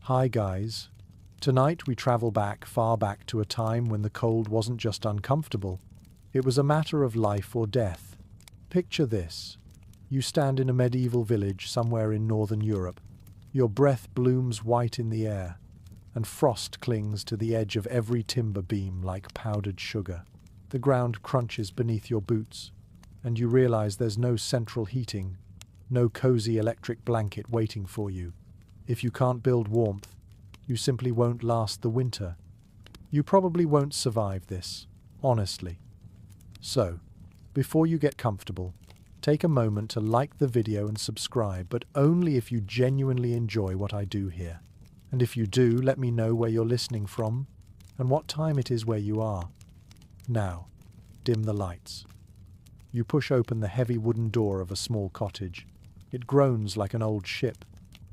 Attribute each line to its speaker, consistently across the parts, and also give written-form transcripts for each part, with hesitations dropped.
Speaker 1: Hi guys. Tonight we travel far back to a time when the cold wasn't just uncomfortable, it was a matter of life or death. Picture this. You stand in a medieval village somewhere in northern Europe. Your breath blooms white in the air, and frost clings to the edge of every timber beam like powdered sugar. The ground crunches beneath your boots, and you realize there's no central heating, no cozy electric blanket waiting for you. If you can't build warmth, you simply won't last the winter. You probably won't survive this, honestly. So, before you get comfortable, take a moment to like the video and subscribe, but only if you genuinely enjoy what I do here. And if you do, let me know where you're listening from and what time it is where you are. Now, dim the lights. You push open the heavy wooden door of a small cottage. It groans like an old ship,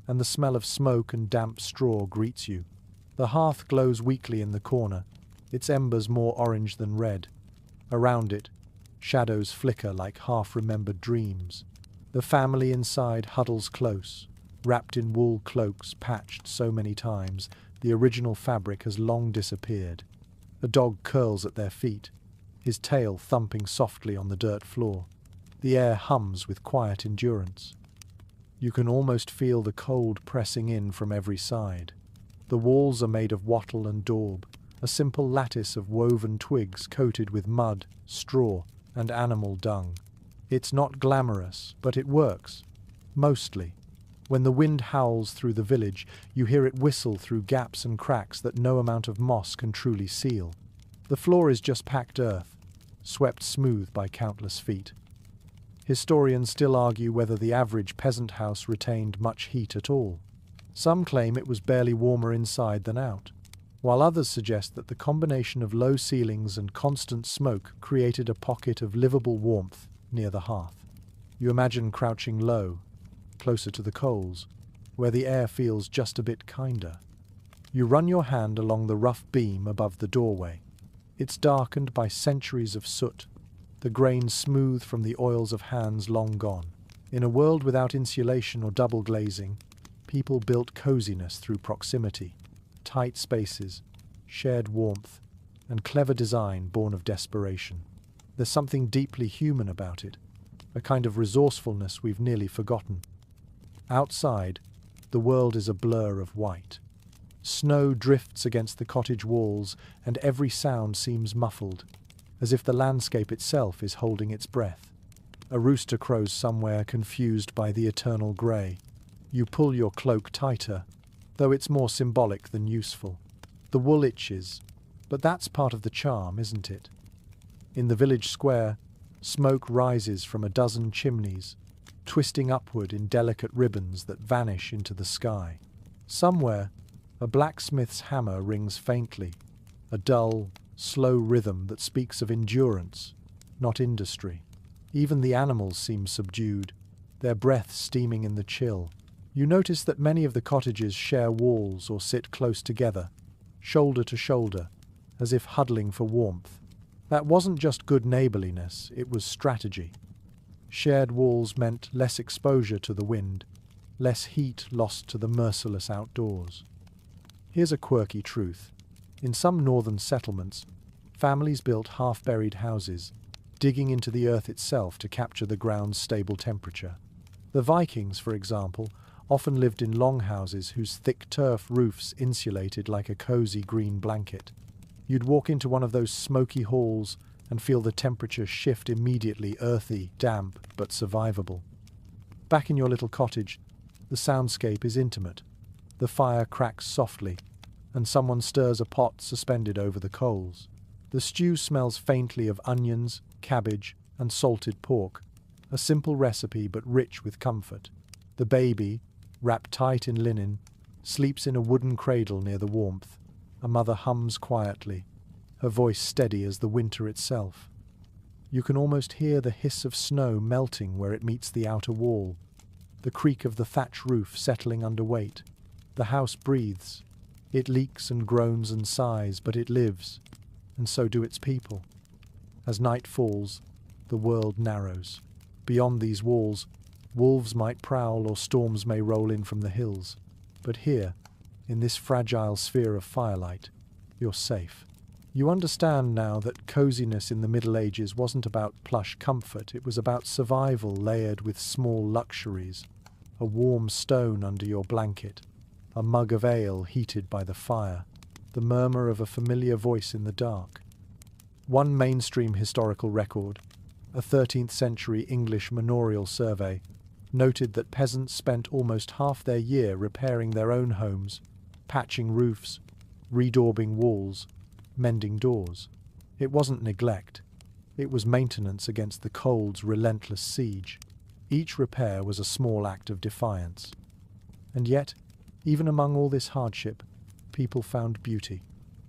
Speaker 1: and the smell of smoke and damp straw greets you. The hearth glows weakly in the corner, its embers more orange than red. Around it, shadows flicker like half-remembered dreams. The family inside huddles close, wrapped in wool cloaks patched so many times the original fabric has long disappeared. A dog curls at their feet, his tail thumping softly on the dirt floor. The air hums with quiet endurance. You can almost feel the cold pressing in from every side. The walls are made of wattle and daub, a simple lattice of woven twigs coated with mud, straw, and animal dung. It's not glamorous, but it works. Mostly. When the wind howls through the village, you hear it whistle through gaps and cracks that no amount of moss can truly seal. The floor is just packed earth, swept smooth by countless feet. Historians still argue whether the average peasant house retained much heat at all. Some claim it was barely warmer inside than out, while others suggest that the combination of low ceilings and constant smoke created a pocket of livable warmth near the hearth. You imagine crouching low, closer to the coals, where the air feels just a bit kinder. You run your hand along the rough beam above the doorway. It's darkened by centuries of soot, the grain smooth from the oils of hands long gone. In a world without insulation or double glazing, people built coziness through proximity, tight spaces, shared warmth, and clever design born of desperation. There's something deeply human about it, a kind of resourcefulness we've nearly forgotten. Outside, the world is a blur of white. Snow drifts against the cottage walls, and every sound seems muffled, as if the landscape itself is holding its breath. A rooster crows somewhere, confused by the eternal grey. You pull your cloak tighter, though it's more symbolic than useful. The wool itches, but that's part of the charm, isn't it? In the village square, smoke rises from a dozen chimneys, twisting upward in delicate ribbons that vanish into the sky. Somewhere, a blacksmith's hammer rings faintly, a dull, slow rhythm that speaks of endurance, not industry. Even the animals seem subdued, their breath steaming in the chill. You notice that many of the cottages share walls or sit close together, shoulder to shoulder, as if huddling for warmth. That wasn't just good neighborliness, it was strategy. Shared walls meant less exposure to the wind, less heat lost to the merciless outdoors. Here's a quirky truth. In some northern settlements, families built half-buried houses, digging into the earth itself to capture the ground's stable temperature. The Vikings, for example, often lived in longhouses whose thick turf roofs insulated like a cozy green blanket. You'd walk into one of those smoky halls and feel the temperature shift immediately, earthy, damp, but survivable. Back in your little cottage, the soundscape is intimate. The fire cracks softly, and someone stirs a pot suspended over the coals. The stew smells faintly of onions, cabbage, and salted pork, a simple recipe but rich with comfort. The baby, wrapped tight in linen, sleeps in a wooden cradle near the warmth. A mother hums quietly, her voice steady as the winter itself. You can almost hear the hiss of snow melting where it meets the outer wall, the creak of the thatch roof settling under weight. The house breathes. It leaks and groans and sighs, but it lives, and so do its people. As night falls, the world narrows. Beyond these walls, wolves might prowl or storms may roll in from the hills. But here, In this fragile sphere of firelight, you're safe. You understand now that coziness in the Middle Ages wasn't about plush comfort, it was about survival layered with small luxuries. A warm stone under your blanket, a mug of ale heated by the fire, the murmur of a familiar voice in the dark. One mainstream historical record, a 13th century English manorial survey, noted that peasants spent almost half their year repairing their own homes, patching roofs, redaubing walls, mending doors. It wasn't neglect. It was maintenance against the cold's relentless siege. Each repair was a small act of defiance. And yet, even among all this hardship, people found beauty.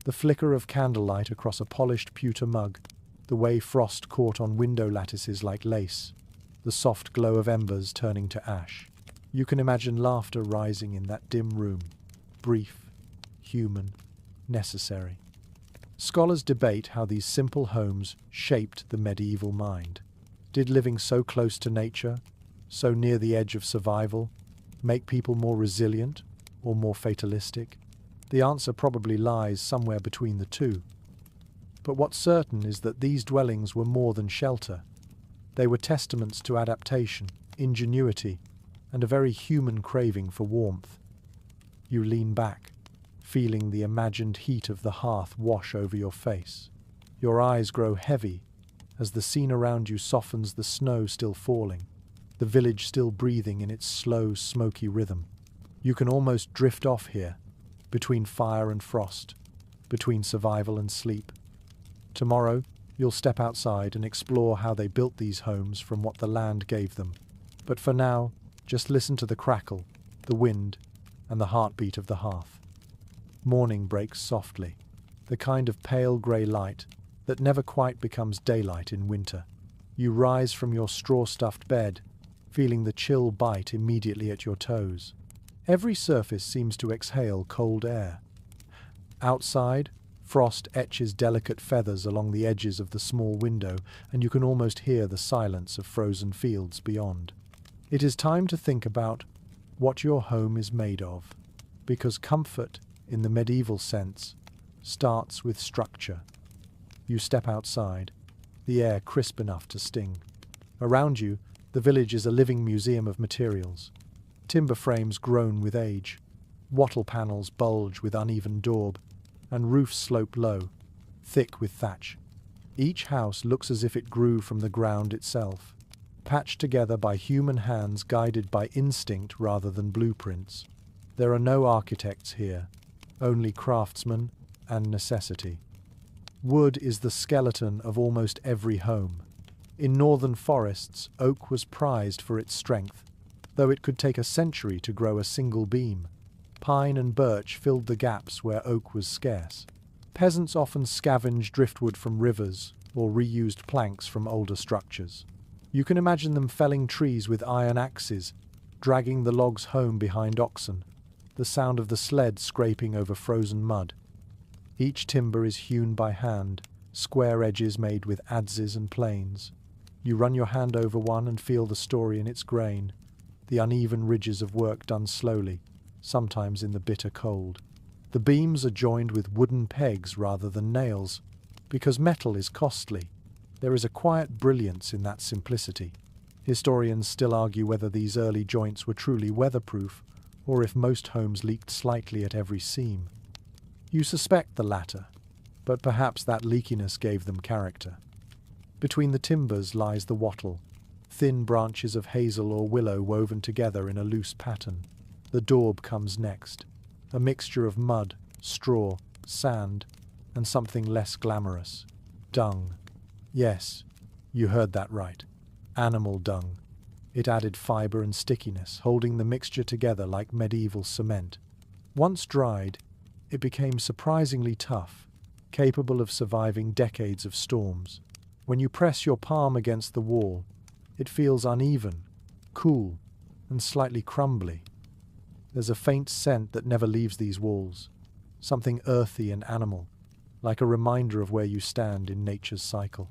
Speaker 1: The flicker of candlelight across a polished pewter mug, the way frost caught on window lattices like lace, the soft glow of embers turning to ash. You can imagine laughter rising in that dim room, brief, human, necessary. Scholars debate how these simple homes shaped the medieval mind. Did living so close to nature, so near the edge of survival, make people more resilient or more fatalistic? The answer probably lies somewhere between the two. But what's certain is that these dwellings were more than shelter. They were testaments to adaptation, ingenuity, and a very human craving for warmth. You lean back, feeling the imagined heat of the hearth wash over your face. Your eyes grow heavy as the scene around you softens, the snow still falling, the village still breathing in its slow, smoky rhythm. You can almost drift off here, between fire and frost, between survival and sleep. Tomorrow, you'll step outside and explore how they built these homes from what the land gave them. But for now, just listen to the crackle, the wind, and the heartbeat of the hearth. Morning breaks softly, the kind of pale grey light that never quite becomes daylight in winter. You rise from your straw-stuffed bed, feeling the chill bite immediately at your toes. Every surface seems to exhale cold air. Outside, frost etches delicate feathers along the edges of the small window, and you can almost hear the silence of frozen fields beyond. It is time to think about what your home is made of, because comfort, in the medieval sense, starts with structure. You step outside, the air crisp enough to sting. Around you, the village is a living museum of materials. Timber frames groan with age, wattle panels bulge with uneven daub, and roofs slope low, thick with thatch. Each house looks as if it grew from the ground itself, patched together by human hands guided by instinct rather than blueprints. There are no architects here, only craftsmen and necessity. Wood is the skeleton of almost every home. In northern forests, oak was prized for its strength, though it could take a century to grow a single beam. Pine and birch filled the gaps where oak was scarce. Peasants often scavenged driftwood from rivers or reused planks from older structures. You can imagine them felling trees with iron axes, dragging the logs home behind oxen, the sound of the sled scraping over frozen mud. Each timber is hewn by hand, square edges made with adzes and planes. You run your hand over one and feel the story in its grain, the uneven ridges of work done slowly, sometimes in the bitter cold. The beams are joined with wooden pegs rather than nails, because metal is costly. There is a quiet brilliance in that simplicity. Historians still argue whether these early joints were truly weatherproof, or if most homes leaked slightly at every seam. You suspect the latter, but perhaps that leakiness gave them character. Between the timbers lies the wattle, thin branches of hazel or willow woven together in a loose pattern. The daub comes next, a mixture of mud, straw, sand, and something less glamorous, dung. Yes, you heard that right. Animal dung. It added fibre and stickiness, holding the mixture together like medieval cement. Once dried, it became surprisingly tough, capable of surviving decades of storms. When you press your palm against the wall, it feels uneven, cool, and slightly crumbly. There's a faint scent that never leaves these walls, something earthy and animal, like a reminder of where you stand in nature's cycle.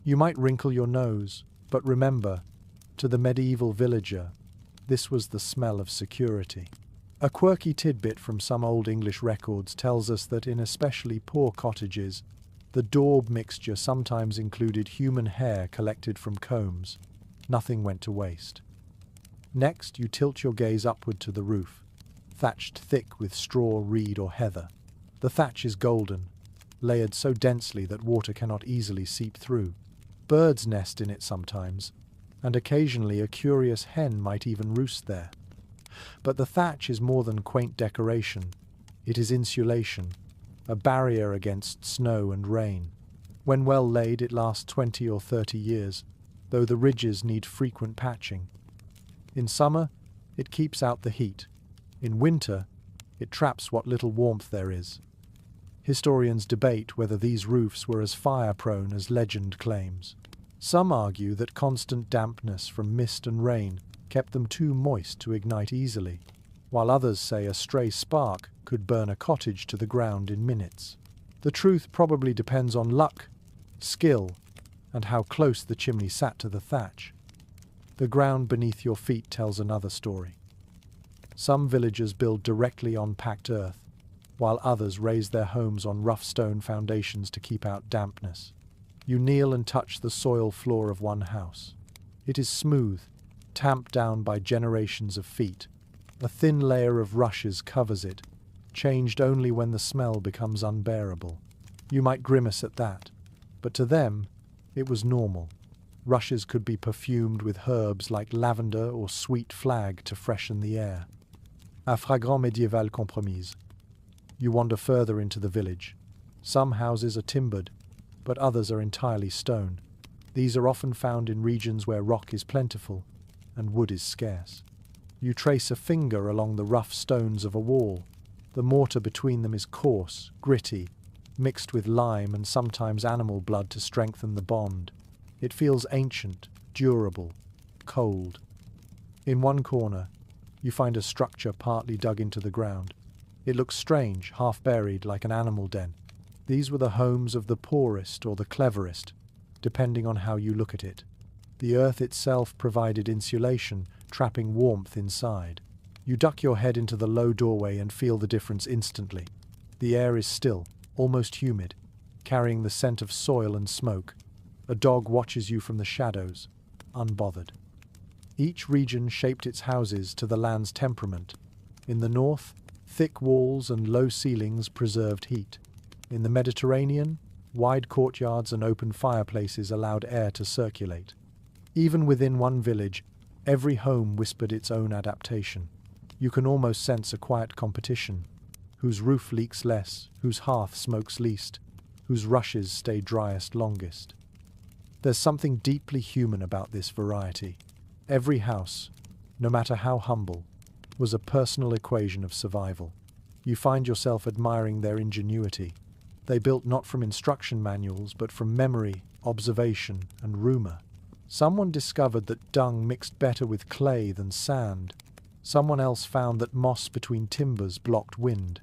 Speaker 1: You might wrinkle your nose, but remember, to the medieval villager, this was the smell of security. A quirky tidbit from some Old English records tells us that in especially poor cottages, the daub mixture sometimes included human hair collected from combs. Nothing went to waste. Next, you tilt your gaze upward to the roof, thatched thick with straw, reed, or heather. The thatch is golden, layered so densely that water cannot easily seep through. Birds nest in it sometimes, and occasionally a curious hen might even roost there. But the thatch is more than quaint decoration. It is insulation, a barrier against snow and rain. When well laid, it lasts 20 or 30 years, though the ridges need frequent patching. In summer, it keeps out the heat. In winter, it traps what little warmth there is. Historians debate whether these roofs were as fire-prone as legend claims. Some argue that constant dampness from mist and rain kept them too moist to ignite easily, while others say a stray spark could burn a cottage to the ground in minutes. The truth probably depends on luck, skill, and how close the chimney sat to the thatch. The ground beneath your feet tells another story. Some villagers build directly on packed earth, while others raise their homes on rough stone foundations to keep out dampness. You kneel and touch the soil floor of one house. It is smooth, tamped down by generations of feet. A thin layer of rushes covers it, changed only when the smell becomes unbearable. You might grimace at that, but to them, it was normal. Rushes could be perfumed with herbs like lavender or sweet flag to freshen the air. A fragrance médiéval compromise. You wander further into the village. Some houses are timbered, but others are entirely stone. These are often found in regions where rock is plentiful and wood is scarce. You trace a finger along the rough stones of a wall. The mortar between them is coarse, gritty, mixed with lime and sometimes animal blood to strengthen the bond. It feels ancient, durable, cold. In one corner, you find a structure partly dug into the ground. It looks strange, half buried, like an animal den. These were the homes of the poorest or the cleverest, depending on how you look at it. The earth itself provided insulation, trapping warmth inside. You duck your head into the low doorway and feel the difference instantly. The air is still, almost humid, carrying the scent of soil and smoke. A dog watches you from the shadows, unbothered. Each region shaped its houses to the land's temperament. In the north, thick walls and low ceilings preserved heat. In the Mediterranean, wide courtyards and open fireplaces allowed air to circulate. Even within one village, every home whispered its own adaptation. You can almost sense a quiet competition. Whose roof leaks less, whose hearth smokes least, whose rushes stay driest longest. There's something deeply human about this variety. Every house, no matter how humble, was a personal equation of survival. You find yourself admiring their ingenuity. They built not from instruction manuals, but from memory, observation, and rumor. Someone discovered that dung mixed better with clay than sand. Someone else found that moss between timbers blocked wind.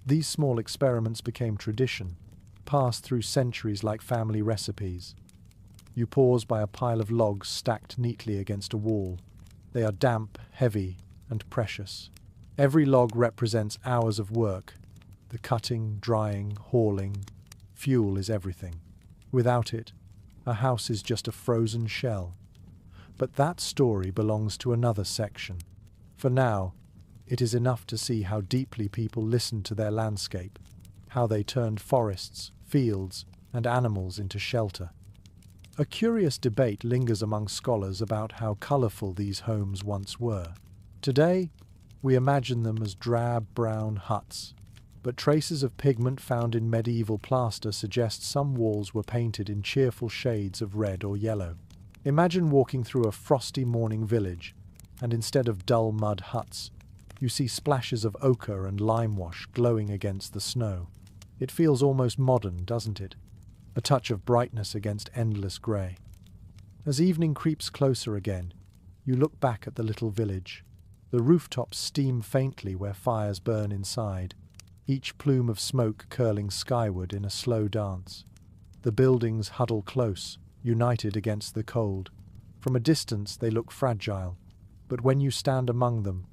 Speaker 1: These small experiments became tradition, passed through centuries like family recipes. You pause by a pile of logs stacked neatly against a wall. They are damp, heavy, and precious. Every log represents hours of work. The cutting, drying, hauling. Fuel is everything. Without it, a house is just a frozen shell. But that story belongs to another section. For now, it is enough to see how deeply people listened to their landscape, how they turned forests, fields, and animals into shelter. A curious debate lingers among scholars about how colourful these homes once were. Today, we imagine them as drab brown huts, but traces of pigment found in medieval plaster suggest some walls were painted in cheerful shades of red or yellow. Imagine walking through a frosty morning village, and instead of dull mud huts, you see splashes of ochre and lime wash glowing against the snow. It feels almost modern, doesn't it? A touch of brightness against endless grey. As evening creeps closer again, you look back at the little village. The rooftops steam faintly where fires burn inside, each plume of smoke curling skyward in a slow dance. The buildings huddle close, united against the cold. From a distance they look fragile, but when you stand among them,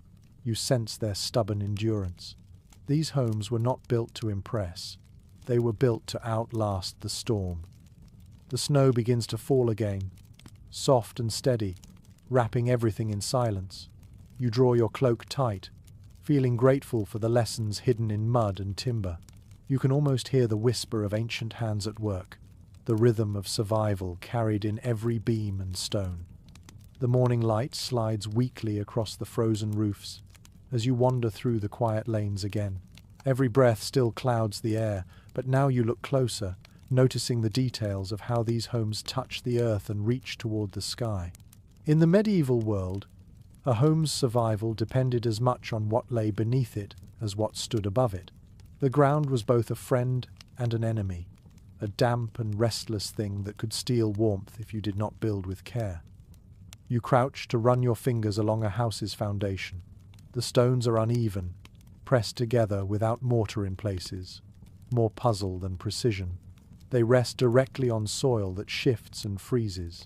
Speaker 1: You sense their stubborn endurance. These homes were not built to impress. They were built to outlast the storm. The snow begins to fall again, soft and steady, wrapping everything in silence. You draw your cloak tight, feeling grateful for the lessons hidden in mud and timber. You can almost hear the whisper of ancient hands at work, the rhythm of survival carried in every beam and stone. The morning light slides weakly across the frozen roofs as you wander through the quiet lanes again. Every breath still clouds the air, but now you look closer, noticing the details of how these homes touch the earth and reach toward the sky. In the medieval world, a home's survival depended as much on what lay beneath it as what stood above it. The ground was both a friend and an enemy, a damp and restless thing that could steal warmth if you did not build with care. You crouch to run your fingers along a house's foundation. The stones are uneven, pressed together without mortar in places, more puzzle than precision. They rest directly on soil that shifts and freezes.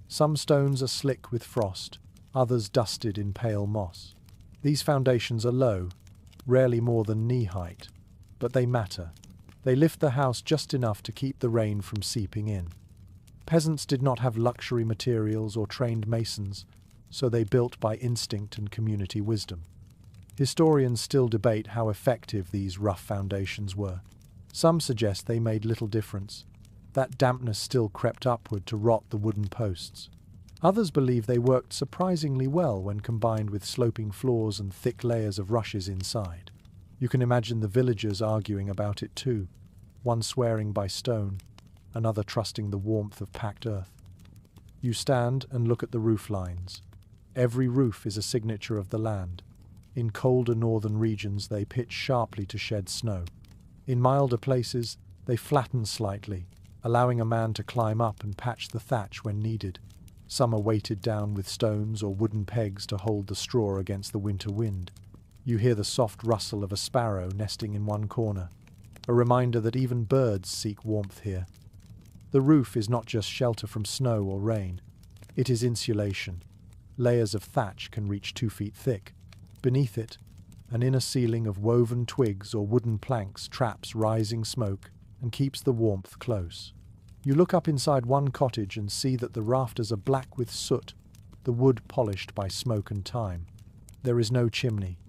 Speaker 1: Some stones are slick with frost, others dusted in pale moss. These foundations are low, rarely more than knee-height, but they matter. They lift the house just enough to keep the rain from seeping in. Peasants did not have luxury materials or trained masons, so they built by instinct and community wisdom. Historians still debate how effective these rough foundations were. Some suggest they made little difference. That dampness still crept upward to rot the wooden posts. Others believe they worked surprisingly well when combined with sloping floors and thick layers of rushes inside. You can imagine the villagers arguing about it too, one swearing by stone, another trusting the warmth of packed earth. You stand and look at the roof lines. Every roof is a signature of the land. In colder northern regions they pitch sharply to shed snow. In milder places they flatten slightly, allowing a man to climb up and patch the thatch when needed. Some are weighted down with stones or wooden pegs to hold the straw against the winter wind. You hear the soft rustle of a sparrow nesting in one corner, a reminder that even birds seek warmth here. The roof is not just shelter from snow or rain. It is insulation. Layers of thatch can reach 2 feet thick. Beneath it, an inner ceiling of woven twigs or wooden planks traps rising smoke and keeps the warmth close. You look up inside one cottage and see that the rafters are black with soot, the wood polished by smoke and time. There is no chimney,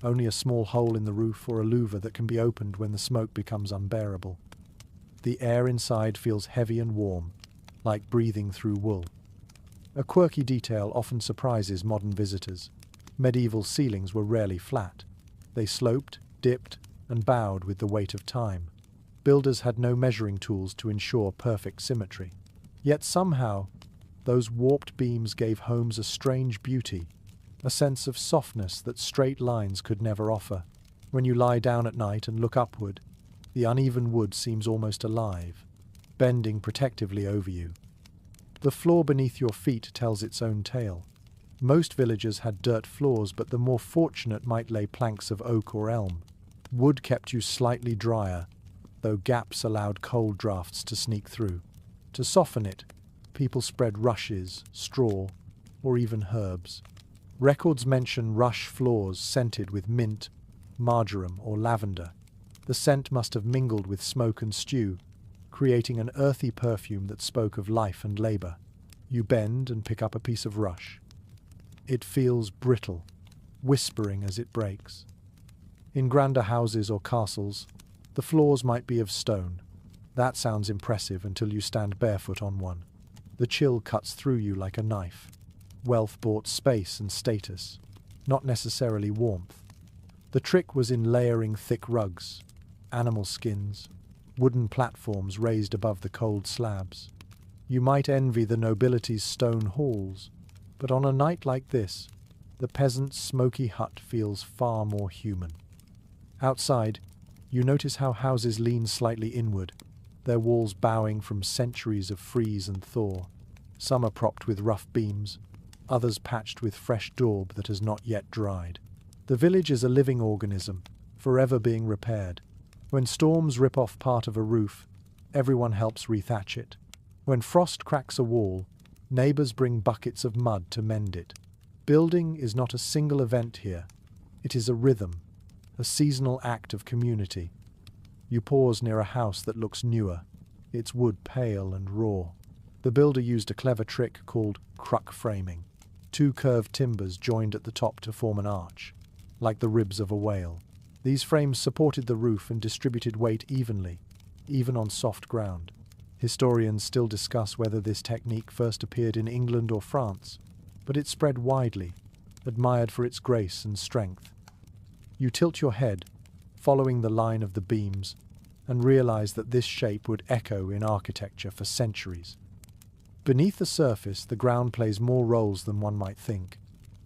Speaker 1: only a small hole in the roof or a louver that can be opened when the smoke becomes unbearable. The air inside feels heavy and warm, like breathing through wool. A quirky detail often surprises modern visitors. Medieval ceilings were rarely flat. They sloped, dipped, and bowed with the weight of time. Builders had no measuring tools to ensure perfect symmetry. Yet somehow, those warped beams gave homes a strange beauty, a sense of softness that straight lines could never offer. When you lie down at night and look upward, the uneven wood seems almost alive, bending protectively over you. The floor beneath your feet tells its own tale. Most villages had dirt floors, but the more fortunate might lay planks of oak or elm. Wood kept you slightly drier, though gaps allowed cold drafts to sneak through. To soften it, people spread rushes, straw, or even herbs. Records mention rush floors scented with mint, marjoram, or lavender. The scent must have mingled with smoke and stew, creating an earthy perfume that spoke of life and labor. You bend and pick up a piece of rush. It feels brittle, whispering as it breaks. In grander houses or castles, the floors might be of stone. That sounds impressive until you stand barefoot on one. The chill cuts through you like a knife. Wealth bought space and status, not necessarily warmth. The trick was in layering thick rugs, animal skins, wooden platforms raised above the cold slabs. You might envy the nobility's stone halls, but on a night like this, the peasant's smoky hut feels far more human. Outside, you notice how houses lean slightly inward, their walls bowing from centuries of freeze and thaw. Some are propped with rough beams, others patched with fresh daub that has not yet dried. The village is a living organism, forever being repaired. When storms rip off part of a roof, everyone helps rethatch it. When frost cracks a wall, neighbors bring buckets of mud to mend it. Building is not a single event here. It is a rhythm, a seasonal act of community. You pause near a house that looks newer, its wood pale and raw. The builder used a clever trick called cruck framing. Two curved timbers joined at the top to form an arch, like the ribs of a whale. These frames supported the roof and distributed weight evenly, even on soft ground. Historians still discuss whether this technique first appeared in England or France, but it spread widely, admired for its grace and strength. You tilt your head, following the line of the beams, and realize that this shape would echo in architecture for centuries. Beneath the surface, the ground plays more roles than one might think.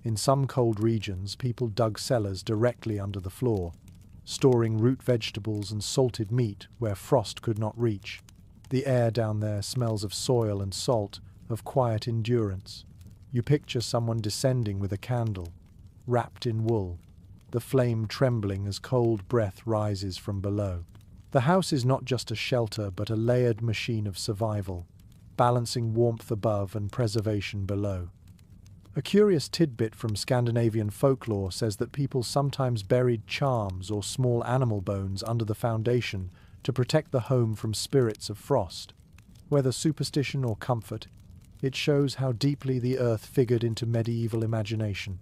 Speaker 1: In some cold regions, people dug cellars directly under the floor, storing root vegetables and salted meat where frost could not reach. The air down there smells of soil and salt, of quiet endurance. You picture someone descending with a candle, wrapped in wool, the flame trembling as cold breath rises from below. The house is not just a shelter but a layered machine of survival, balancing warmth above and preservation below. A curious tidbit from Scandinavian folklore says that people sometimes buried charms or small animal bones under the foundation to protect the home from spirits of frost. Whether superstition or comfort, it shows how deeply the earth figured into medieval imagination.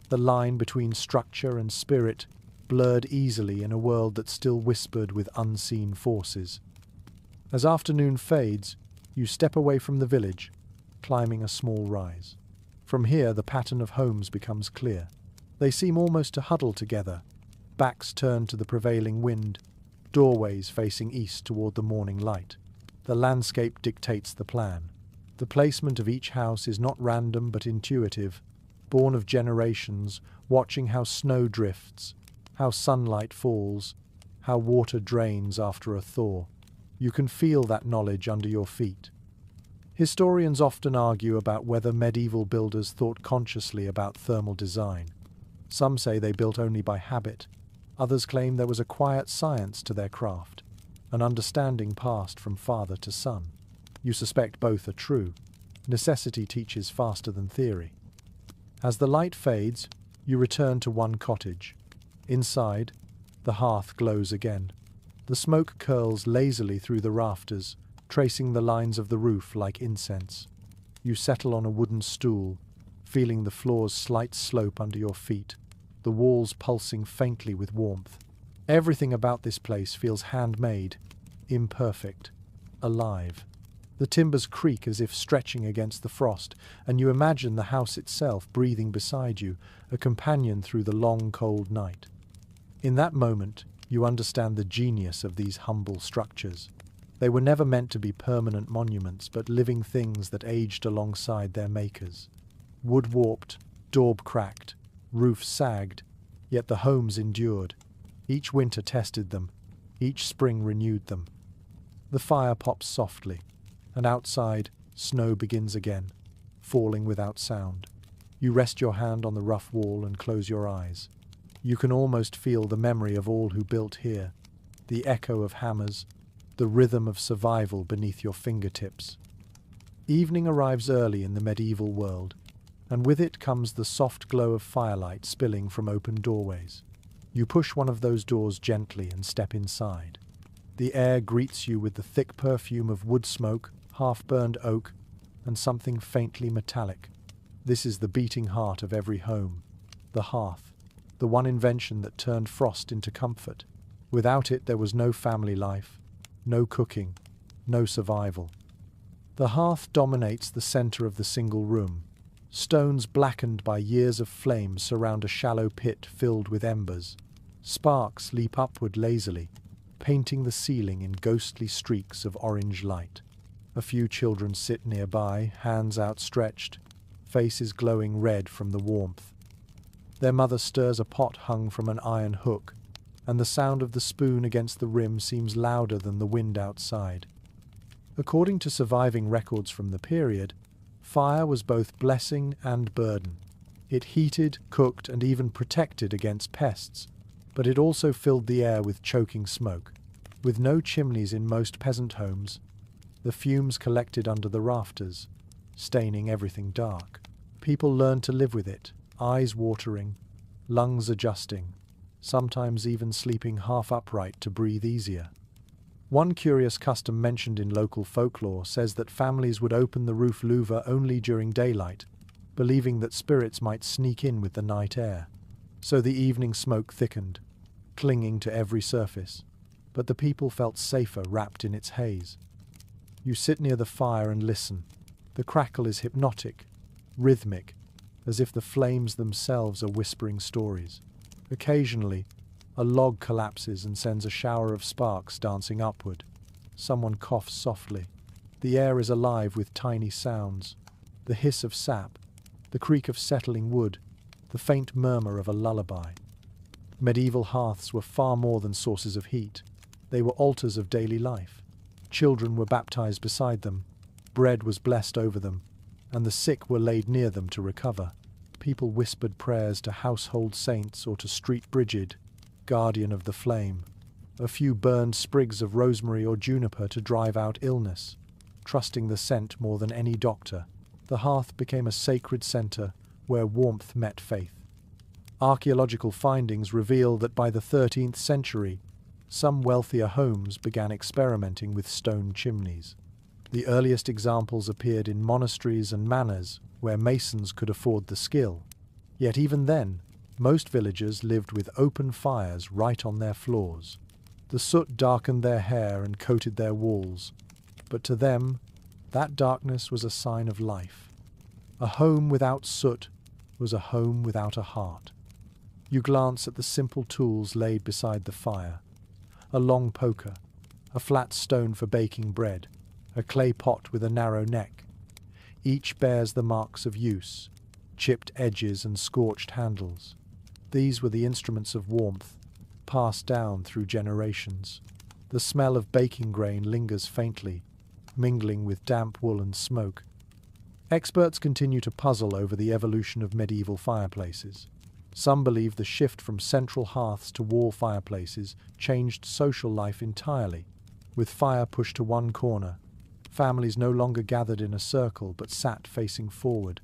Speaker 1: The line between structure and spirit blurred easily in a world that still whispered with unseen forces. As afternoon fades, you step away from the village, climbing a small rise. From here, the pattern of homes becomes clear. They seem almost to huddle together, backs turned to the prevailing wind, doorways facing east toward the morning light. The landscape dictates the plan. The placement of each house is not random but intuitive, born of generations watching how snow drifts, how sunlight falls, how water drains after a thaw. You can feel that knowledge under your feet. Historians often argue about whether medieval builders thought consciously about thermal design. Some say they built only by habit. Others claim there was a quiet science to their craft, an understanding passed from father to son. You suspect both are true. Necessity teaches faster than theory. As the light fades, you return to one cottage. Inside, the hearth glows again. The smoke curls lazily through the rafters, tracing the lines of the roof like incense. You settle on a wooden stool, feeling the floor's slight slope under your feet, the walls pulsing faintly with warmth. Everything about this place feels handmade, imperfect, alive. The timbers creak as if stretching against the frost, and you imagine the house itself breathing beside you, a companion through the long, cold night. In that moment, you understand the genius of these humble structures. They were never meant to be permanent monuments, but living things that aged alongside their makers. Wood warped, daub cracked, roof sagged, yet the homes endured. Each winter tested them, each spring renewed them. The fire pops softly, and outside, snow begins again, falling without sound. You rest your hand on the rough wall and close your eyes. You can almost feel the memory of all who built here, the echo of hammers, the rhythm of survival beneath your fingertips. Evening arrives early in the medieval world, and with it comes the soft glow of firelight spilling from open doorways. You push one of those doors gently and step inside. The air greets you with the thick perfume of wood smoke, half-burned oak, and something faintly metallic. This is the beating heart of every home, the hearth, the one invention that turned frost into comfort. Without it, there was no family life, no cooking, no survival. The hearth dominates the center of the single room. Stones blackened by years of flame surround a shallow pit filled with embers. Sparks leap upward lazily, painting the ceiling in ghostly streaks of orange light. A few children sit nearby, hands outstretched, faces glowing red from the warmth. Their mother stirs a pot hung from an iron hook, and the sound of the spoon against the rim seems louder than the wind outside. According to surviving records from the period, fire was both blessing and burden. It heated, cooked, and even protected against pests, but it also filled the air with choking smoke. With no chimneys in most peasant homes, the fumes collected under the rafters, staining everything dark. People learned to live with it, eyes watering, lungs adjusting, sometimes even sleeping half upright to breathe easier. One curious custom mentioned in local folklore says that families would open the roof louver only during daylight, believing that spirits might sneak in with the night air. So the evening smoke thickened, clinging to every surface, but the people felt safer wrapped in its haze. You sit near the fire and listen. The crackle is hypnotic, rhythmic, as if the flames themselves are whispering stories. Occasionally, a log collapses and sends a shower of sparks dancing upward. Someone coughs softly. The air is alive with tiny sounds. The hiss of sap, the creak of settling wood, the faint murmur of a lullaby. Medieval hearths were far more than sources of heat. They were altars of daily life. Children were baptized beside them, bread was blessed over them, and the sick were laid near them to recover. People whispered prayers to household saints or to street Brigid, guardian of the flame. A few burned sprigs of rosemary or juniper to drive out illness. Trusting the scent more than any doctor, the hearth became a sacred center where warmth met faith. Archaeological findings reveal that by the 13th century, some wealthier homes began experimenting with stone chimneys. The earliest examples appeared in monasteries and manors where masons could afford the skill. Yet even then, most villagers lived with open fires right on their floors. The soot darkened their hair and coated their walls, but to them, that darkness was a sign of life. A home without soot was a home without a heart. You glance at the simple tools laid beside the fire. A long poker, a flat stone for baking bread, a clay pot with a narrow neck. Each bears the marks of use, chipped edges and scorched handles. These were the instruments of warmth, passed down through generations. The smell of baking grain lingers faintly, mingling with damp wool and smoke. Experts continue to puzzle over the evolution of medieval fireplaces. Some believe the shift from central hearths to wall fireplaces changed social life entirely. With fire pushed to one corner, families no longer gathered in a circle but sat facing forward,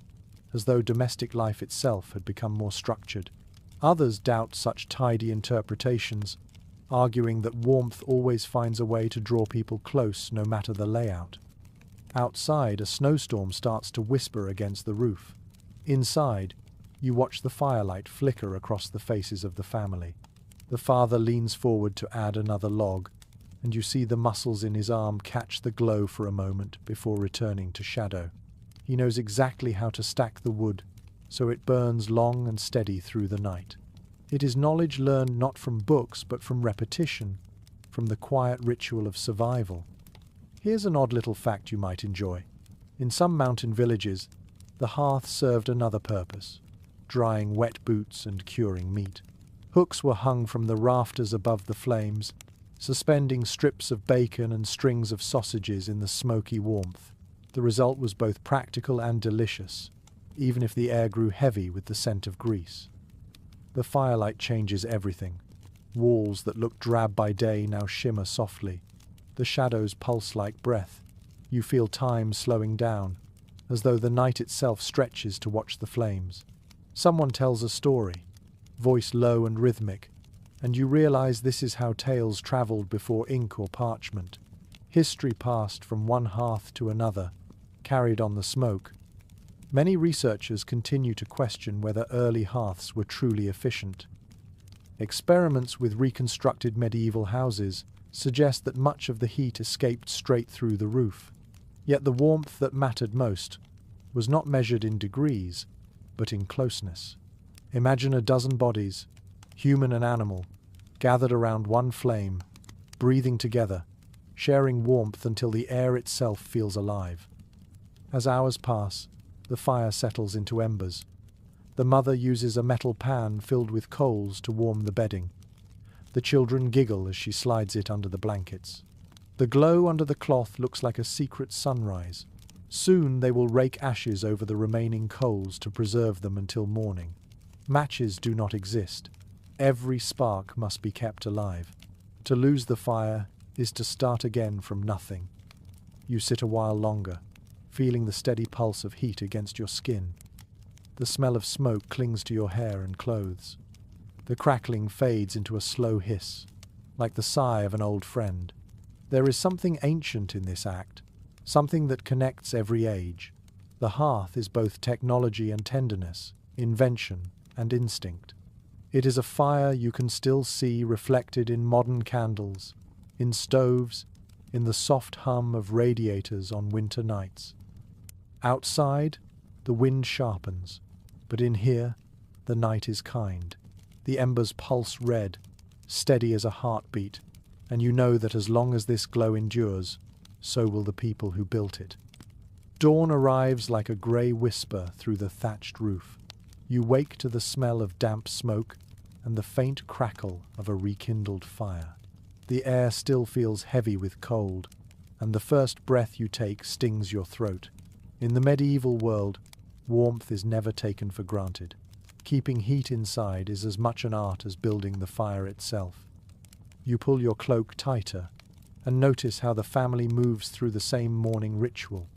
Speaker 1: as though domestic life itself had become more structured. Others doubt such tidy interpretations, arguing that warmth always finds a way to draw people close no matter the layout. Outside, a snowstorm starts to whisper against the roof. Inside, you watch the firelight flicker across the faces of the family. The father leans forward to add another log, and you see the muscles in his arm catch the glow for a moment before returning to shadow. He knows exactly how to stack the wood, so it burns long and steady through the night. It is knowledge learned not from books but from repetition, from the quiet ritual of survival. Here's an odd little fact you might enjoy. In some mountain villages, the hearth served another purpose: drying wet boots and curing meat. Hooks were hung from the rafters above the flames, suspending strips of bacon and strings of sausages in the smoky warmth. The result was both practical and delicious, even if the air grew heavy with the scent of grease. The firelight changes everything. Walls that looked drab by day now shimmer softly. The shadows pulse like breath. You feel time slowing down, as though the night itself stretches to watch the flames. Someone tells a story, voice low and rhythmic, and you realize this is how tales traveled before ink or parchment. History passed from one hearth to another, carried on the smoke. Many researchers continue to question whether early hearths were truly efficient. Experiments with reconstructed medieval houses suggest that much of the heat escaped straight through the roof. Yet the warmth that mattered most was not measured in degrees, but in closeness. Imagine a dozen bodies, human and animal, gathered around one flame, breathing together, sharing warmth until the air itself feels alive. As hours pass, the fire settles into embers. The mother uses a metal pan filled with coals to warm the bedding. The children giggle as she slides it under the blankets. The glow under the cloth looks like a secret sunrise. Soon they will rake ashes over the remaining coals to preserve them until morning. Matches do not exist. Every spark must be kept alive. To lose the fire is to start again from nothing. You sit a while longer, feeling the steady pulse of heat against your skin. The smell of smoke clings to your hair and clothes. The crackling fades into a slow hiss, like the sigh of an old friend. There is something ancient in this act, something that connects every age. The hearth is both technology and tenderness, invention and instinct. It is a fire you can still see reflected in modern candles, in stoves, in the soft hum of radiators on winter nights. Outside, the wind sharpens, but in here, the night is kind. The embers pulse red, steady as a heartbeat, and you know that as long as this glow endures, so will the people who built it. Dawn arrives like a grey whisper through the thatched roof. You wake to the smell of damp smoke and the faint crackle of a rekindled fire. The air still feels heavy with cold, and the first breath you take stings your throat. In the medieval world, warmth is never taken for granted. Keeping heat inside is as much an art as building the fire itself. You pull your cloak tighter and notice how the family moves through the same morning ritual,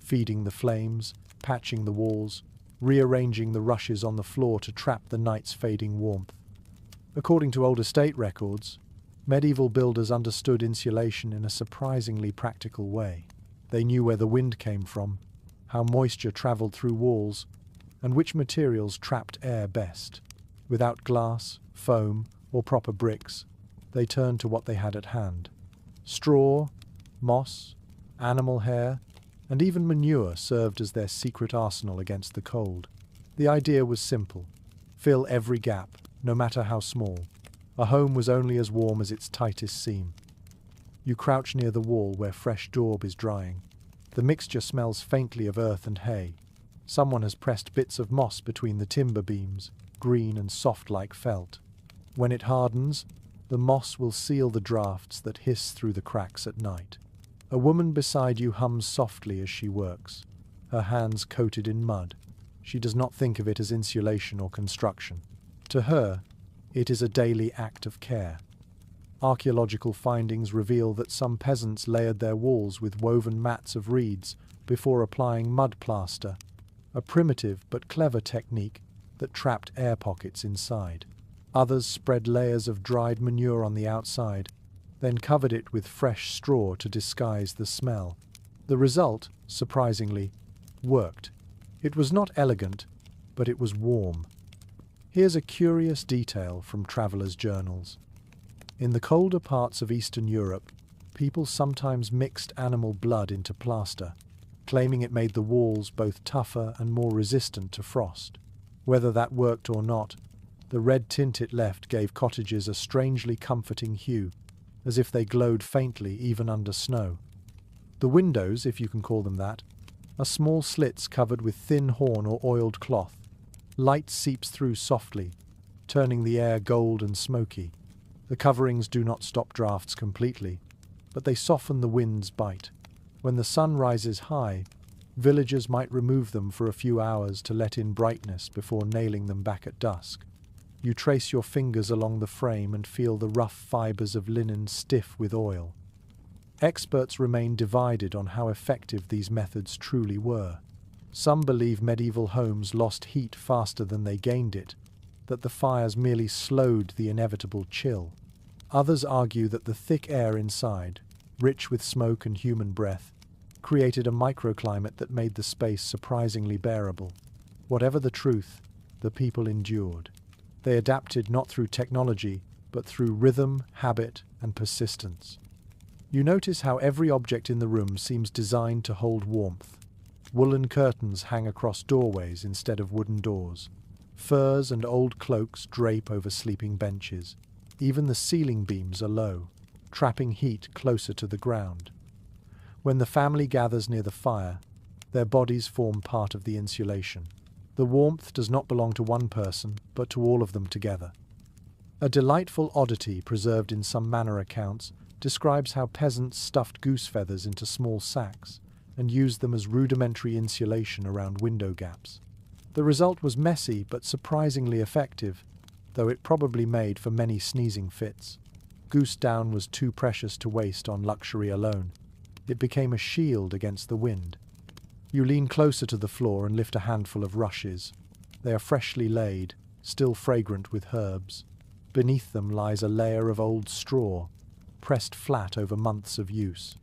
Speaker 1: feeding the flames, patching the walls, rearranging the rushes on the floor to trap the night's fading warmth. According to old estate records, medieval builders understood insulation in a surprisingly practical way. They knew where the wind came from, how moisture traveled through walls, and which materials trapped air best. Without glass, foam, or proper bricks, they turned to what they had at hand. Straw, moss, animal hair, and even manure served as their secret arsenal against the cold. The idea was simple: fill every gap, no matter how small. A home was only as warm as its tightest seam. You crouch near the wall where fresh daub is drying. The mixture smells faintly of earth and hay. Someone has pressed bits of moss between the timber beams, green and soft like felt. When it hardens, the moss will seal the drafts that hiss through the cracks at night. A woman beside you hums softly as she works, her hands coated in mud. She does not think of it as insulation or construction. To her, it is a daily act of care. Archaeological findings reveal that some peasants layered their walls with woven mats of reeds before applying mud plaster, a primitive but clever technique that trapped air pockets inside. Others spread layers of dried manure on the outside, then covered it with fresh straw to disguise the smell. The result, surprisingly, worked. It was not elegant, but it was warm. Here's a curious detail from travelers' journals. In the colder parts of Eastern Europe, people sometimes mixed animal blood into plaster, claiming it made the walls both tougher and more resistant to frost. Whether that worked or not, the red tint it left gave cottages a strangely comforting hue, as if they glowed faintly even under snow. The windows, if you can call them that, are small slits covered with thin horn or oiled cloth. Light seeps through softly, turning the air gold and smoky. The coverings do not stop drafts completely, but they soften the wind's bite. When the sun rises high, villagers might remove them for a few hours to let in brightness before nailing them back at dusk. You trace your fingers along the frame and feel the rough fibers of linen stiff with oil. Experts remain divided on how effective these methods truly were. Some believe medieval homes lost heat faster than they gained it, that the fires merely slowed the inevitable chill. Others argue that the thick air inside, rich with smoke and human breath, created a microclimate that made the space surprisingly bearable. Whatever the truth, the people endured. They adapted not through technology, but through rhythm, habit, and persistence. You notice how every object in the room seems designed to hold warmth. Woolen curtains hang across doorways instead of wooden doors. Furs and old cloaks drape over sleeping benches. Even the ceiling beams are low, trapping heat closer to the ground. When the family gathers near the fire, their bodies form part of the insulation. The warmth does not belong to one person, but to all of them together. A delightful oddity preserved in some manor accounts describes how peasants stuffed goose feathers into small sacks and used them as rudimentary insulation around window gaps. The result was messy but surprisingly effective, though it probably made for many sneezing fits. Goose down was too precious to waste on luxury alone. It became a shield against the wind. You lean closer to the floor and lift a handful of rushes. They are freshly laid, still fragrant with herbs. Beneath them lies a layer of old straw, pressed flat over months of use.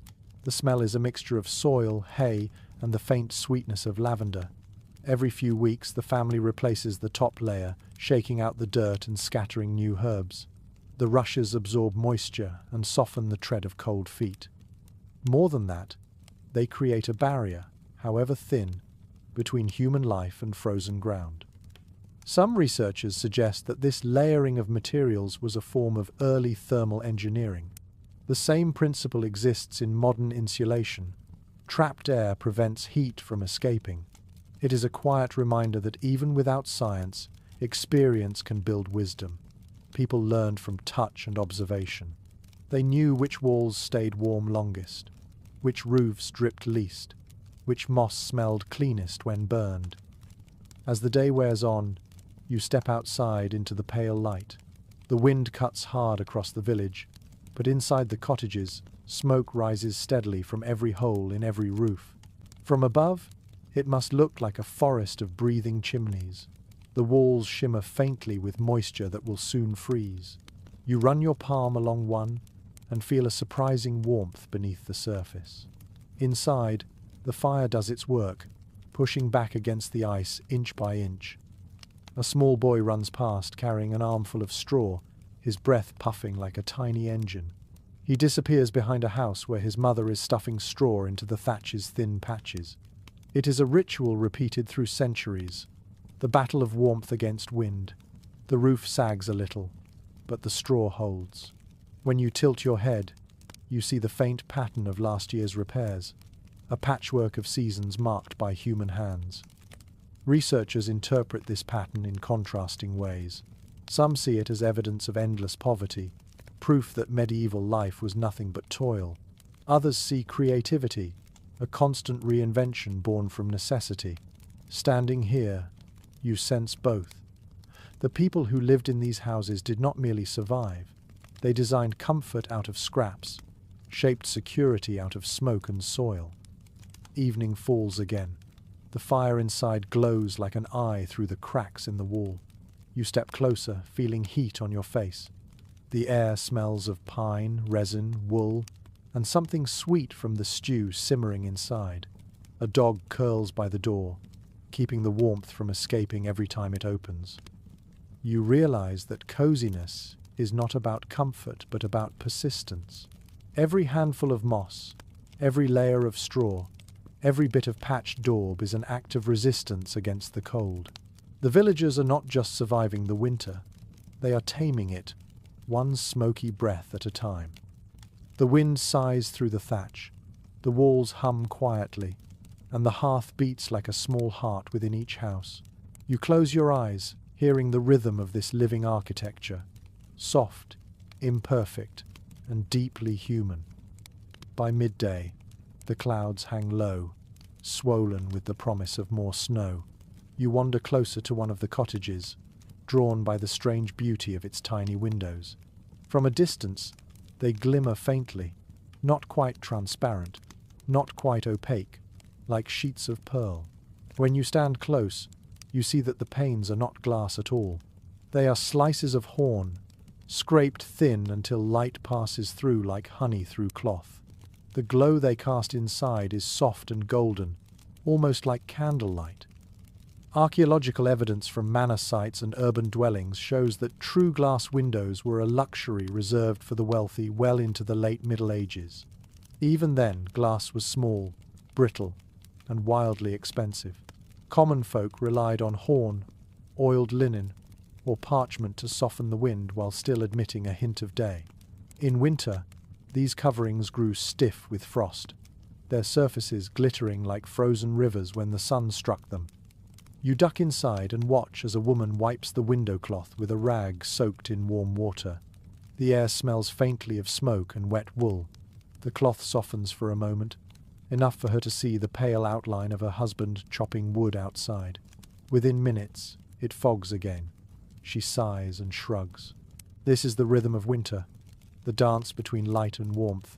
Speaker 1: The smell is a mixture of soil, hay, and the faint sweetness of lavender. Every few weeks, the family replaces the top layer, shaking out the dirt and scattering new herbs. The rushes absorb moisture and soften the tread of cold feet. More than that, they create a barrier, however thin, between human life and frozen ground. Some researchers suggest that this layering of materials was a form of early thermal engineering. The same principle exists in modern insulation. Trapped air prevents heat from escaping. It is a quiet reminder that even without science, experience can build wisdom. People learned from touch and observation. They knew which walls stayed warm longest, which roofs dripped least, which moss smelled cleanest when burned. As the day wears on, you step outside into the pale light. The wind cuts hard across the village, but inside the cottages, smoke rises steadily from every hole in every roof. From above, it must look like a forest of breathing chimneys. The walls shimmer faintly with moisture that will soon freeze. You run your palm along one and feel a surprising warmth beneath the surface. Inside, the fire does its work, pushing back against the ice inch by inch. A small boy runs past carrying an armful of straw, his breath puffing like a tiny engine. He disappears behind a house where his mother is stuffing straw into the thatch's thin patches. It is a ritual repeated through centuries, the battle of warmth against wind. The roof sags a little, but the straw holds. When you tilt your head, you see the faint pattern of last year's repairs, a patchwork of seasons marked by human hands. Researchers interpret this pattern in contrasting ways. Some see it as evidence of endless poverty, proof that medieval life was nothing but toil. Others see creativity, a constant reinvention born from necessity. Standing here, you sense both. The people who lived in these houses did not merely survive. They designed comfort out of scraps, shaped security out of smoke and soil. Evening falls again. The fire inside glows like an eye through the cracks in the wall. You step closer, feeling heat on your face. The air smells of pine, resin, wool, and something sweet from the stew simmering inside. A dog curls by the door, keeping the warmth from escaping every time it opens. You realize that coziness is not about comfort, but about persistence. Every handful of moss, every layer of straw, every bit of patched daub is an act of resistance against the cold. The villagers are not just surviving the winter, they are taming it, one smoky breath at a time. The wind sighs through the thatch, the walls hum quietly, and the hearth beats like a small heart within each house. You close your eyes, hearing the rhythm of this living architecture, soft, imperfect, and deeply human. By midday, the clouds hang low, swollen with the promise of more snow. You wander closer to one of the cottages, drawn by the strange beauty of its tiny windows. From a distance, they glimmer faintly, not quite transparent, not quite opaque, like sheets of pearl. When you stand close, you see that the panes are not glass at all. They are slices of horn, scraped thin until light passes through like honey through cloth. The glow they cast inside is soft and golden, almost like candlelight. Archaeological evidence from manor sites and urban dwellings shows that true glass windows were a luxury reserved for the wealthy well into the late Middle Ages. Even then, glass was small, brittle, and wildly expensive. Common folk relied on horn, oiled linen, or parchment to soften the wind while still admitting a hint of day. In winter, these coverings grew stiff with frost, their surfaces glittering like frozen rivers when the sun struck them. You duck inside and watch as a woman wipes the window cloth with a rag soaked in warm water. The air smells faintly of smoke and wet wool. The cloth softens for a moment, enough for her to see the pale outline of her husband chopping wood outside. Within minutes, it fogs again. She sighs and shrugs. This is the rhythm of winter, the dance between light and warmth.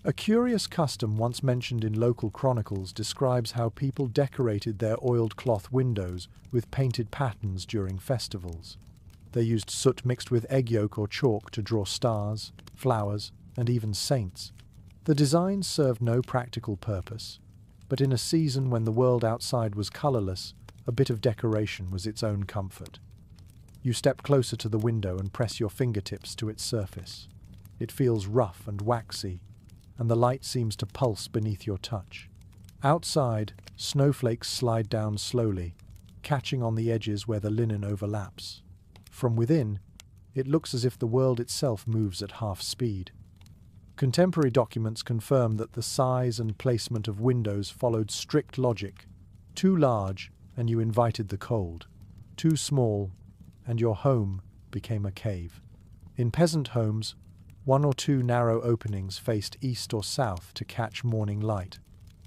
Speaker 1: A curious custom once mentioned in local chronicles describes how people decorated their oiled cloth windows with painted patterns during festivals. They used soot mixed with egg yolk or chalk to draw stars, flowers, and even saints. The designs served no practical purpose, but in a season when the world outside was colorless, a bit of decoration was its own comfort. You step closer to the window and press your fingertips to its surface. It feels rough and waxy, and the light seems to pulse beneath your touch. Outside, snowflakes slide down slowly, catching on the edges where the linen overlaps. From within, it looks as if the world itself moves at half speed. Contemporary documents confirm that the size and placement of windows followed strict logic. Too large, and you invited the cold. Too small, and your home became a cave. In peasant homes, 1 or 2 narrow openings faced east or south to catch morning light.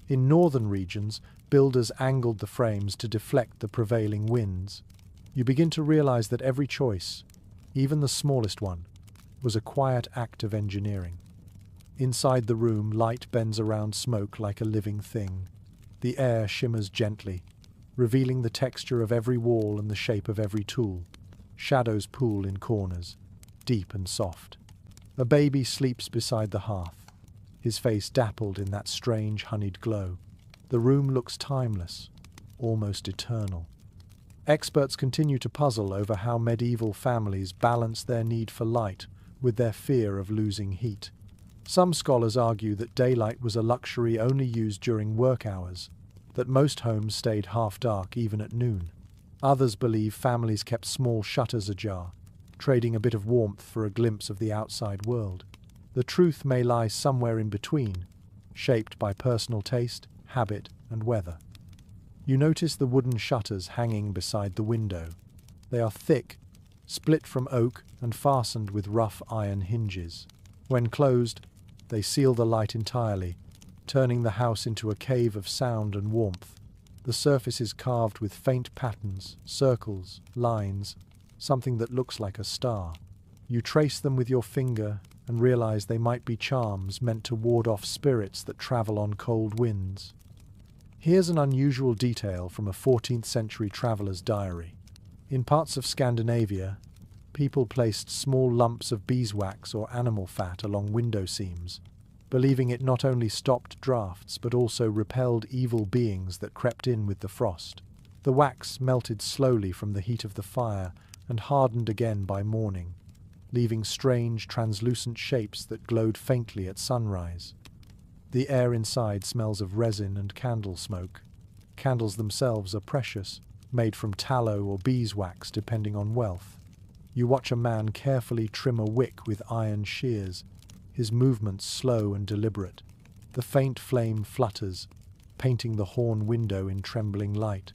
Speaker 1: In northern regions, builders angled the frames to deflect the prevailing winds. You begin to realize that every choice, even the smallest one, was a quiet act of engineering. Inside the room, light bends around smoke like a living thing. The air shimmers gently, revealing the texture of every wall and the shape of every tool. Shadows pool in corners, deep and soft. A baby sleeps beside the hearth, his face dappled in that strange honeyed glow. The room looks timeless, almost eternal. Experts continue to puzzle over how medieval families balance their need for light with their fear of losing heat. Some scholars argue that daylight was a luxury only used during work hours, that most homes stayed half dark even at noon. Others believe families kept small shutters ajar, trading a bit of warmth for a glimpse of the outside world. The truth may lie somewhere in between, shaped by personal taste, habit, and weather. You notice the wooden shutters hanging beside the window. They are thick, split from oak, and fastened with rough iron hinges. When closed, they seal the light entirely, turning the house into a cave of sound and warmth. The surface is carved with faint patterns, circles, lines, something that looks like a star. You trace them with your finger and realize they might be charms meant to ward off spirits that travel on cold winds. Here's an unusual detail from a 14th century traveler's diary. In parts of Scandinavia, people placed small lumps of beeswax or animal fat along window seams, believing it not only stopped drafts but also repelled evil beings that crept in with the frost. The wax melted slowly from the heat of the fire and hardened again by morning, leaving strange, translucent shapes that glowed faintly at sunrise. The air inside smells of resin and candle smoke. Candles themselves are precious, made from tallow or beeswax depending on wealth. You watch a man carefully trim a wick with iron shears, his movements slow and deliberate. The faint flame flutters, painting the horn window in trembling light.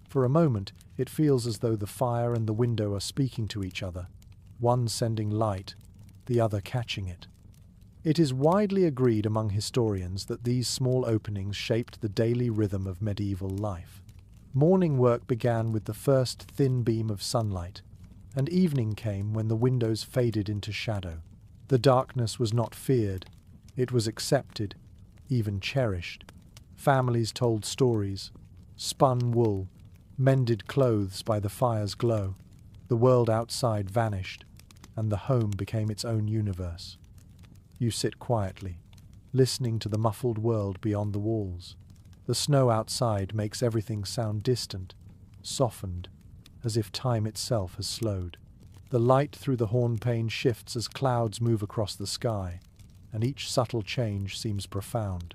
Speaker 1: For a moment, it feels as though the fire and the window are speaking to each other, one sending light, the other catching it. It is widely agreed among historians that these small openings shaped the daily rhythm of medieval life. Morning work began with the first thin beam of sunlight, and evening came when the windows faded into shadow. The darkness was not feared, it was accepted, even cherished. Families told stories, spun wool, mended clothes by the fire's glow. The world outside vanished, and the home became its own universe. You sit quietly, listening to the muffled world beyond the walls. The snow outside makes everything sound distant, softened, as if time itself has slowed. The light through the horn pane shifts as clouds move across the sky, and each subtle change seems profound.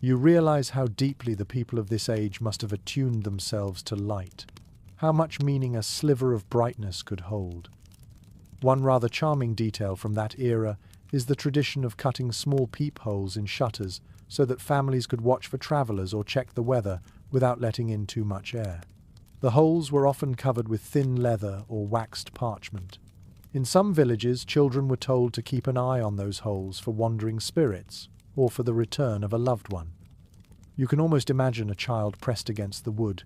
Speaker 1: You realize how deeply the people of this age must have attuned themselves to light, how much meaning a sliver of brightness could hold. One rather charming detail from that era is the tradition of cutting small peepholes in shutters so that families could watch for travelers or check the weather without letting in too much air. The holes were often covered with thin leather or waxed parchment. In some villages, children were told to keep an eye on those holes for wandering spirits or for the return of a loved one. You can almost imagine a child pressed against the wood,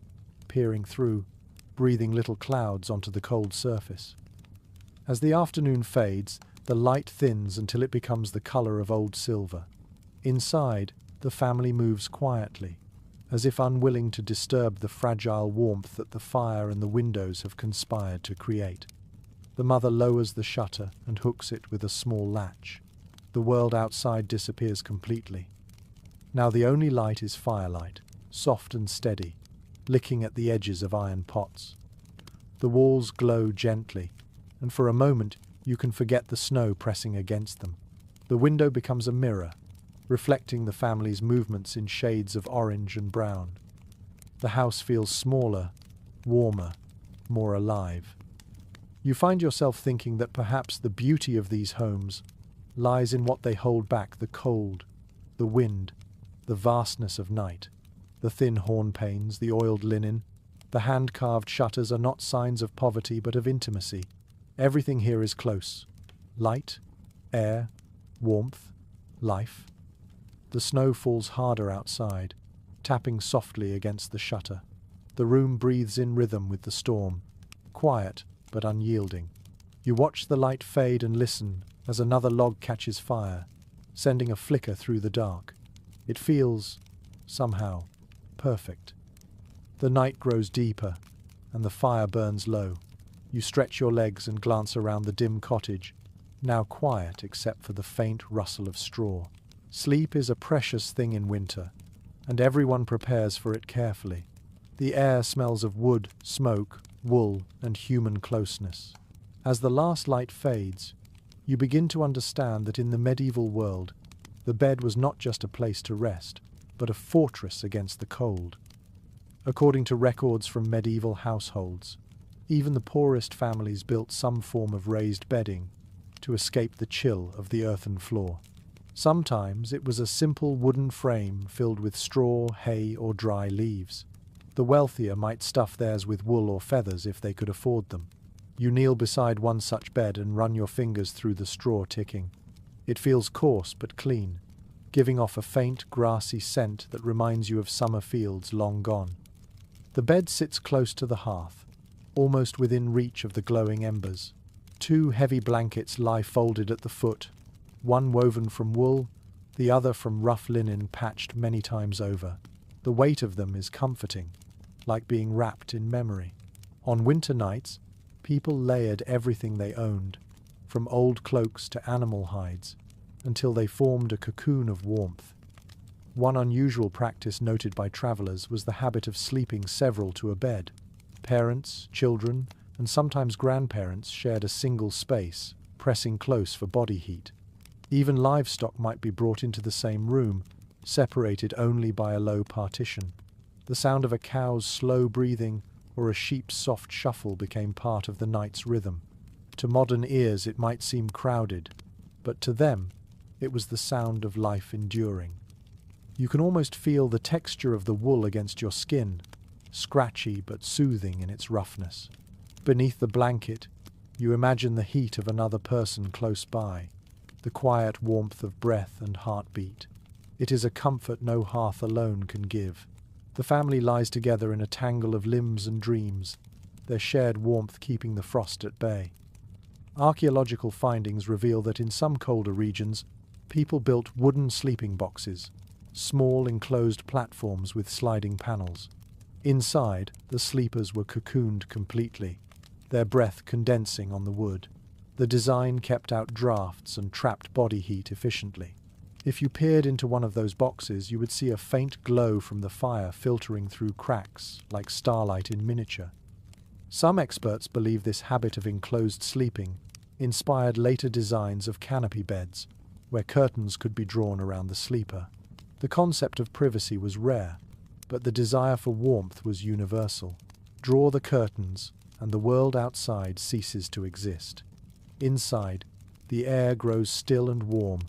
Speaker 1: peering through, breathing little clouds onto the cold surface. As the afternoon fades, the light thins until it becomes the color of old silver. Inside, the family moves quietly, as if unwilling to disturb the fragile warmth that the fire and the windows have conspired to create. The mother lowers the shutter and hooks it with a small latch. The world outside disappears completely. Now the only light is firelight, soft and steady, licking at the edges of iron pots. The walls glow gently, and for a moment you can forget the snow pressing against them. The window becomes a mirror, reflecting the family's movements in shades of orange and brown. The house feels smaller, warmer, more alive. You find yourself thinking that perhaps the beauty of these homes lies in what they hold back: the cold, the wind, the vastness of night. The thin horn panes, the oiled linen, the hand-carved shutters are not signs of poverty but of intimacy. Everything here is close. Light, air, warmth, life. The snow falls harder outside, tapping softly against the shutter. The room breathes in rhythm with the storm, quiet but unyielding. You watch the light fade and listen as another log catches fire, sending a flicker through the dark. It feels, somehow, perfect. The night grows deeper, and the fire burns low. You stretch your legs and glance around the dim cottage, now quiet except for the faint rustle of straw. Sleep is a precious thing in winter, and everyone prepares for it carefully. The air smells of wood, smoke, wool, and human closeness. As the last light fades, you begin to understand that in the medieval world, the bed was not just a place to rest, but a fortress against the cold. According to records from medieval households, even the poorest families built some form of raised bedding to escape the chill of the earthen floor. Sometimes it was a simple wooden frame filled with straw, hay, or dry leaves. The wealthier might stuff theirs with wool or feathers if they could afford them. You kneel beside one such bed and run your fingers through the straw ticking. It feels coarse but clean, giving off a faint, grassy scent that reminds you of summer fields long gone. The bed sits close to the hearth, almost within reach of the glowing embers. Two heavy blankets lie folded at the foot, one woven from wool, the other from rough linen patched many times over. The weight of them is comforting, like being wrapped in memory. On winter nights, people layered everything they owned, from old cloaks to animal hides, until they formed a cocoon of warmth. One unusual practice noted by travelers was the habit of sleeping several to a bed. Parents, children, and sometimes grandparents shared a single space, pressing close for body heat. Even livestock might be brought into the same room, separated only by a low partition. The sound of a cow's slow breathing or a sheep's soft shuffle became part of the night's rhythm. To modern ears it might seem crowded, but to them it was the sound of life enduring. You can almost feel the texture of the wool against your skin, scratchy but soothing in its roughness. Beneath the blanket, you imagine the heat of another person close by, the quiet warmth of breath and heartbeat. It is a comfort no hearth alone can give. The family lies together in a tangle of limbs and dreams, their shared warmth keeping the frost at bay. Archaeological findings reveal that in some colder regions, people built wooden sleeping boxes, small enclosed platforms with sliding panels. Inside, the sleepers were cocooned completely, their breath condensing on the wood. The design kept out drafts and trapped body heat efficiently. If you peered into one of those boxes, you would see a faint glow from the fire filtering through cracks, like starlight in miniature. Some experts believe this habit of enclosed sleeping inspired later designs of canopy beds, where curtains could be drawn around the sleeper. The concept of privacy was rare, but the desire for warmth was universal. Draw the curtains, and the world outside ceases to exist. Inside, the air grows still and warm,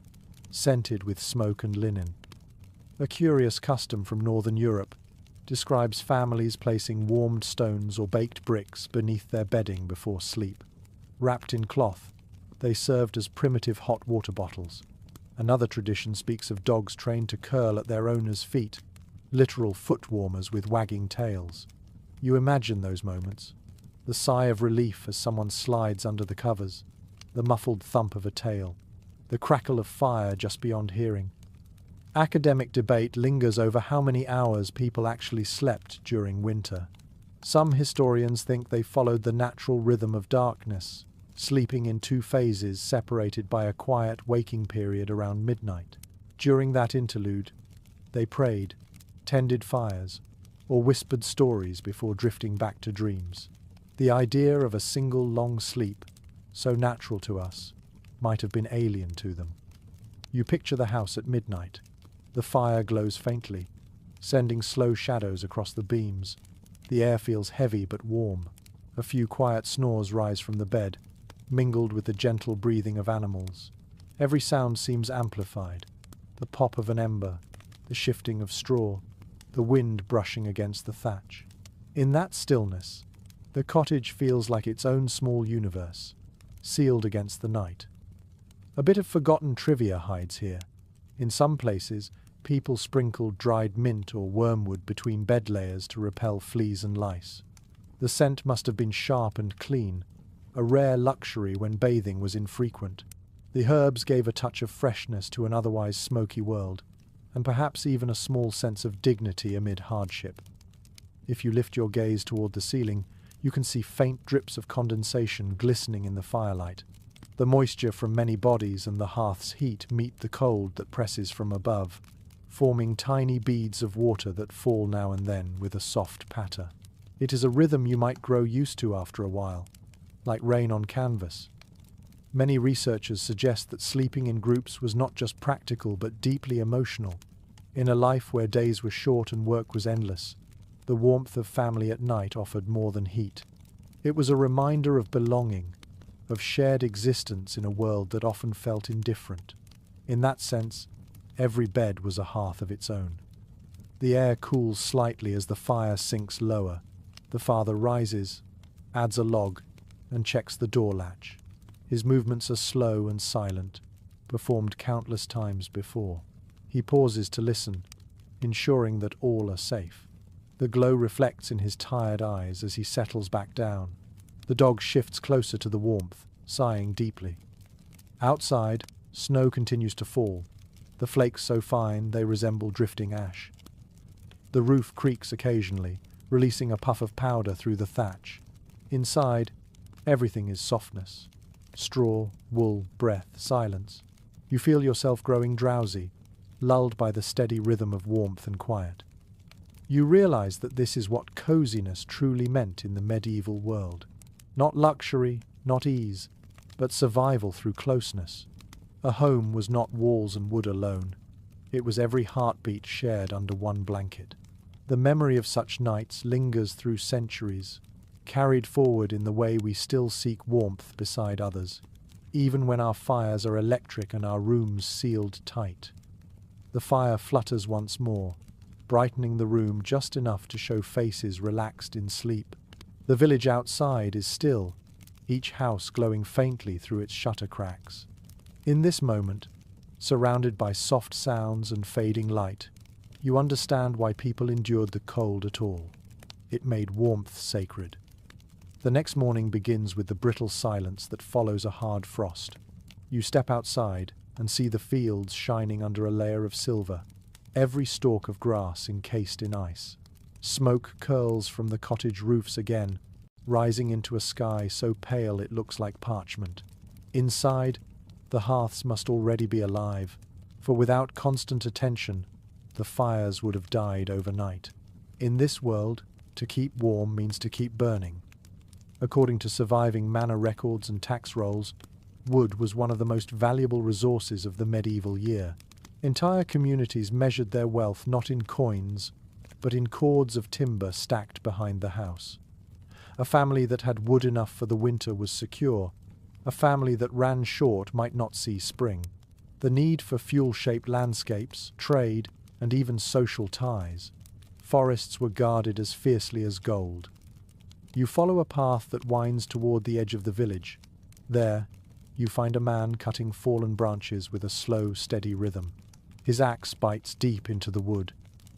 Speaker 1: scented with smoke and linen. A curious custom from Northern Europe describes families placing warmed stones or baked bricks beneath their bedding before sleep. Wrapped in cloth, they served as primitive hot water bottles. Another tradition speaks of dogs trained to curl at their owner's feet, literal foot warmers with wagging tails. You imagine those moments, the sigh of relief as someone slides under the covers, the muffled thump of a tail, the crackle of fire just beyond hearing. Academic debate lingers over how many hours people actually slept during winter. Some historians think they followed the natural rhythm of darkness, sleeping in two phases separated by a quiet waking period around midnight. During that interlude, they prayed, tended fires, or whispered stories before drifting back to dreams. The idea of a single long sleep, so natural to us, might have been alien to them. You picture the house at midnight. The fire glows faintly, sending slow shadows across the beams. The air feels heavy but warm. A few quiet snores rise from the bed, mingled with the gentle breathing of animals. Every sound seems amplified. The pop of an ember, the shifting of straw, the wind brushing against the thatch. In that stillness, the cottage feels like its own small universe, sealed against the night. A bit of forgotten trivia hides here. In some places, people sprinkled dried mint or wormwood between bed layers to repel fleas and lice. The scent must have been sharp and clean, a rare luxury when bathing was infrequent. The herbs gave a touch of freshness to an otherwise smoky world, and perhaps even a small sense of dignity amid hardship. If you lift your gaze toward the ceiling, you can see faint drips of condensation glistening in the firelight. The moisture from many bodies and the hearth's heat meet the cold that presses from above, forming tiny beads of water that fall now and then with a soft patter. It is a rhythm you might grow used to after a while, like rain on canvas. Many researchers suggest that sleeping in groups was not just practical but deeply emotional. In a life where days were short and work was endless, the warmth of family at night offered more than heat. It was a reminder of belonging, of shared existence in a world that often felt indifferent. In that sense, every bed was a hearth of its own. The air cools slightly as the fire sinks lower. The father rises, adds a log, and checks the door latch. His movements are slow and silent, performed countless times before. He pauses to listen, ensuring that all are safe. The glow reflects in his tired eyes as he settles back down. The dog shifts closer to the warmth, sighing deeply. Outside, snow continues to fall, the flakes so fine they resemble drifting ash. The roof creaks occasionally, releasing a puff of powder through the thatch. Inside, everything is softness. Straw, wool, breath, silence. You feel yourself growing drowsy, lulled by the steady rhythm of warmth and quiet. You realize that this is what coziness truly meant in the medieval world. Not luxury, not ease, but survival through closeness. A home was not walls and wood alone. It was every heartbeat shared under one blanket. The memory of such nights lingers through centuries, carried forward in the way we still seek warmth beside others, even when our fires are electric and our rooms sealed tight. The fire flutters once more, brightening the room just enough to show faces relaxed in sleep. The village outside is still, each house glowing faintly through its shutter cracks. In this moment, surrounded by soft sounds and fading light, you understand why people endured the cold at all. It made warmth sacred. The next morning begins with the brittle silence that follows a hard frost. You step outside and see the fields shining under a layer of silver, every stalk of grass encased in ice. Smoke curls from the cottage roofs again, rising into a sky so pale it looks like parchment. Inside, the hearths must already be alive, for without constant attention, the fires would have died overnight. In this world, to keep warm means to keep burning. According to surviving manor records and tax rolls, wood was one of the most valuable resources of the medieval year. Entire communities measured their wealth not in coins, but in cords of timber stacked behind the house. A family that had wood enough for the winter was secure. A family that ran short might not see spring. The need for fuel-shaped landscapes, trade, and even social ties. Forests were guarded as fiercely as gold. You follow a path that winds toward the edge of the village. There, you find a man cutting fallen branches with a slow, steady rhythm. His axe bites deep into the wood,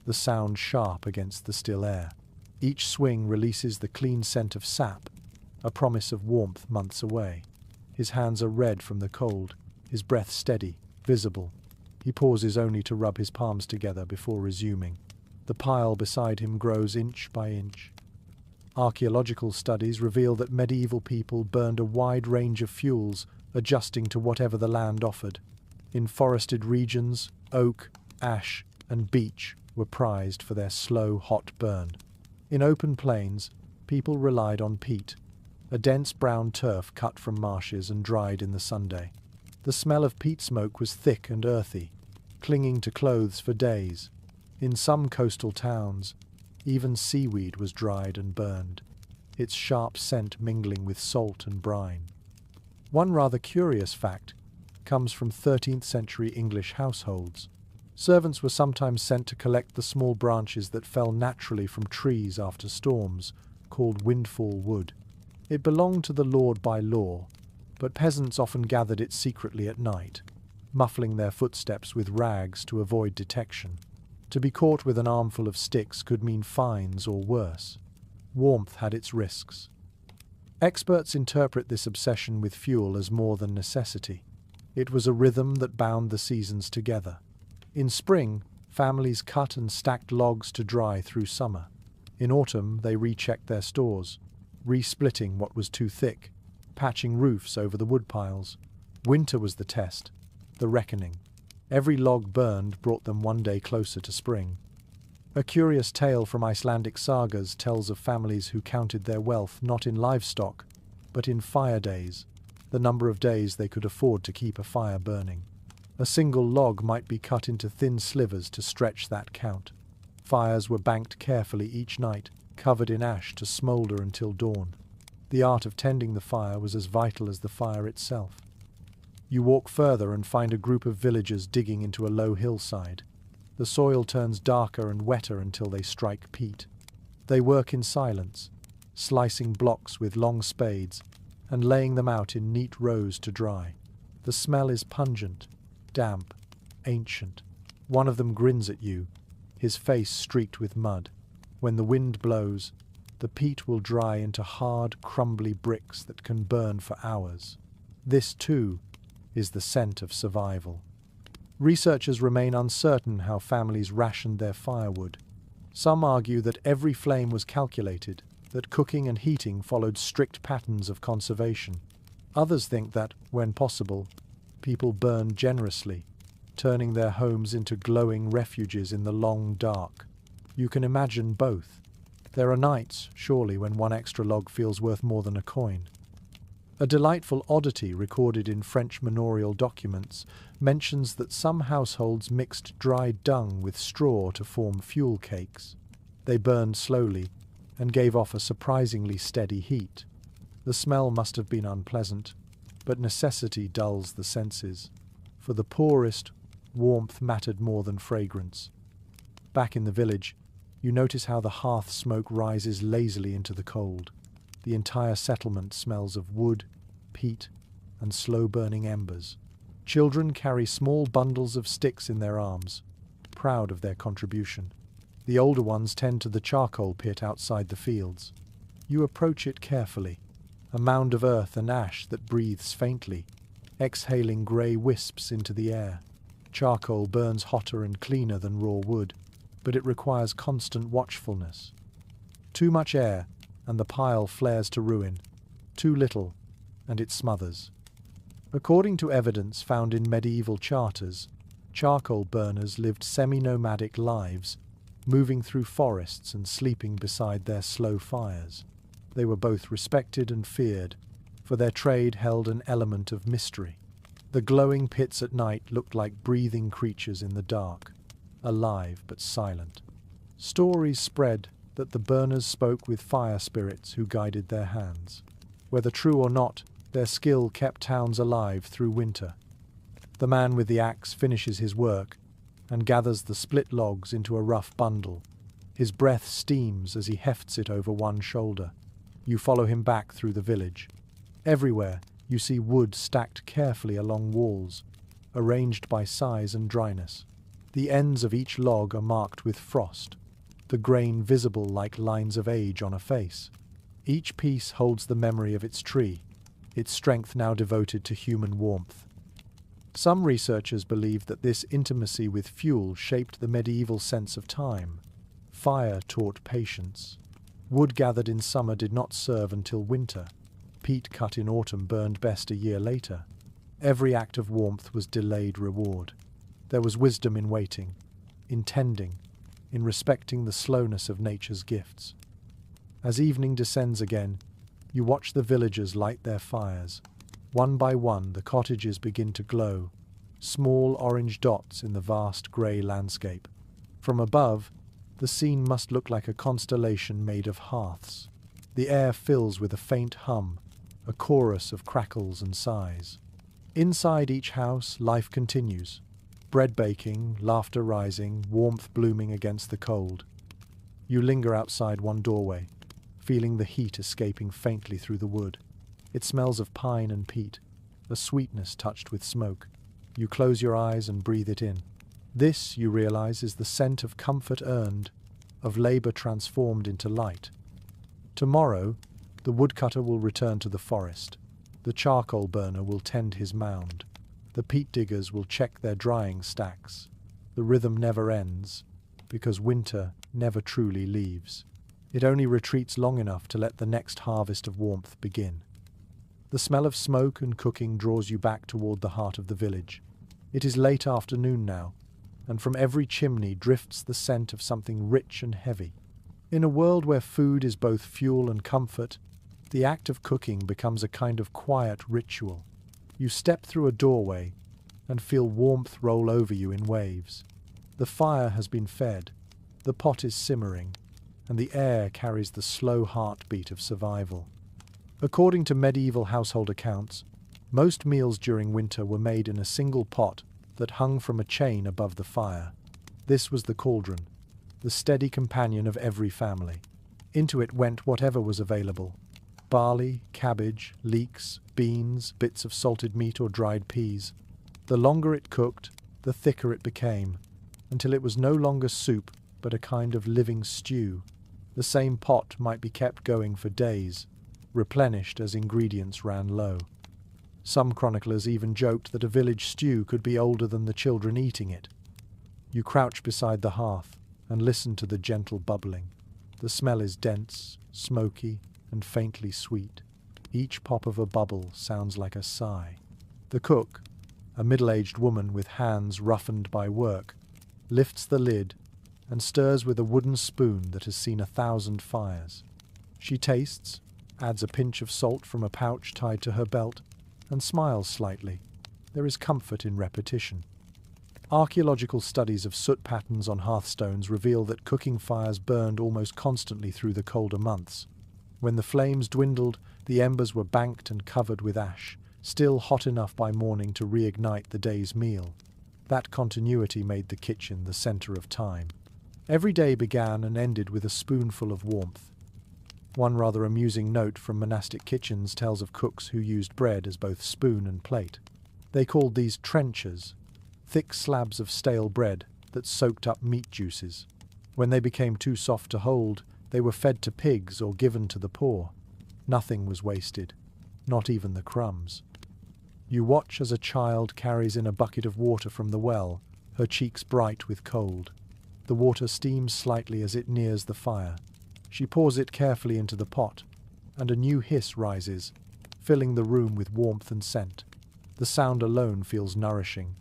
Speaker 1: the sound sharp against the still air. Each swing releases the clean scent of sap, a promise of warmth months away. His hands are red from the cold, his breath steady, visible. He pauses only to rub his palms together before resuming. The pile beside him grows inch by inch. Archaeological studies reveal that medieval people burned a wide range of fuels, adjusting to whatever the land offered. In forested regions, oak, ash, and beech were prized for their slow, hot burn. In open plains, people relied on peat, a dense brown turf cut from marshes and dried in the sunday. The smell of peat smoke was thick and earthy, clinging to clothes for days. In some coastal towns, even seaweed was dried and burned, its sharp scent mingling with salt and brine. One rather curious fact comes from 13th century English households. Servants were sometimes sent to collect the small branches that fell naturally from trees after storms, called windfall wood. It belonged to the lord by law, but peasants often gathered it secretly at night, muffling their footsteps with rags to avoid detection. To be caught with an armful of sticks could mean fines or worse. Warmth had its risks. Experts interpret this obsession with fuel as more than necessity. It was a rhythm that bound the seasons together. In spring, families cut and stacked logs to dry through summer. In autumn, they rechecked their stores, re-splitting what was too thick, patching roofs over the woodpiles. Winter was the test, the reckoning. Every log burned brought them one day closer to spring. A curious tale from Icelandic sagas tells of families who counted their wealth not in livestock, but in fire days, the number of days they could afford to keep a fire burning. A single log might be cut into thin slivers to stretch that count. Fires were banked carefully each night, covered in ash to smoulder until dawn. The art of tending the fire was as vital as the fire itself. You walk further and find a group of villagers digging into a low hillside. The soil turns darker and wetter until they strike peat. They work in silence, slicing blocks with long spades and laying them out in neat rows to dry. The smell is pungent, damp, ancient. One of them grins at you, his face streaked with mud. When the wind blows, the peat will dry into hard, crumbly bricks that can burn for hours. This, too, is the scent of survival. Researchers remain uncertain how families rationed their firewood. Some argue that every flame was calculated, that cooking and heating followed strict patterns of conservation. Others think that, when possible, people burned generously, turning their homes into glowing refuges in the long dark. You can imagine both. There are nights, surely, when one extra log feels worth more than a coin. A delightful oddity recorded in French manorial documents mentions that some households mixed dried dung with straw to form fuel cakes. They burned slowly and gave off a surprisingly steady heat. The smell must have been unpleasant, but necessity dulls the senses. For the poorest, warmth mattered more than fragrance. Back in the village, you notice how the hearth smoke rises lazily into the cold. The entire settlement smells of wood, peat, and slow-burning embers. Children carry small bundles of sticks in their arms, proud of their contribution. The older ones tend to the charcoal pit outside the fields. You approach it carefully, a mound of earth and ash that breathes faintly, exhaling grey wisps into the air. Charcoal burns hotter and cleaner than raw wood, but it requires constant watchfulness. Too much air, and the pile flares to ruin. Too little, and it smothers. According to evidence found in medieval charters, charcoal burners lived semi-nomadic lives, moving through forests and sleeping beside their slow fires. They were both respected and feared, for their trade held an element of mystery. The glowing pits at night looked like breathing creatures in the dark, alive but silent. Stories spread that the burners spoke with fire spirits who guided their hands. Whether true or not, their skill kept towns alive through winter. The man with the axe finishes his work and gathers the split logs into a rough bundle. His breath steams as he hefts it over one shoulder. You follow him back through the village. Everywhere, you see wood stacked carefully along walls, arranged by size and dryness. The ends of each log are marked with frost, the grain visible like lines of age on a face. Each piece holds the memory of its tree, its strength now devoted to human warmth. Some researchers believe that this intimacy with fuel shaped the medieval sense of time. Fire taught patience. Wood gathered in summer did not serve until winter. Peat cut in autumn burned best a year later. Every act of warmth was delayed reward. There was wisdom in waiting, in tending, in respecting the slowness of nature's gifts. As evening descends again, you watch the villagers light their fires. One by one, the cottages begin to glow, small orange dots in the vast grey landscape. From above, the scene must look like a constellation made of hearths. The air fills with a faint hum, a chorus of crackles and sighs. Inside each house, life continues. Bread baking, laughter rising, warmth blooming against the cold. You linger outside one doorway, feeling the heat escaping faintly through the wood. It smells of pine and peat, a sweetness touched with smoke. You close your eyes and breathe it in. This, you realize, is the scent of comfort earned, of labor transformed into light. Tomorrow, the woodcutter will return to the forest. The charcoal burner will tend his mound. The peat diggers will check their drying stacks. The rhythm never ends, because winter never truly leaves. It only retreats long enough to let the next harvest of warmth begin. The smell of smoke and cooking draws you back toward the heart of the village. It is late afternoon now, and from every chimney drifts the scent of something rich and heavy. In a world where food is both fuel and comfort, the act of cooking becomes a kind of quiet ritual. You step through a doorway and feel warmth roll over you in waves. The fire has been fed, the pot is simmering, and the air carries the slow heartbeat of survival. According to medieval household accounts, most meals during winter were made in a single pot that hung from a chain above the fire. This was the cauldron, the steady companion of every family. Into it went whatever was available: barley, cabbage, leeks, beans, bits of salted meat or dried peas. The longer it cooked, the thicker it became, until it was no longer soup but a kind of living stew. The same pot might be kept going for days, replenished as ingredients ran low. Some chroniclers even joked that a village stew could be older than the children eating it. You crouch beside the hearth and listen to the gentle bubbling. The smell is dense, smoky, and faintly sweet. Each pop of a bubble sounds like a sigh. The cook, a middle-aged woman with hands roughened by work, lifts the lid and stirs with a wooden spoon that has seen 1,000 fires. She tastes, adds a pinch of salt from a pouch tied to her belt, and smiles slightly. There is comfort in repetition. Archaeological studies of soot patterns on hearthstones reveal that cooking fires burned almost constantly through the colder months. When the flames dwindled, the embers were banked and covered with ash, still hot enough by morning to reignite the day's meal. That continuity made the kitchen the center of time. Every day began and ended with a spoonful of warmth. One rather amusing note from monastic kitchens tells of cooks who used bread as both spoon and plate. They called these trenchers, thick slabs of stale bread that soaked up meat juices. When they became too soft to hold, they were fed to pigs or given to the poor. Nothing was wasted, not even the crumbs. You watch as a child carries in a bucket of water from the well, her cheeks bright with cold. The water steams slightly as it nears the fire. She pours it carefully into the pot, and a new hiss rises, filling the room with warmth and scent. The sound alone feels nourishing.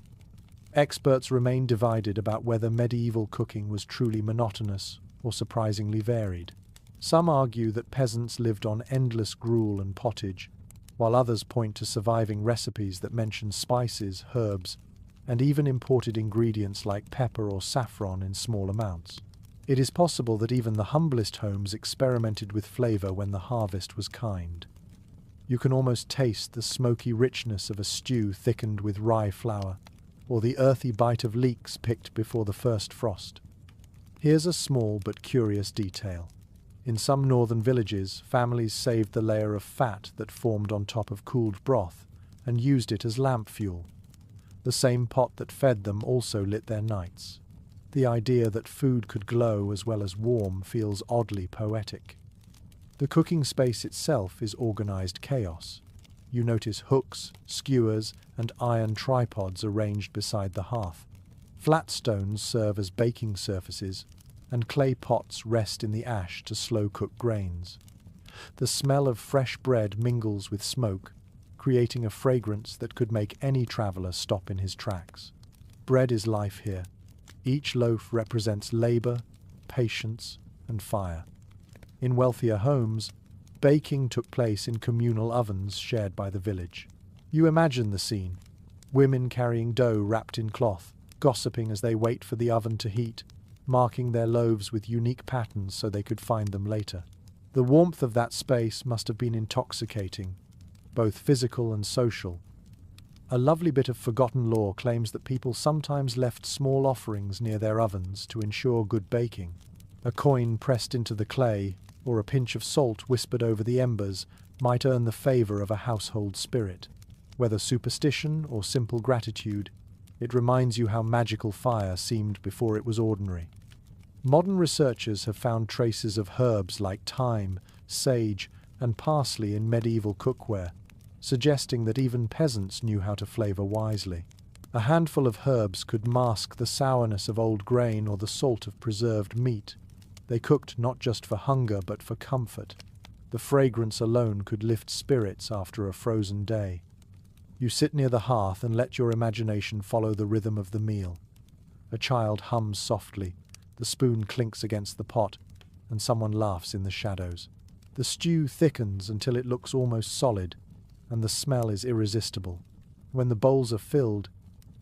Speaker 1: Experts remain divided about whether medieval cooking was truly monotonous or surprisingly varied. Some argue that peasants lived on endless gruel and pottage, while others point to surviving recipes that mention spices, herbs, and even imported ingredients like pepper or saffron in small amounts. It is possible that even the humblest homes experimented with flavor when the harvest was kind. You can almost taste the smoky richness of a stew thickened with rye flour, or the earthy bite of leeks picked before the first frost. Here's a small but curious detail. In some northern villages, families saved the layer of fat that formed on top of cooled broth and used it as lamp fuel. The same pot that fed them also lit their nights. The idea that food could glow as well as warm feels oddly poetic. The cooking space itself is organized chaos. You notice hooks, skewers, and iron tripods arranged beside the hearth. Flat stones serve as baking surfaces, and clay pots rest in the ash to slow-cook grains. The smell of fresh bread mingles with smoke, creating a fragrance that could make any traveler stop in his tracks. Bread is life here. Each loaf represents labor, patience, and fire. In wealthier homes, baking took place in communal ovens shared by the village. You imagine the scene. Women carrying dough wrapped in cloth, gossiping as they wait for the oven to heat, marking their loaves with unique patterns so they could find them later. The warmth of that space must have been intoxicating, both physical and social. A lovely bit of forgotten lore claims that people sometimes left small offerings near their ovens to ensure good baking. A coin pressed into the clay, or a pinch of salt whispered over the embers, might earn the favor of a household spirit. Whether superstition or simple gratitude, it reminds you how magical fire seemed before it was ordinary. Modern researchers have found traces of herbs like thyme, sage, and parsley in medieval cookware, suggesting that even peasants knew how to flavor wisely. A handful of herbs could mask the sourness of old grain or the salt of preserved meat. They cooked not just for hunger but for comfort. The fragrance alone could lift spirits after a frozen day. You sit near the hearth and let your imagination follow the rhythm of the meal. A child hums softly, the spoon clinks against the pot, and someone laughs in the shadows. The stew thickens until it looks almost solid, and the smell is irresistible. When the bowls are filled,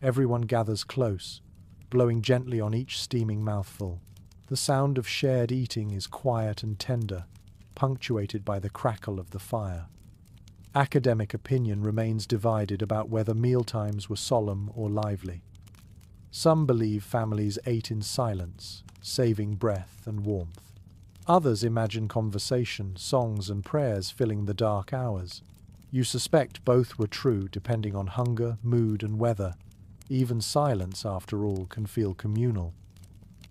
Speaker 1: everyone gathers close, blowing gently on each steaming mouthful. The sound of shared eating is quiet and tender, punctuated by the crackle of the fire. Academic opinion remains divided about whether mealtimes were solemn or lively. Some believe families ate in silence, saving breath and warmth. Others imagine conversation, songs, and prayers filling the dark hours. You suspect both were true depending on hunger, mood, and weather. Even silence, after all, can feel communal.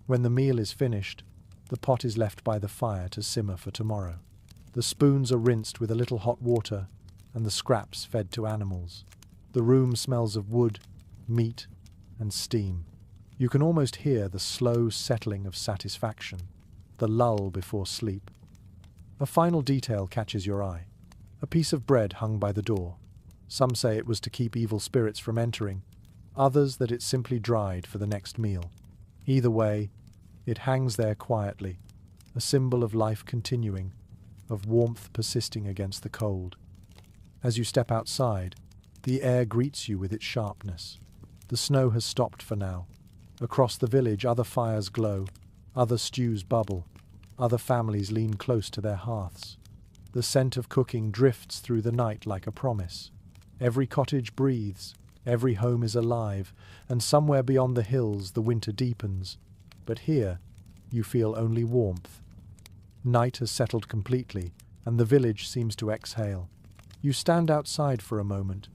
Speaker 1: When the meal is finished, the pot is left by the fire to simmer for tomorrow. The spoons are rinsed with a little hot water, and the scraps fed to animals. The room smells of wood, meat, and steam. You can almost hear the slow settling of satisfaction, the lull before sleep. A final detail catches your eye. A piece of bread hung by the door. Some say it was to keep evil spirits from entering, others that it simply dried for the next meal. Either way, it hangs there quietly, a symbol of life continuing, of warmth persisting against the cold. As you step outside, the air greets you with its sharpness. The snow has stopped for now. Across the village, other fires glow, other stews bubble, other families lean close to their hearths. The scent of cooking drifts through the night like a promise. Every cottage breathes, every home is alive, and somewhere beyond the hills the winter deepens. But here, you feel only warmth. Night has settled completely, and the village seems to exhale. You stand outside for a moment,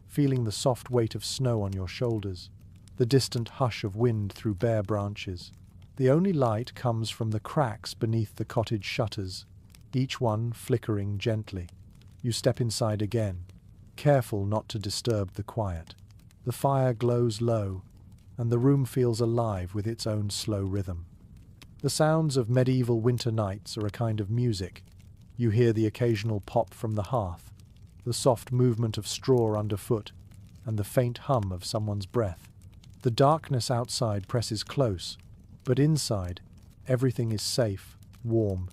Speaker 1: feeling the soft weight of snow on your shoulders, the distant hush of wind through bare branches. The only light comes from the cracks beneath the cottage shutters, each one flickering gently. You step inside again, careful not to disturb the quiet. The fire glows low, and the room feels alive with its own slow rhythm. The sounds of medieval winter nights are a kind of music. You hear the occasional pop from the hearth, the soft movement of straw underfoot, and the faint hum of someone's breath. The darkness outside presses close, but inside, everything is safe, warm,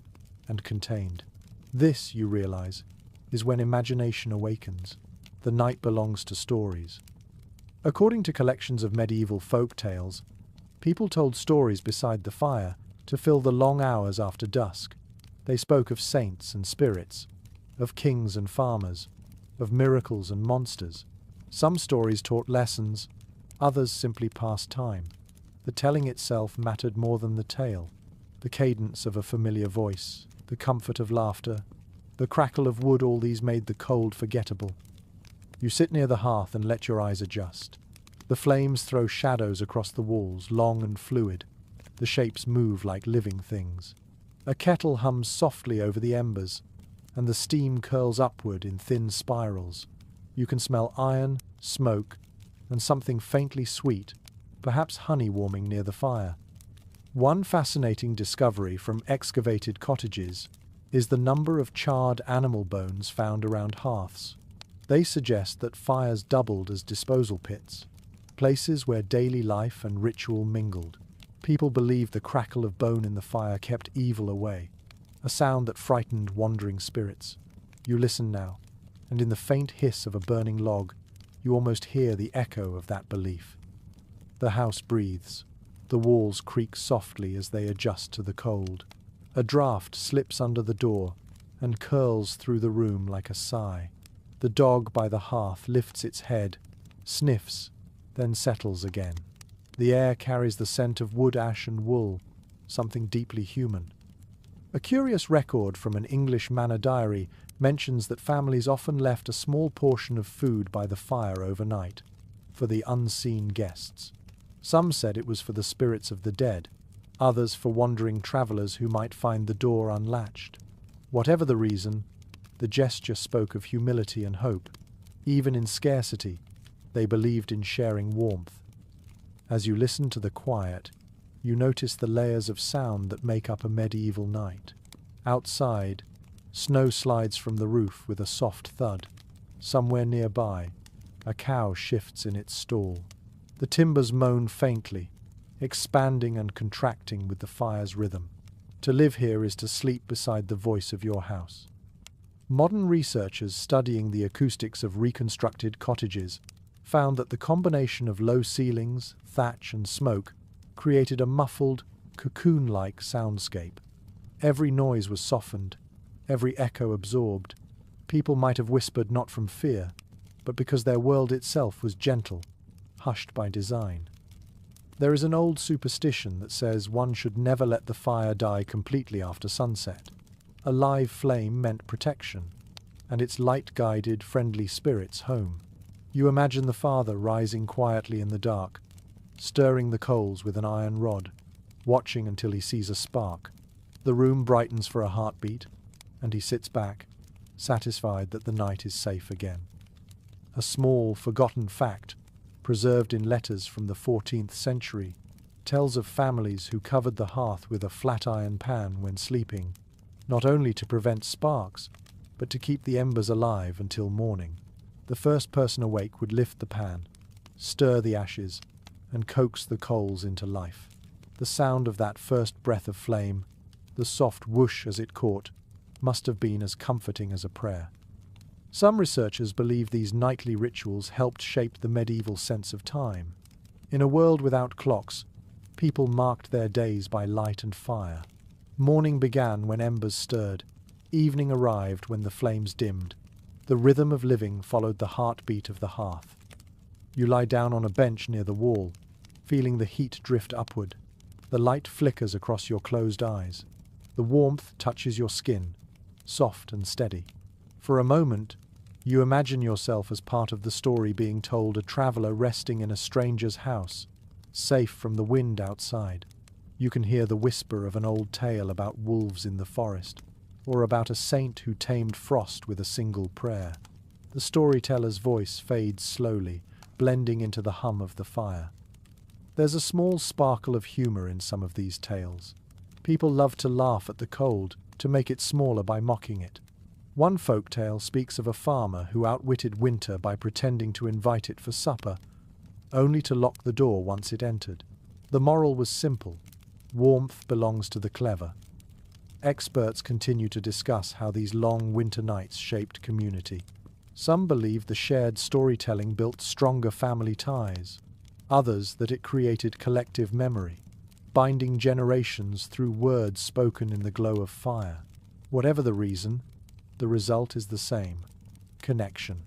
Speaker 1: and contained. This, you realize, is when imagination awakens. The night belongs to stories. According to collections of medieval folk tales, people told stories beside the fire to fill the long hours after dusk. They spoke of saints and spirits, of kings and farmers, of miracles and monsters. Some stories taught lessons, others simply passed time. The telling itself mattered more than the tale. The cadence of a familiar voice, the comfort of laughter, the crackle of wood, all these made the cold forgettable. You sit near the hearth and let your eyes adjust. The flames throw shadows across the walls, long and fluid. The shapes move like living things. A kettle hums softly over the embers, and the steam curls upward in thin spirals. You can smell iron, smoke, and something faintly sweet, perhaps honey warming near the fire. One fascinating discovery from excavated cottages is the number of charred animal bones found around hearths. They suggest that fires doubled as disposal pits, places where daily life and ritual mingled. People believed the crackle of bone in the fire kept evil away, a sound that frightened wandering spirits. You listen now, and in the faint hiss of a burning log, you almost hear the echo of that belief. The house breathes. The walls creak softly as they adjust to the cold. A draught slips under the door and curls through the room like a sigh. The dog by the hearth lifts its head, sniffs, then settles again. The air carries the scent of wood ash and wool, something deeply human. A curious record from an English manor diary mentions that families often left a small portion of food by the fire overnight, for the unseen guests. Some said it was for the spirits of the dead, others for wandering travellers who might find the door unlatched. Whatever the reason, the gesture spoke of humility and hope. Even in scarcity, they believed in sharing warmth. As you listen to the quiet, you notice the layers of sound that make up a medieval night. Outside, snow slides from the roof with a soft thud. Somewhere nearby, a cow shifts in its stall. The timbers moan faintly, expanding and contracting with the fire's rhythm. To live here is to sleep beside the voice of your house. Modern researchers studying the acoustics of reconstructed cottages found that the combination of low ceilings, thatch, and smoke created a muffled, cocoon-like soundscape. Every noise was softened, every echo absorbed. People might have whispered not from fear, but because their world itself was gentle, hushed by design. There is an old superstition that says one should never let the fire die completely after sunset. A live flame meant protection, and its light guided friendly spirits home. You imagine the father rising quietly in the dark, stirring the coals with an iron rod, watching until he sees a spark. The room brightens for a heartbeat, and he sits back, satisfied that the night is safe again. A small, forgotten fact, preserved in letters from the 14th century, tells of families who covered the hearth with a flat iron pan when sleeping, not only to prevent sparks, but to keep the embers alive until morning. The first person awake would lift the pan, stir the ashes, and coax the coals into life. The sound of that first breath of flame, the soft whoosh as it caught, must have been as comforting as a prayer. Some researchers believe these nightly rituals helped shape the medieval sense of time. In a world without clocks, people marked their days by light and fire. Morning began when embers stirred, evening arrived when the flames dimmed. The rhythm of living followed the heartbeat of the hearth. You lie down on a bench near the wall, feeling the heat drift upward. The light flickers across your closed eyes. The warmth touches your skin, soft and steady. For a moment, you imagine yourself as part of the story being told, a traveller resting in a stranger's house, safe from the wind outside. You can hear the whisper of an old tale about wolves in the forest, or about a saint who tamed frost with a single prayer. The storyteller's voice fades slowly, blending into the hum of the fire. There's a small sparkle of humour in some of these tales. People love to laugh at the cold, to make it smaller by mocking it. One folk tale speaks of a farmer who outwitted winter by pretending to invite it for supper, only to lock the door once it entered. The moral was simple: warmth belongs to the clever. Experts continue to discuss how these long winter nights shaped community. Some believe the shared storytelling built stronger family ties, others that it created collective memory, binding generations through words spoken in the glow of fire. Whatever the reason, the result is the same: connection.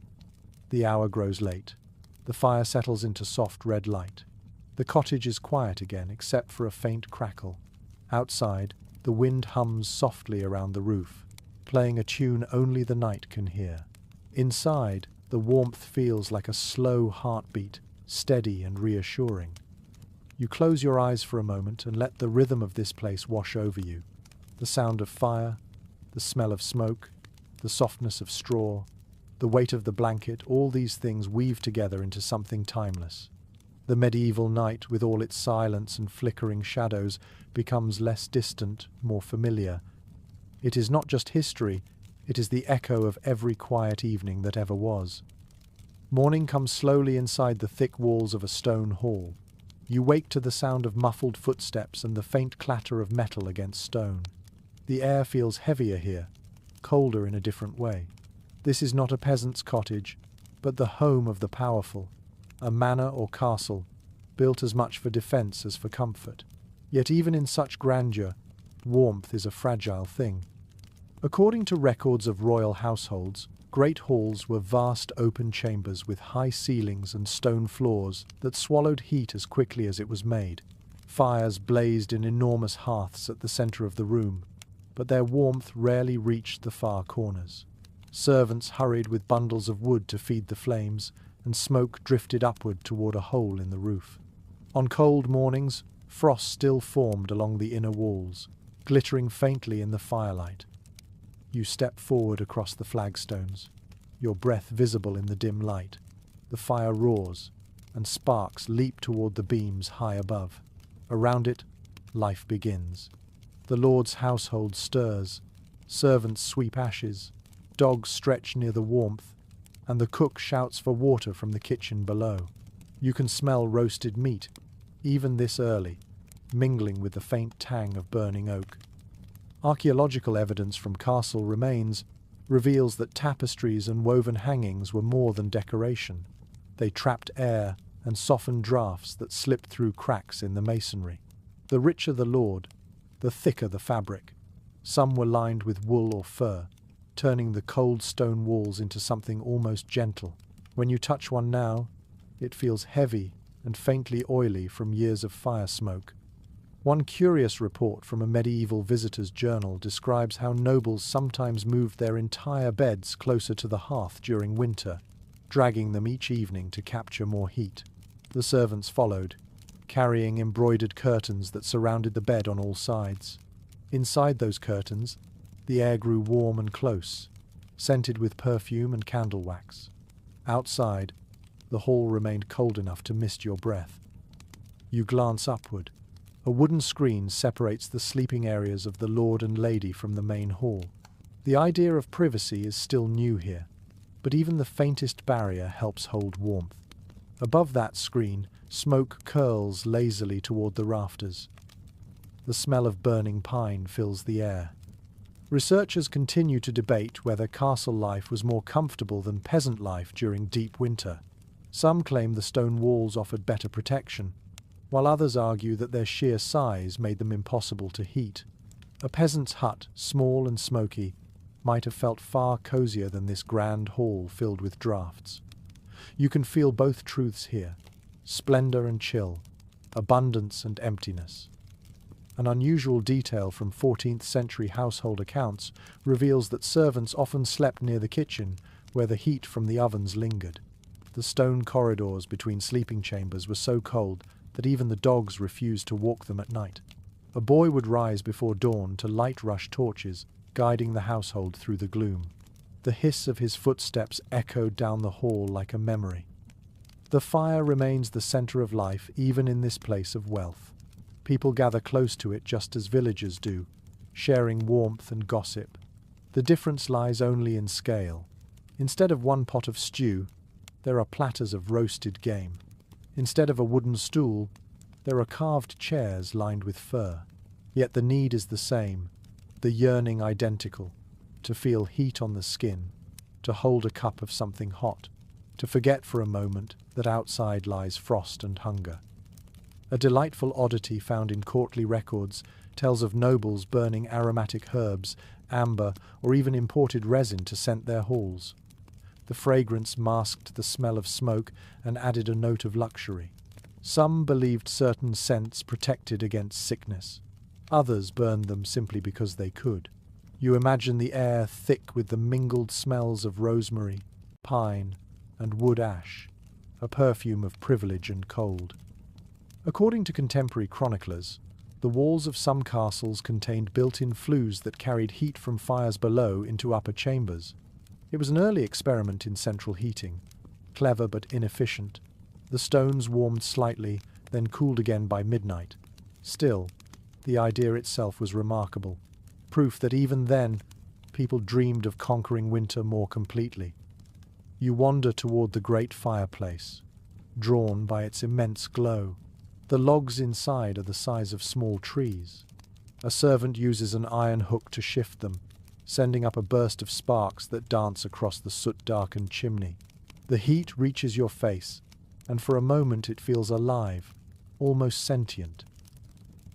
Speaker 1: The hour grows late. The fire settles into soft red light. The cottage is quiet again, except for a faint crackle. Outside, the wind hums softly around the roof, playing a tune only the night can hear. Inside, the warmth feels like a slow heartbeat, steady and reassuring. You close your eyes for a moment and let the rhythm of this place wash over you. The sound of fire, the smell of smoke, the softness of straw, the weight of the blanket, all these things weave together into something timeless. The medieval night, with all its silence and flickering shadows, becomes less distant, more familiar. It is not just history, it is the echo of every quiet evening that ever was. Morning comes slowly inside the thick walls of a stone hall. You wake to the sound of muffled footsteps and the faint clatter of metal against stone. The air feels heavier here, colder in a different way. This is not a peasant's cottage, but the home of the powerful, a manor or castle, built as much for defence as for comfort. Yet even in such grandeur, warmth is a fragile thing. According to records of royal households, great halls were vast open chambers with high ceilings and stone floors that swallowed heat as quickly as it was made. Fires blazed in enormous hearths at the centre of the room, but their warmth rarely reached the far corners. Servants hurried with bundles of wood to feed the flames, and smoke drifted upward toward a hole in the roof. On cold mornings, frost still formed along the inner walls, glittering faintly in the firelight. You step forward across the flagstones, your breath visible in the dim light. The fire roars, and sparks leap toward the beams high above. Around it, life begins. The Lord's household stirs, servants sweep ashes, dogs stretch near the warmth, and the cook shouts for water from the kitchen below. You can smell roasted meat, even this early, mingling with the faint tang of burning oak. Archaeological evidence from castle remains reveals that tapestries and woven hangings were more than decoration. They trapped air and softened draughts that slipped through cracks in the masonry. The richer the lord, the thicker the fabric. Some were lined with wool or fur, turning the cold stone walls into something almost gentle. When you touch one now, it feels heavy and faintly oily from years of fire smoke. One curious report from a medieval visitor's journal describes how nobles sometimes moved their entire beds closer to the hearth during winter, dragging them each evening to capture more heat. The servants followed, carrying embroidered curtains that surrounded the bed on all sides. Inside those curtains, the air grew warm and close, scented with perfume and candle wax. Outside, the hall remained cold enough to mist your breath. You glance upward. A wooden screen separates the sleeping areas of the lord and lady from the main hall. The idea of privacy is still new here, but even the faintest barrier helps hold warmth. Above that screen, smoke curls lazily toward the rafters. The smell of burning pine fills the air. Researchers continue to debate whether castle life was more comfortable than peasant life during deep winter. Some claim the stone walls offered better protection, while others argue that their sheer size made them impossible to heat. A peasant's hut, small and smoky, might have felt far cozier than this grand hall filled with draughts. You can feel both truths here, splendor and chill, abundance and emptiness. An unusual detail from 14th century household accounts reveals that servants often slept near the kitchen, where the heat from the ovens lingered. The stone corridors between sleeping chambers were so cold that even the dogs refused to walk them at night. A boy would rise before dawn to light rush torches, guiding the household through the gloom. The hiss of his footsteps echoed down the hall like a memory. The fire remains the center of life even in this place of wealth. People gather close to it just as villagers do, sharing warmth and gossip. The difference lies only in scale. Instead of one pot of stew, there are platters of roasted game. Instead of a wooden stool, there are carved chairs lined with fur. Yet the need is the same, the yearning identical, to feel heat on the skin, to hold a cup of something hot, to forget for a moment that outside lies frost and hunger. A delightful oddity found in courtly records tells of nobles burning aromatic herbs, amber, or even imported resin to scent their halls. The fragrance masked the smell of smoke and added a note of luxury. Some believed certain scents protected against sickness. Others burned them simply because they could. You imagine the air thick with the mingled smells of rosemary, pine, and wood ash, a perfume of privilege and cold. According to contemporary chroniclers, the walls of some castles contained built-in flues that carried heat from fires below into upper chambers. It was an early experiment in central heating, clever but inefficient. The stones warmed slightly, then cooled again by midnight. Still, the idea itself was remarkable, proof that even then, people dreamed of conquering winter more completely. You wander toward the great fireplace, drawn by its immense glow. The logs inside are the size of small trees. A servant uses an iron hook to shift them, sending up a burst of sparks that dance across the soot-darkened chimney. The heat reaches your face, and for a moment it feels alive, almost sentient.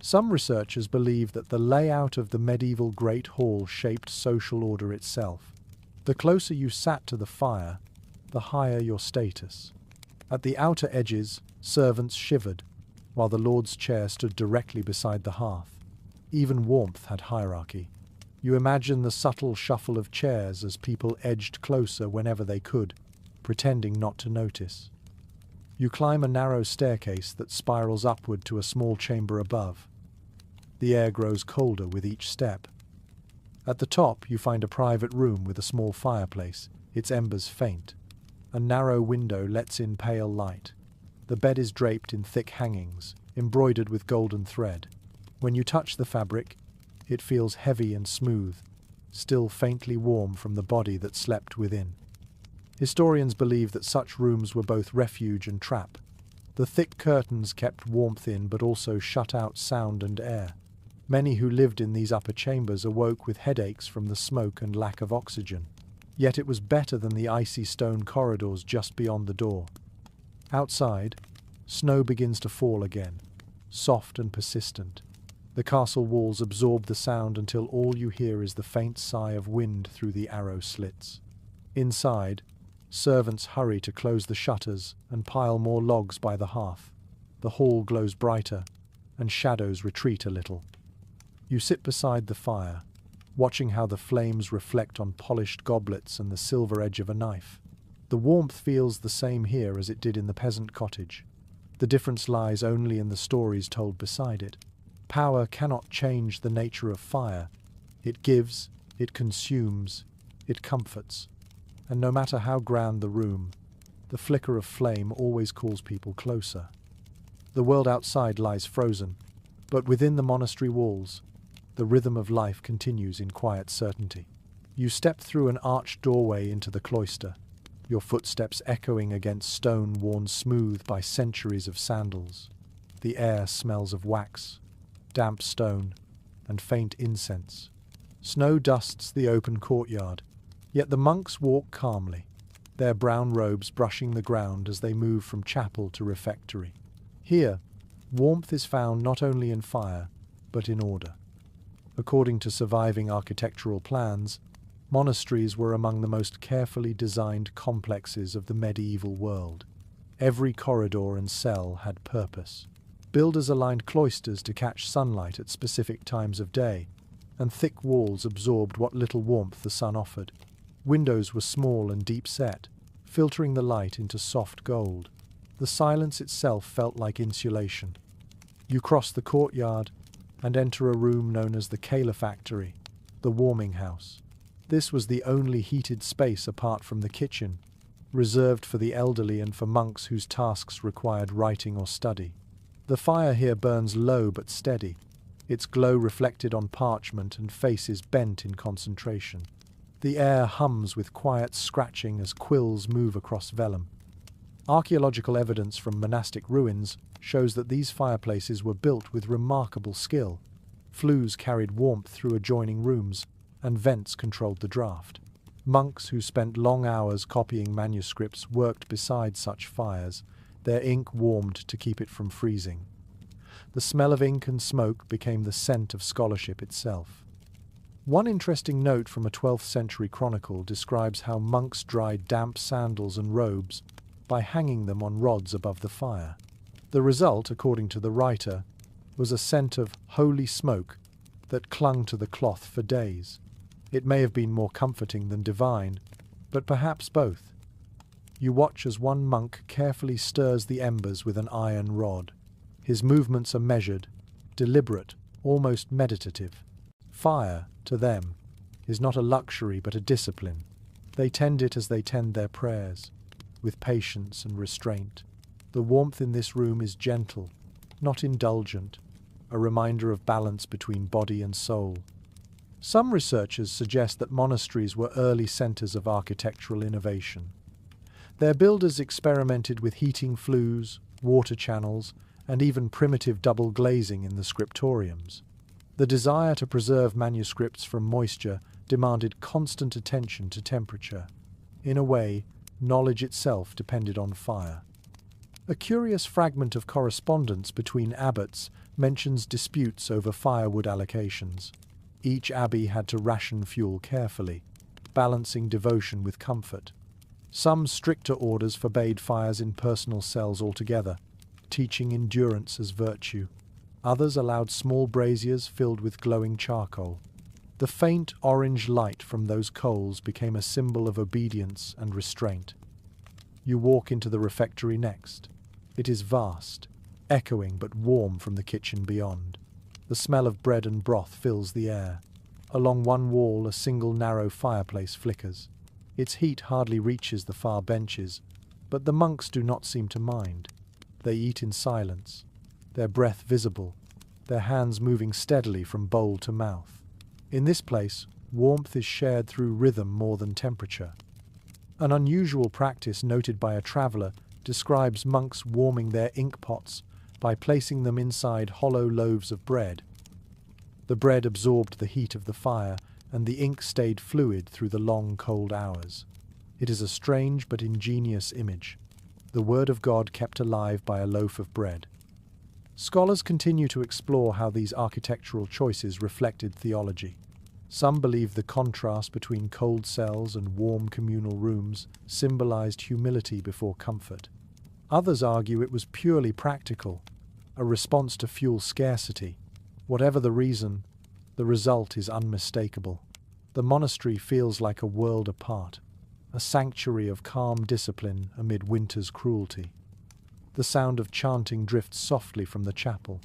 Speaker 1: Some researchers believe that the layout of the medieval Great Hall shaped social order itself. The closer you sat to the fire, the higher your status. At the outer edges, servants shivered, while the lord's chair stood directly beside the hearth. Even warmth had hierarchy. You imagine the subtle shuffle of chairs as people edged closer whenever they could, pretending not to notice. You climb a narrow staircase that spirals upward to a small chamber above. The air grows colder with each step. At the top, you find a private room with a small fireplace, its embers faint. A narrow window lets in pale light. The bed is draped in thick hangings, embroidered with golden thread. When you touch the fabric, it feels heavy and smooth, still faintly warm from the body that slept within. Historians believe that such rooms were both refuge and trap. The thick curtains kept warmth in but also shut out sound and air. Many who lived in these upper chambers awoke with headaches from the smoke and lack of oxygen. Yet it was better than the icy stone corridors just beyond the door. Outside, snow begins to fall again, soft and persistent. The castle walls absorb the sound until all you hear is the faint sigh of wind through the arrow slits. Inside, servants hurry to close the shutters and pile more logs by the hearth. The hall glows brighter, and shadows retreat a little. You sit beside the fire, watching how the flames reflect on polished goblets and the silver edge of a knife. The warmth feels the same here as it did in the peasant cottage. The difference lies only in the stories told beside it. Power cannot change the nature of fire. It gives, it consumes, it comforts. And no matter how grand the room, the flicker of flame always calls people closer. The world outside lies frozen, but within the monastery walls, the rhythm of life continues in quiet certainty. You step through an arched doorway into the cloister, your footsteps echoing against stone worn smooth by centuries of sandals. The air smells of wax, damp stone, and faint incense. Snow dusts the open courtyard, yet the monks walk calmly, their brown robes brushing the ground as they move from chapel to refectory. Here, warmth is found not only in fire, but in order. According to surviving architectural plans, monasteries were among the most carefully designed complexes of the medieval world. Every corridor and cell had purpose. Builders aligned cloisters to catch sunlight at specific times of day, and thick walls absorbed what little warmth the sun offered. Windows were small and deep-set, filtering the light into soft gold. The silence itself felt like insulation. You cross the courtyard and enter a room known as the calefactory, the warming house. This was the only heated space apart from the kitchen, reserved for the elderly and for monks whose tasks required writing or study. The fire here burns low but steady, its glow reflected on parchment and faces bent in concentration. The air hums with quiet scratching as quills move across vellum. Archaeological evidence from monastic ruins shows that these fireplaces were built with remarkable skill. Flues carried warmth through adjoining rooms, and vents controlled the draft. Monks who spent long hours copying manuscripts worked beside such fires, their ink warmed to keep it from freezing. The smell of ink and smoke became the scent of scholarship itself. One interesting note from a 12th century chronicle describes how monks dried damp sandals and robes by hanging them on rods above the fire. The result, according to the writer, was a scent of holy smoke that clung to the cloth for days. It may have been more comforting than divine, but perhaps both. You watch as one monk carefully stirs the embers with an iron rod. His movements are measured, deliberate, almost meditative. Fire, to them, is not a luxury but a discipline. They tend it as they tend their prayers, with patience and restraint. The warmth in this room is gentle, not indulgent, a reminder of balance between body and soul. Some researchers suggest that monasteries were early centers of architectural innovation. Their builders experimented with heating flues, water channels, and even primitive double glazing in the scriptoriums. The desire to preserve manuscripts from moisture demanded constant attention to temperature. In a way, knowledge itself depended on fire. A curious fragment of correspondence between abbots mentions disputes over firewood allocations. Each abbey had to ration fuel carefully, balancing devotion with comfort. Some stricter orders forbade fires in personal cells altogether, teaching endurance as virtue. Others allowed small braziers filled with glowing charcoal. The faint orange light from those coals became a symbol of obedience and restraint. You walk into the refectory next. It is vast, echoing but warm from the kitchen beyond. The smell of bread and broth fills the air. Along one wall, a single narrow fireplace flickers. Its heat hardly reaches the far benches, but the monks do not seem to mind. They eat in silence, their breath visible, their hands moving steadily from bowl to mouth. In this place, warmth is shared through rhythm more than temperature. An unusual practice noted by a traveller describes monks warming their ink pots by placing them inside hollow loaves of bread. The bread absorbed the heat of the fire, and the ink stayed fluid through the long, cold hours. It is a strange but ingenious image, the Word of God kept alive by a loaf of bread. Scholars continue to explore how these architectural choices reflected theology. Some believe the contrast between cold cells and warm communal rooms symbolized humility before comfort. Others argue it was purely practical, a response to fuel scarcity. Whatever the reason, the result is unmistakable. The monastery feels like a world apart, a sanctuary of calm discipline amid winter's cruelty. The sound of chanting drifts softly from the chapel.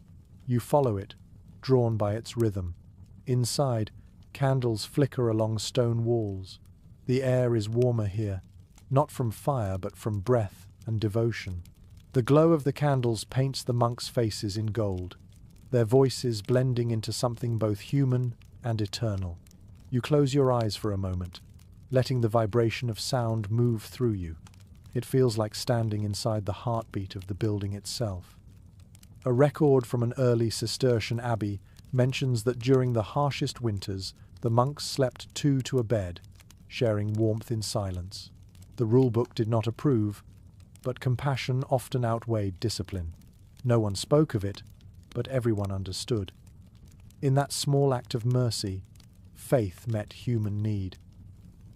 Speaker 1: You follow it, drawn by its rhythm. Inside, candles flicker along stone walls. The air is warmer here, not from fire but from breath and devotion. The glow of the candles paints the monks' faces in gold, their voices blending into something both human and eternal. You close your eyes for a moment, letting the vibration of sound move through you. It feels like standing inside the heartbeat of the building itself. A record from an early Cistercian abbey mentions that during the harshest winters, the monks slept two to a bed, sharing warmth in silence. The rulebook did not approve, but compassion often outweighed discipline. No one spoke of it, but everyone understood. In that small act of mercy, faith met human need.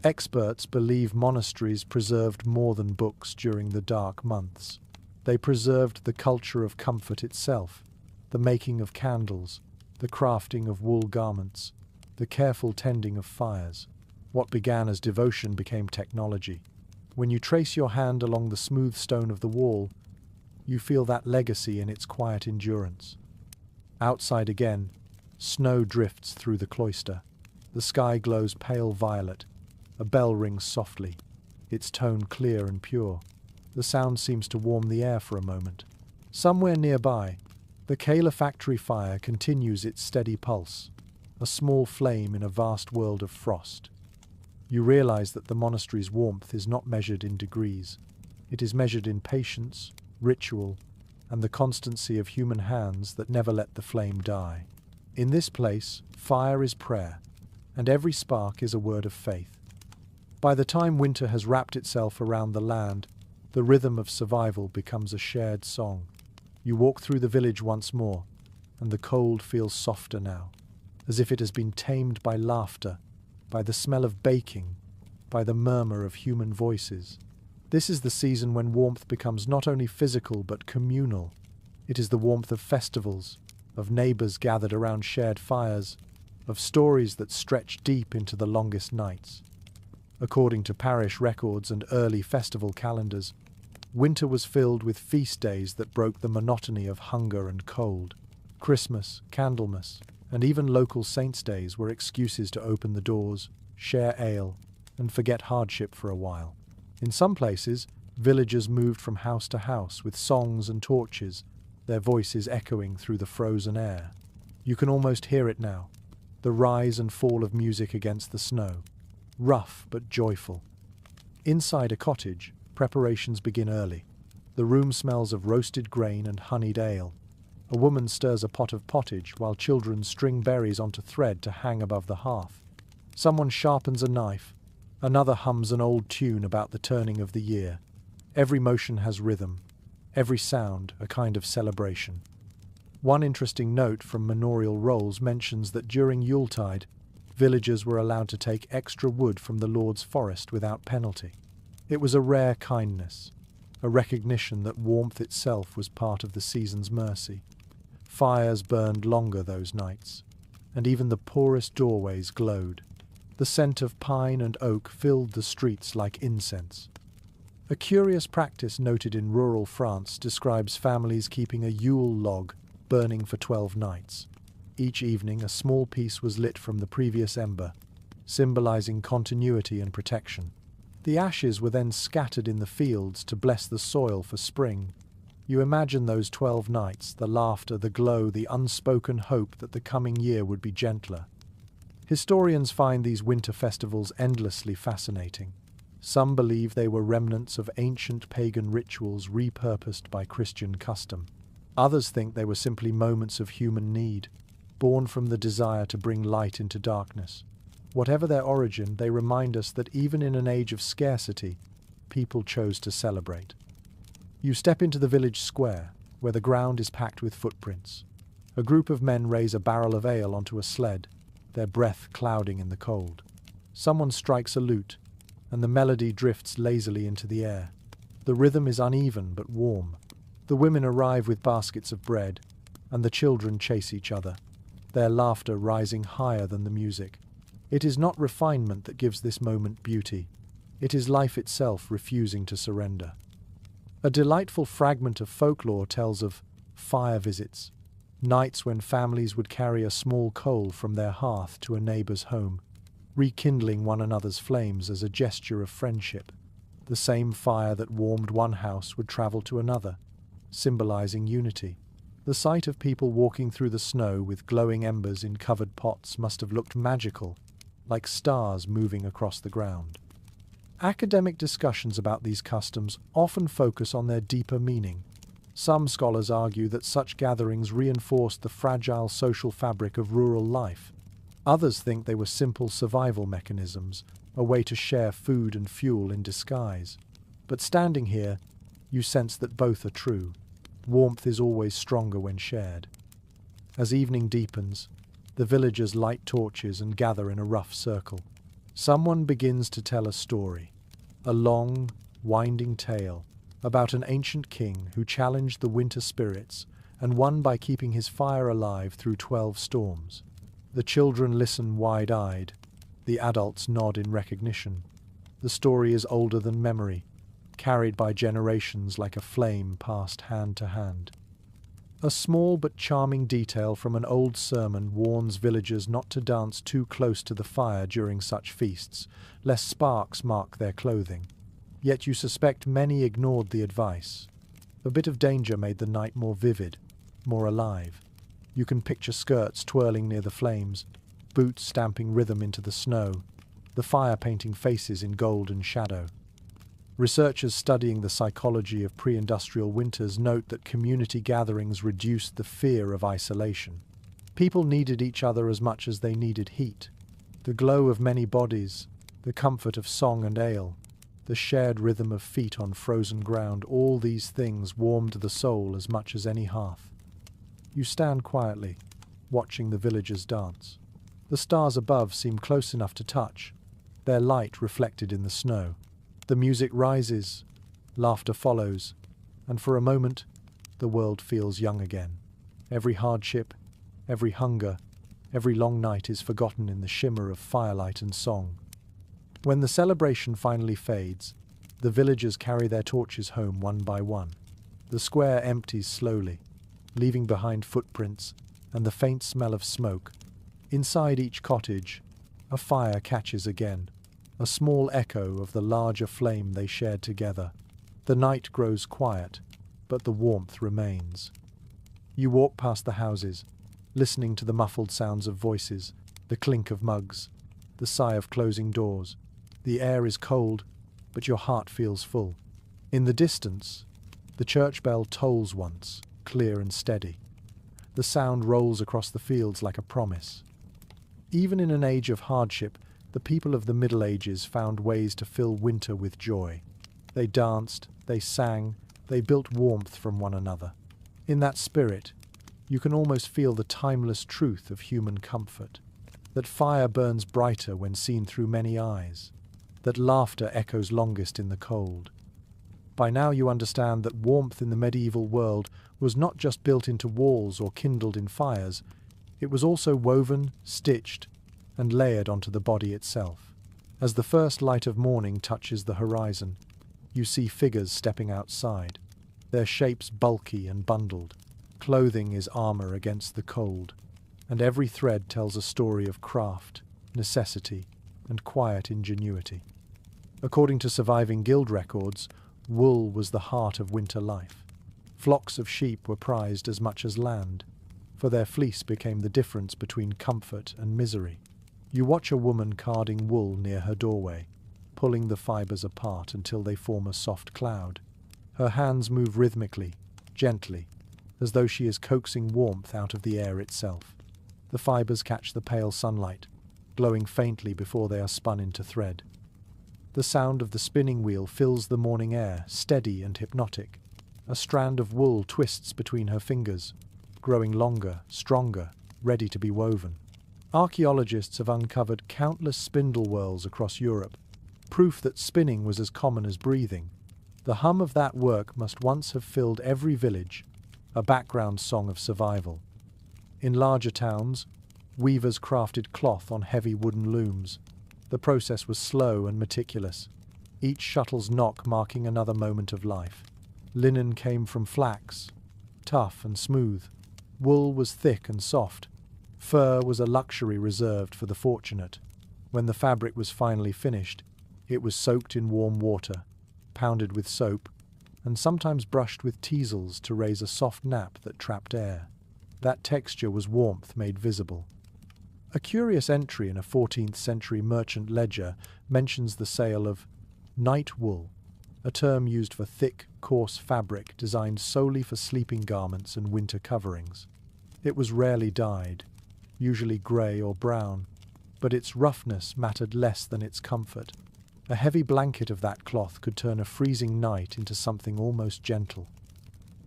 Speaker 1: Experts believe monasteries preserved more than books during the dark months. They preserved the culture of comfort itself, the making of candles, the crafting of wool garments, the careful tending of fires. What began as devotion became technology. When you trace your hand along the smooth stone of the wall, you feel that legacy in its quiet endurance. Outside again, snow drifts through the cloister. The sky glows pale violet. A bell rings softly, its tone clear and pure. The sound seems to warm the air for a moment. Somewhere nearby, the Kala factory fire continues its steady pulse, a small flame in a vast world of frost. You realize that the monastery's warmth is not measured in degrees. It is measured in patience, ritual, and the constancy of human hands that never let the flame die. In this place, fire is prayer, and every spark is a word of faith. By the time winter has wrapped itself around the land, the rhythm of survival becomes a shared song. You walk through the village once more, and the cold feels softer now, as if it has been tamed by laughter, by the smell of baking, by the murmur of human voices. This is the season when warmth becomes not only physical but communal. It is the warmth of festivals, of neighbors gathered around shared fires, of stories that stretch deep into the longest nights. According to parish records and early festival calendars, winter was filled with feast days that broke the monotony of hunger and cold. Christmas, Candlemas, and even local saints' days were excuses to open the doors, share ale, and forget hardship for a while. In some places, Villagers moved from house to house with songs and torches, their voices echoing through the frozen air. You can almost hear it now, the rise and fall of music against the snow, rough but joyful. Inside a cottage, preparations begin early. The room smells of roasted grain and honeyed ale. A woman stirs a pot of pottage while children string berries onto thread to hang above the hearth. Someone sharpens a knife. Another hums an old tune about the turning of the year. Every motion has rhythm. Every sound a kind of celebration. One interesting note from manorial rolls mentions that during Yuletide, villagers were allowed to take extra wood from the Lord's forest without penalty. It was a rare kindness, a recognition that warmth itself was part of the season's mercy. Fires burned longer those nights, and even the poorest doorways glowed. The scent of pine and oak filled the streets like incense. A curious practice noted in rural France describes families keeping a Yule log burning for 12 nights. Each evening a small piece was lit from the previous ember, symbolizing continuity and protection. The ashes were then scattered in the fields to bless the soil for spring. You imagine those 12 nights, the laughter, the glow, the unspoken hope that the coming year would be gentler. Historians find these winter festivals endlessly fascinating. Some believe they were remnants of ancient pagan rituals repurposed by Christian custom. Others think they were simply moments of human need, born from the desire to bring light into darkness. Whatever their origin, they remind us that even in an age of scarcity, people chose to celebrate. You step into the village square, where the ground is packed with footprints. A group of men raise a barrel of ale onto a sled, their breath clouding in the cold. Someone strikes a lute, and the melody drifts lazily into the air. The rhythm is uneven but warm. The women arrive with baskets of bread, and the children chase each other, their laughter rising higher than the music. It is not refinement that gives this moment beauty. It is life itself refusing to surrender. A delightful fragment of folklore tells of fire visits, nights when families would carry a small coal from their hearth to a neighbor's home, rekindling one another's flames as a gesture of friendship. The same fire that warmed one house would travel to another, symbolizing unity. The sight of people walking through the snow with glowing embers in covered pots must have looked magical, like stars moving across the ground. Academic discussions about these customs often focus on their deeper meaning. Some scholars argue that such gatherings reinforced the fragile social fabric of rural life. Others think they were simple survival mechanisms, a way to share food and fuel in disguise. But standing here, you sense that both are true. Warmth is always stronger when shared. As evening deepens, the villagers light torches and gather in a rough circle. Someone begins to tell a story, a long, winding tale about an ancient king who challenged the winter spirits and won by keeping his fire alive through 12 storms. The children listen wide-eyed. The adults nod in recognition. The story is older than memory, carried by generations like a flame passed hand to hand. A small but charming detail from an old sermon warns villagers not to dance too close to the fire during such feasts, lest sparks mark their clothing. Yet you suspect many ignored the advice. A bit of danger made the night more vivid, more alive. You can picture skirts twirling near the flames, boots stamping rhythm into the snow, the fire painting faces in golden shadow. Researchers studying the psychology of pre-industrial winters note that community gatherings reduced the fear of isolation. People needed each other as much as they needed heat. The glow of many bodies, the comfort of song and ale, the shared rhythm of feet on frozen ground, all these things warmed the soul as much as any hearth. You stand quietly, watching the villagers dance. The stars above seem close enough to touch, their light reflected in the snow. The music rises, laughter follows, and for a moment, the world feels young again. Every hardship, every hunger, every long night is forgotten in the shimmer of firelight and song. When the celebration finally fades, the villagers carry their torches home one by one. The square empties slowly, leaving behind footprints and the faint smell of smoke. Inside each cottage, a fire catches again, a small echo of the larger flame they shared together. The night grows quiet, but the warmth remains. You walk past the houses, listening to the muffled sounds of voices, the clink of mugs, the sigh of closing doors. The air is cold, but your heart feels full. In the distance, the church bell tolls once, clear and steady. The sound rolls across the fields like a promise. Even in an age of hardship, the people of the Middle Ages found ways to fill winter with joy. They danced, they sang, they built warmth from one another. In that spirit, you can almost feel the timeless truth of human comfort. That fire burns brighter when seen through many eyes. That laughter echoes longest in the cold. By now you understand that warmth in the medieval world was not just built into walls or kindled in fires, it was also woven, stitched, and layered onto the body itself. As the first light of morning touches the horizon, you see figures stepping outside, their shapes bulky and bundled. Clothing is armor against the cold, and every thread tells a story of craft, necessity, and quiet ingenuity. According to surviving guild records, wool was the heart of winter life. Flocks of sheep were prized as much as land, for their fleece became the difference between comfort and misery. You watch a woman carding wool near her doorway, pulling the fibers apart until they form a soft cloud. Her hands move rhythmically, gently, as though she is coaxing warmth out of the air itself. The fibers catch the pale sunlight, glowing faintly before they are spun into thread. The sound of the spinning wheel fills the morning air, steady and hypnotic. A strand of wool twists between her fingers, growing longer, stronger, ready to be woven. Archaeologists have uncovered countless spindle whorls across Europe, proof that spinning was as common as breathing. The hum of that work must once have filled every village, a background song of survival. In larger towns, weavers crafted cloth on heavy wooden looms. The process was slow and meticulous, each shuttle's knock marking another moment of life. Linen came from flax, tough and smooth. Wool was thick and soft. Fur was a luxury reserved for the fortunate. When the fabric was finally finished, it was soaked in warm water, pounded with soap, and sometimes brushed with teasels to raise a soft nap that trapped air. That texture was warmth made visible. A curious entry in a 14th century merchant ledger mentions the sale of night wool, a term used for thick, coarse fabric designed solely for sleeping garments and winter coverings. It was rarely dyed, usually grey or brown, but its roughness mattered less than its comfort. A heavy blanket of that cloth could turn a freezing night into something almost gentle.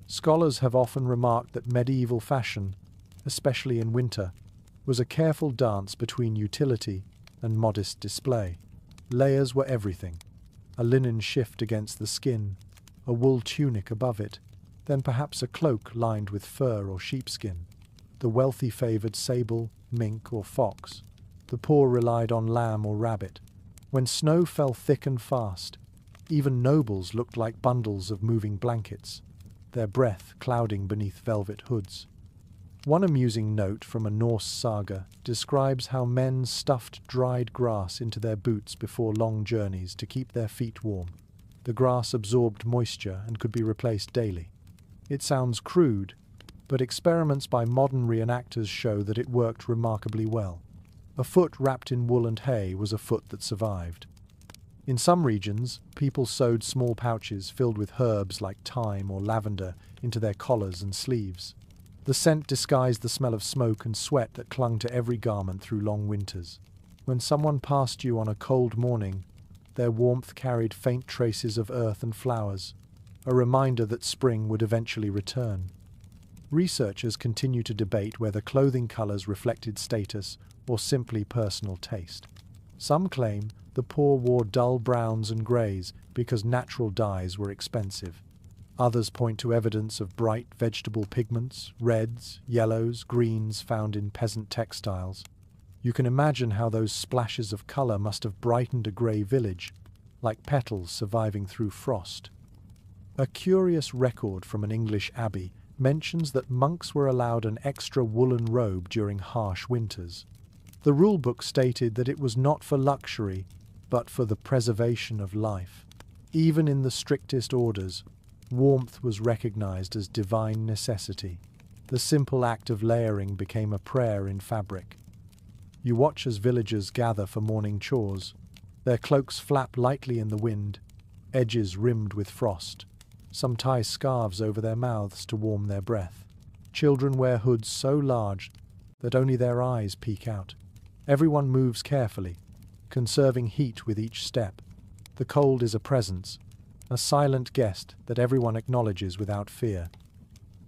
Speaker 1: Scholars have often remarked that medieval fashion, especially in winter, was a careful dance between utility and modest display. Layers were everything. A linen shift against the skin, a wool tunic above it, then perhaps a cloak lined with fur or sheepskin. The wealthy favoured sable, mink or fox. The poor relied on lamb or rabbit. When snow fell thick and fast, even nobles looked like bundles of moving blankets, their breath clouding beneath velvet hoods. One amusing note from a Norse saga describes how men stuffed dried grass into their boots before long journeys to keep their feet warm. The grass absorbed moisture and could be replaced daily. It sounds crude, but experiments by modern reenactors show that it worked remarkably well. A foot wrapped in wool and hay was a foot that survived. In some regions, people sewed small pouches filled with herbs like thyme or lavender into their collars and sleeves. The scent disguised the smell of smoke and sweat that clung to every garment through long winters. When someone passed you on a cold morning, their warmth carried faint traces of earth and flowers, a reminder that spring would eventually return. Researchers continue to debate whether clothing colours reflected status or simply personal taste. Some claim the poor wore dull browns and greys because natural dyes were expensive. Others point to evidence of bright vegetable pigments, reds, yellows, greens found in peasant textiles. You can imagine how those splashes of colour must have brightened a grey village, like petals surviving through frost. A curious record from an English abbey mentions that monks were allowed an extra woolen robe during harsh winters. The rulebook stated that it was not for luxury, but for the preservation of life. Even in the strictest orders, warmth was recognized as divine necessity. The simple act of layering became a prayer in fabric. You watch as villagers gather for morning chores. Their cloaks flap lightly in the wind, edges rimmed with frost. Some tie scarves over their mouths to warm their breath. Children wear hoods so large that only their eyes peek out. Everyone moves carefully, conserving heat with each step. The cold is a presence, a silent guest that everyone acknowledges without fear.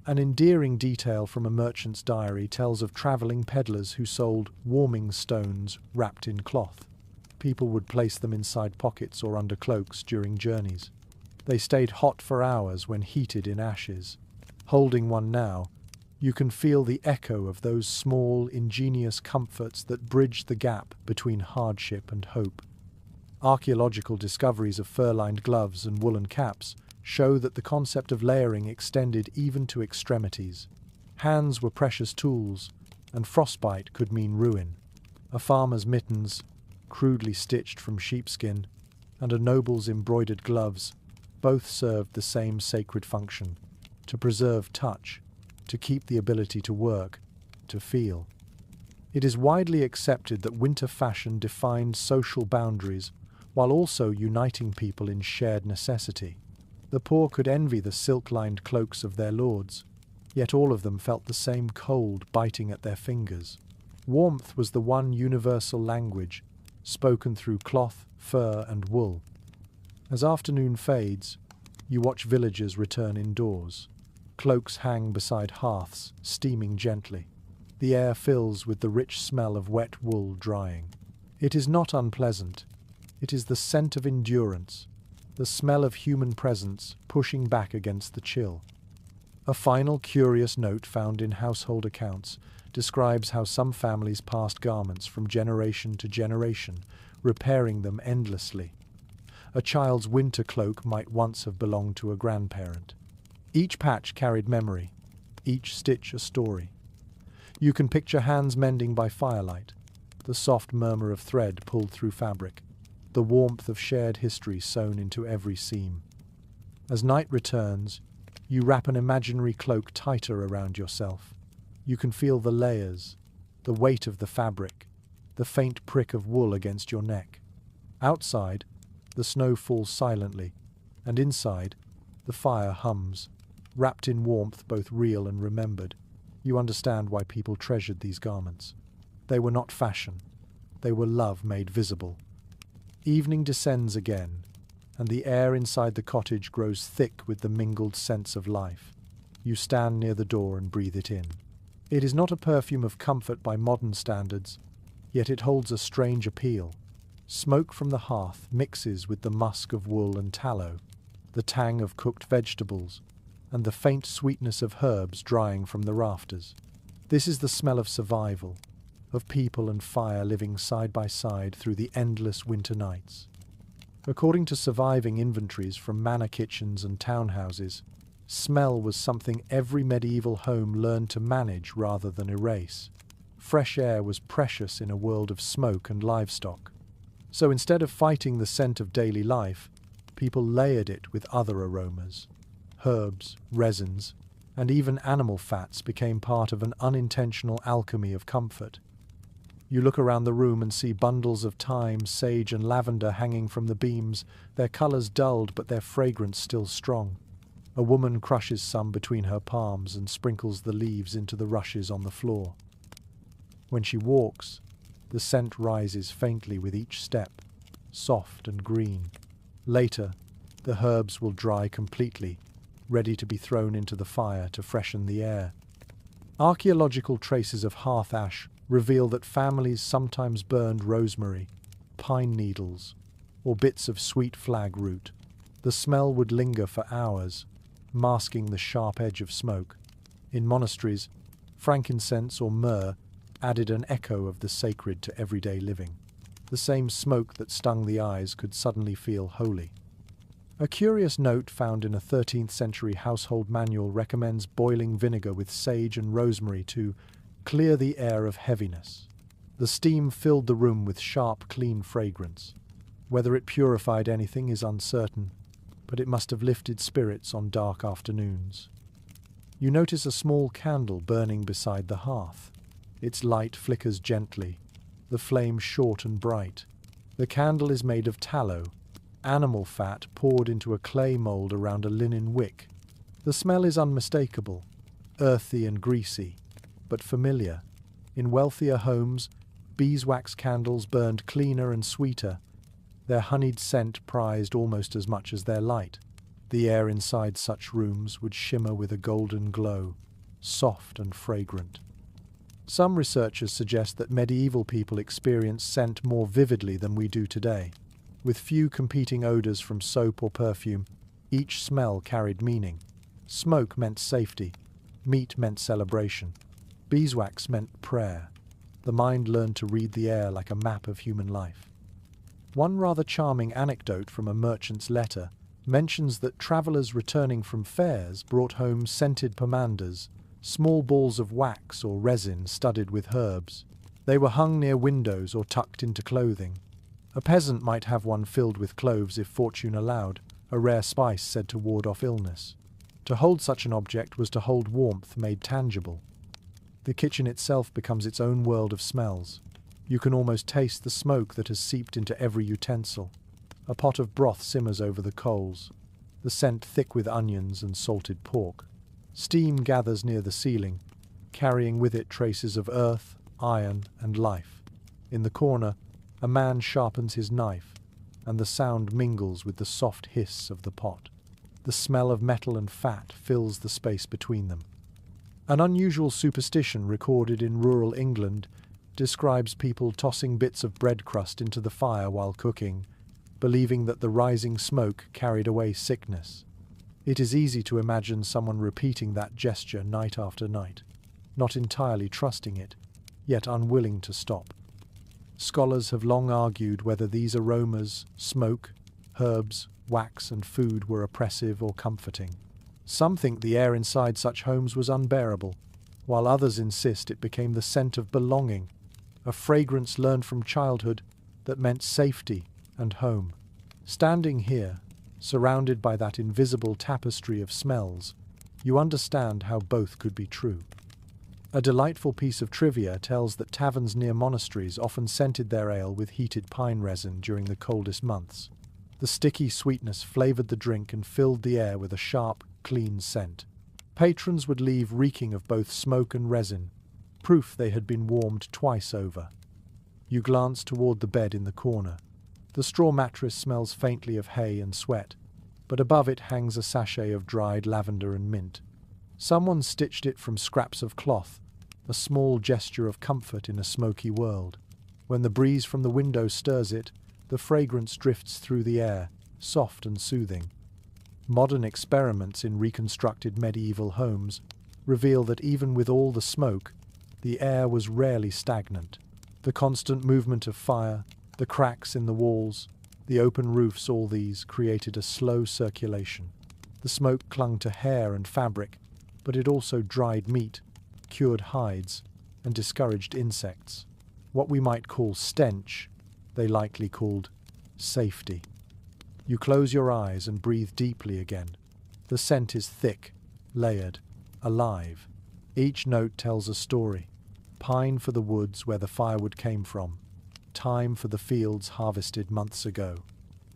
Speaker 1: An endearing detail from a merchant's diary tells of travelling peddlers who sold warming stones wrapped in cloth. People would place them inside pockets or under cloaks during journeys. They stayed hot for hours when heated in ashes. Holding one now, you can feel the echo of those small, ingenious comforts that bridge the gap between hardship and hope. Archaeological discoveries of fur-lined gloves and woolen caps show that the concept of layering extended even to extremities. Hands were precious tools, and frostbite could mean ruin. A farmer's mittens, crudely stitched from sheepskin, and a noble's embroidered gloves both served the same sacred function: to preserve touch, to keep the ability to work, to feel. It is widely accepted that winter fashion defined social boundaries while also uniting people in shared necessity. The poor could envy the silk-lined cloaks of their lords, yet all of them felt the same cold biting at their fingers. Warmth was the one universal language, spoken through cloth, fur, and wool. As afternoon fades, you watch villagers return indoors. Cloaks hang beside hearths, steaming gently. The air fills with the rich smell of wet wool drying. It is not unpleasant. It is the scent of endurance, the smell of human presence pushing back against the chill. A final curious note found in household accounts describes how some families passed garments from generation to generation, repairing them endlessly. A child's winter cloak might once have belonged to a grandparent. Each patch carried memory, each stitch a story. You can picture hands mending by firelight, the soft murmur of thread pulled through fabric, the warmth of shared history sewn into every seam. As night returns, you wrap an imaginary cloak tighter around yourself. You can feel the layers, the weight of the fabric, the faint prick of wool against your neck. Outside, the snow falls silently, and inside, the fire hums, wrapped in warmth both real and remembered. You understand why people treasured these garments. They were not fashion. They were love made visible. Evening descends again, and the air inside the cottage grows thick with the mingled scents of life. You stand near the door and breathe it in. It is not a perfume of comfort by modern standards, yet it holds a strange appeal. Smoke from the hearth mixes with the musk of wool and tallow, the tang of cooked vegetables, and the faint sweetness of herbs drying from the rafters. This is the smell of survival, of people and fire living side by side through the endless winter nights. According to surviving inventories from manor kitchens and townhouses, smell was something every medieval home learned to manage rather than erase. Fresh air was precious in a world of smoke and livestock. So instead of fighting the scent of daily life, people layered it with other aromas. Herbs, resins, and even animal fats became part of an unintentional alchemy of comfort. You look around the room and see bundles of thyme, sage, and lavender hanging from the beams, their colours dulled but their fragrance still strong. A woman crushes some between her palms and sprinkles the leaves into the rushes on the floor. When she walks, the scent rises faintly with each step, soft and green. Later, the herbs will dry completely, ready to be thrown into the fire to freshen the air. Archaeological traces of hearth ash reveal that families sometimes burned rosemary, pine needles, or bits of sweet flag root. The smell would linger for hours, masking the sharp edge of smoke. In monasteries, frankincense or myrrh added an echo of the sacred to everyday living. The same smoke that stung the eyes could suddenly feel holy. A curious note found in a 13th century household manual recommends boiling vinegar with sage and rosemary to clear the air of heaviness. The steam filled the room with sharp, clean fragrance. Whether it purified anything is uncertain, but it must have lifted spirits on dark afternoons. You notice a small candle burning beside the hearth. Its light flickers gently, the flame short and bright. The candle is made of tallow, animal fat poured into a clay mold around a linen wick. The smell is unmistakable, earthy and greasy, but familiar. In wealthier homes, beeswax candles burned cleaner and sweeter, their honeyed scent prized almost as much as their light. The air inside such rooms would shimmer with a golden glow, soft and fragrant. Some researchers suggest that medieval people experienced scent more vividly than we do today. With few competing odors from soap or perfume, each smell carried meaning. Smoke meant safety, meat meant celebration, beeswax meant prayer. The mind learned to read the air like a map of human life. One rather charming anecdote from a merchant's letter mentions that travellers returning from fairs brought home scented pomanders, small balls of wax or resin studded with herbs. They were hung near windows or tucked into clothing. A peasant might have one filled with cloves if fortune allowed, a rare spice said to ward off illness. To hold such an object was to hold warmth made tangible. The kitchen itself becomes its own world of smells. You can almost taste the smoke that has seeped into every utensil. A pot of broth simmers over the coals, the scent thick with onions and salted pork. Steam gathers near the ceiling, carrying with it traces of earth, iron, and life. In the corner, a man sharpens his knife, and the sound mingles with the soft hiss of the pot. The smell of metal and fat fills the space between them. An unusual superstition recorded in rural England describes people tossing bits of bread crust into the fire while cooking, believing that the rising smoke carried away sickness. It is easy to imagine someone repeating that gesture night after night, not entirely trusting it, yet unwilling to stop. Scholars have long argued whether these aromas, smoke, herbs, wax and food were oppressive or comforting. Some think the air inside such homes was unbearable, while others insist it became the scent of belonging, a fragrance learned from childhood that meant safety and home. Standing here, surrounded by that invisible tapestry of smells, you understand how both could be true. A delightful piece of trivia tells that taverns near monasteries often scented their ale with heated pine resin during the coldest months. The sticky sweetness flavored the drink and filled the air with a sharp, clean scent. Patrons would leave reeking of both smoke and resin, proof they had been warmed twice over. You glance toward the bed in the corner. The straw mattress smells faintly of hay and sweat, but above it hangs a sachet of dried lavender and mint. Someone stitched it from scraps of cloth, a small gesture of comfort in a smoky world. When the breeze from the window stirs it, the fragrance drifts through the air, soft and soothing. Modern experiments in reconstructed medieval homes reveal that even with all the smoke, the air was rarely stagnant. The constant movement of fire, the cracks in the walls, the open roofs, all these created a slow circulation. The smoke clung to hair and fabric, but it also dried meat, cured hides, and discouraged insects. What we might call stench, they likely called safety. You close your eyes and breathe deeply again. The scent is thick, layered, alive. Each note tells a story. Pine for the woods where the firewood came from. Thyme for the fields harvested months ago.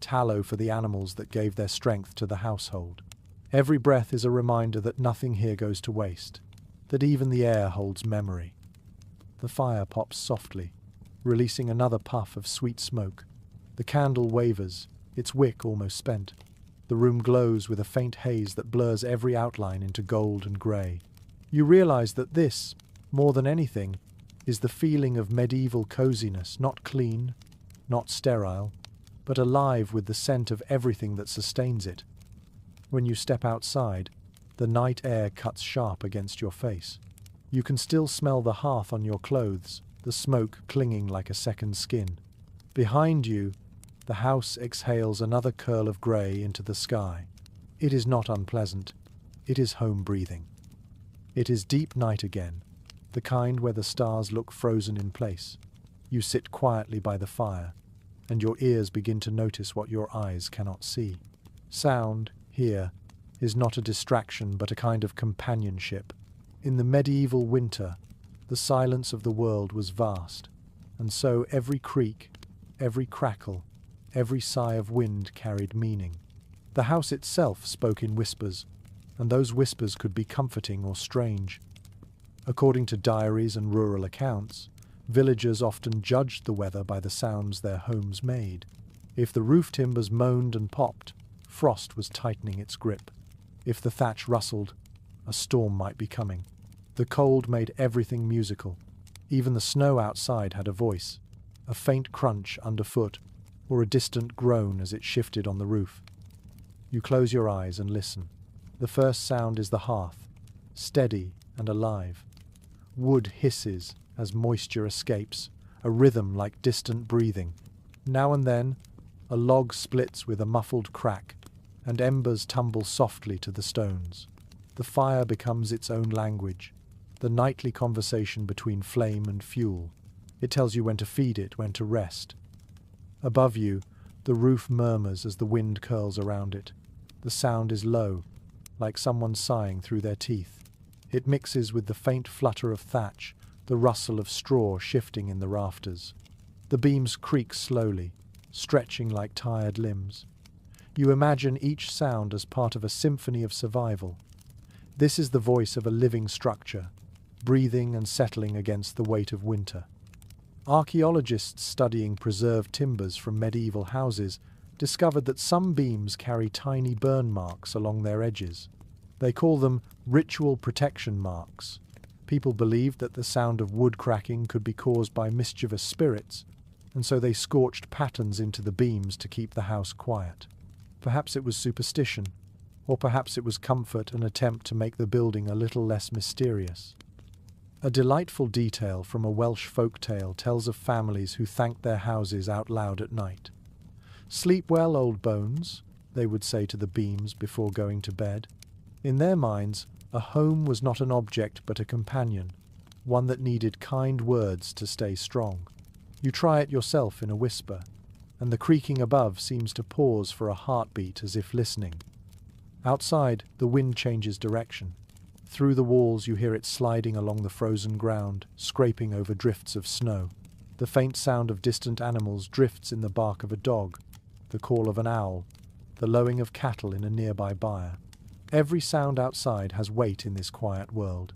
Speaker 1: Tallow for the animals that gave their strength to the household. Every breath is a reminder that nothing here goes to waste, that even the air holds memory. The fire pops softly, releasing another puff of sweet smoke. The candle wavers, its wick almost spent. The room glows with a faint haze that blurs every outline into gold and grey. You realize that this, more than anything, is the feeling of medieval coziness, not clean, not sterile, but alive with the scent of everything that sustains it. When you step outside, the night air cuts sharp against your face. You can still smell the hearth on your clothes, the smoke clinging like a second skin. Behind you, the house exhales another curl of grey into the sky. It is not unpleasant. It is home breathing. It is deep night again, the kind where the stars look frozen in place. You sit quietly by the fire, and your ears begin to notice what your eyes cannot see. Sound, here, is not a distraction but a kind of companionship. In the medieval winter, the silence of the world was vast, and so every creak, every crackle, every sigh of wind carried meaning. The house itself spoke in whispers, and those whispers could be comforting or strange. According to diaries and rural accounts, villagers often judged the weather by the sounds their homes made. If the roof timbers moaned and popped, frost was tightening its grip. If the thatch rustled, a storm might be coming. The cold made everything musical. Even the snow outside had a voice, a faint crunch underfoot, or a distant groan as it shifted on the roof. You close your eyes and listen. The first sound is the hearth, steady and alive. Wood hisses as moisture escapes, a rhythm like distant breathing. Now and then, a log splits with a muffled crack, and embers tumble softly to the stones. The fire becomes its own language, the nightly conversation between flame and fuel. It tells you when to feed it, when to rest. Above you, the roof murmurs as the wind curls around it. The sound is low, like someone sighing through their teeth. It mixes with the faint flutter of thatch, the rustle of straw shifting in the rafters. The beams creak slowly, stretching like tired limbs. You imagine each sound as part of a symphony of survival. This is the voice of a living structure, breathing and settling against the weight of winter. Archaeologists studying preserved timbers from medieval houses discovered that some beams carry tiny burn marks along their edges. They call them ritual protection marks. People believed that the sound of wood cracking could be caused by mischievous spirits, and so they scorched patterns into the beams to keep the house quiet. Perhaps it was superstition, or perhaps it was comfort, an attempt to make the building a little less mysterious. A delightful detail from a Welsh folk tale tells of families who thanked their houses out loud at night. "Sleep well, old bones," they would say to the beams before going to bed. In their minds, a home was not an object but a companion, one that needed kind words to stay strong. You try it yourself in a whisper, and the creaking above seems to pause for a heartbeat as if listening. Outside, the wind changes direction. Through the walls you hear it sliding along the frozen ground, scraping over drifts of snow. The faint sound of distant animals drifts in the bark of a dog, the call of an owl, the lowing of cattle in a nearby byre. Every sound outside has weight in this quiet world.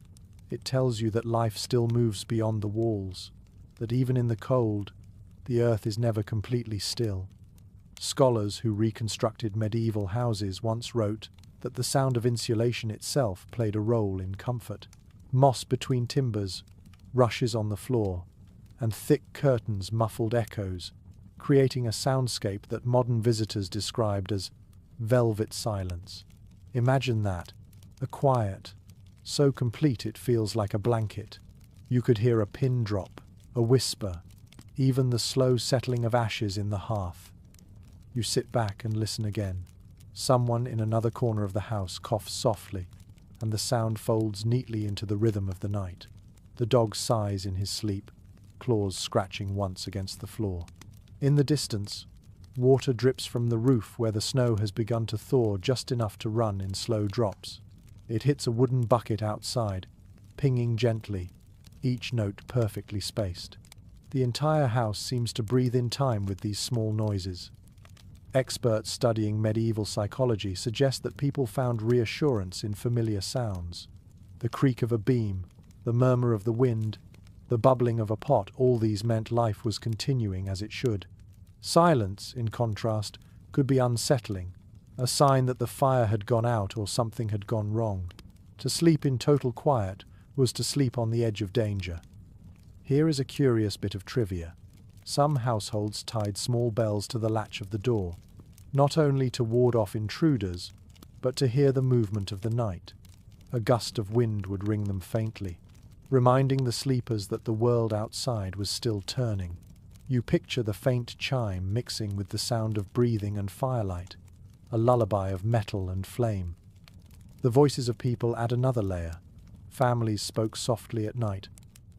Speaker 1: It tells you that life still moves beyond the walls, that even in the cold, the earth is never completely still. Scholars who reconstructed medieval houses once wrote that the sound of insulation itself played a role in comfort. Moss between timbers, rushes on the floor, and thick curtains muffled echoes, creating a soundscape that modern visitors described as velvet silence. Imagine that, a quiet, so complete it feels like a blanket. You could hear a pin drop, a whisper, even the slow settling of ashes in the hearth. You sit back and listen again. Someone in another corner of the house coughs softly, and the sound folds neatly into the rhythm of the night. The dog sighs in his sleep, claws scratching once against the floor. In the distance, water drips from the roof where the snow has begun to thaw just enough to run in slow drops. It hits a wooden bucket outside, pinging gently, each note perfectly spaced. The entire house seems to breathe in time with these small noises. Experts studying medieval psychology suggest that people found reassurance in familiar sounds. The creak of a beam, the murmur of the wind, the bubbling of a pot, all these meant life was continuing as it should. Silence, in contrast, could be unsettling, a sign that the fire had gone out or something had gone wrong. To sleep in total quiet was to sleep on the edge of danger. Here is a curious bit of trivia. Some households tied small bells to the latch of the door, not only to ward off intruders, but to hear the movement of the night. A gust of wind would ring them faintly, reminding the sleepers that the world outside was still turning. You picture the faint chime mixing with the sound of breathing and firelight, a lullaby of metal and flame. The voices of people add another layer. Families spoke softly at night,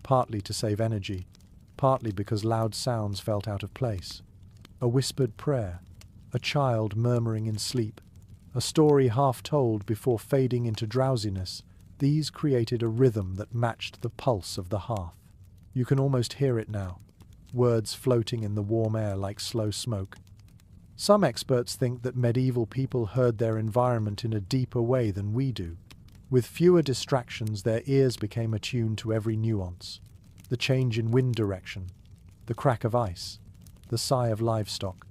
Speaker 1: partly to save energy, partly because loud sounds felt out of place. A whispered prayer, a child murmuring in sleep, A story half told before fading into drowsiness, these created a rhythm that matched the pulse of the hearth. You can almost hear it now, words floating in the warm air like slow smoke. Some experts think that medieval people heard their environment in a deeper way than we do. With fewer distractions, their ears became attuned to every nuance. The change in wind direction, the crack of ice, the sigh of livestock.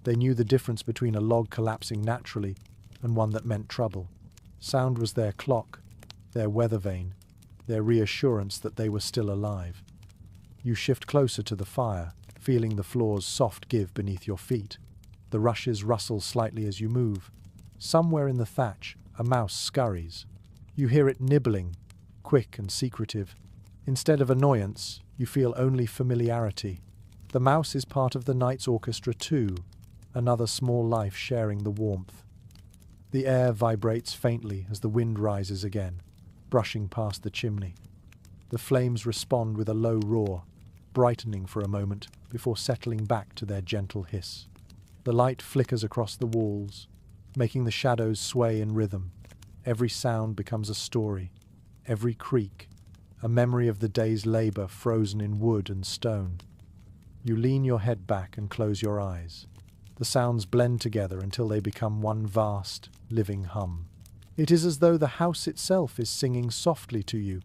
Speaker 1: They knew the difference between a log collapsing naturally and one that meant trouble. Sound was their clock, their weather vane, their reassurance that they were still alive. You shift closer to the fire, feeling the floor's soft give beneath your feet. The rushes rustle slightly as you move. Somewhere in the thatch, a mouse scurries. You hear it nibbling, quick and secretive. Instead of annoyance, you feel only familiarity. The mouse is part of the night's orchestra too, another small life sharing the warmth. The air vibrates faintly as the wind rises again, brushing past the chimney. The flames respond with a low roar, brightening for a moment before settling back to their gentle hiss. The light flickers across the walls, making the shadows sway in rhythm. Every sound becomes a story, every creak, a memory of the day's labor frozen in wood and stone. You lean your head back and close your eyes. The sounds blend together until they become one vast, living hum. It is as though the house itself is singing softly to you,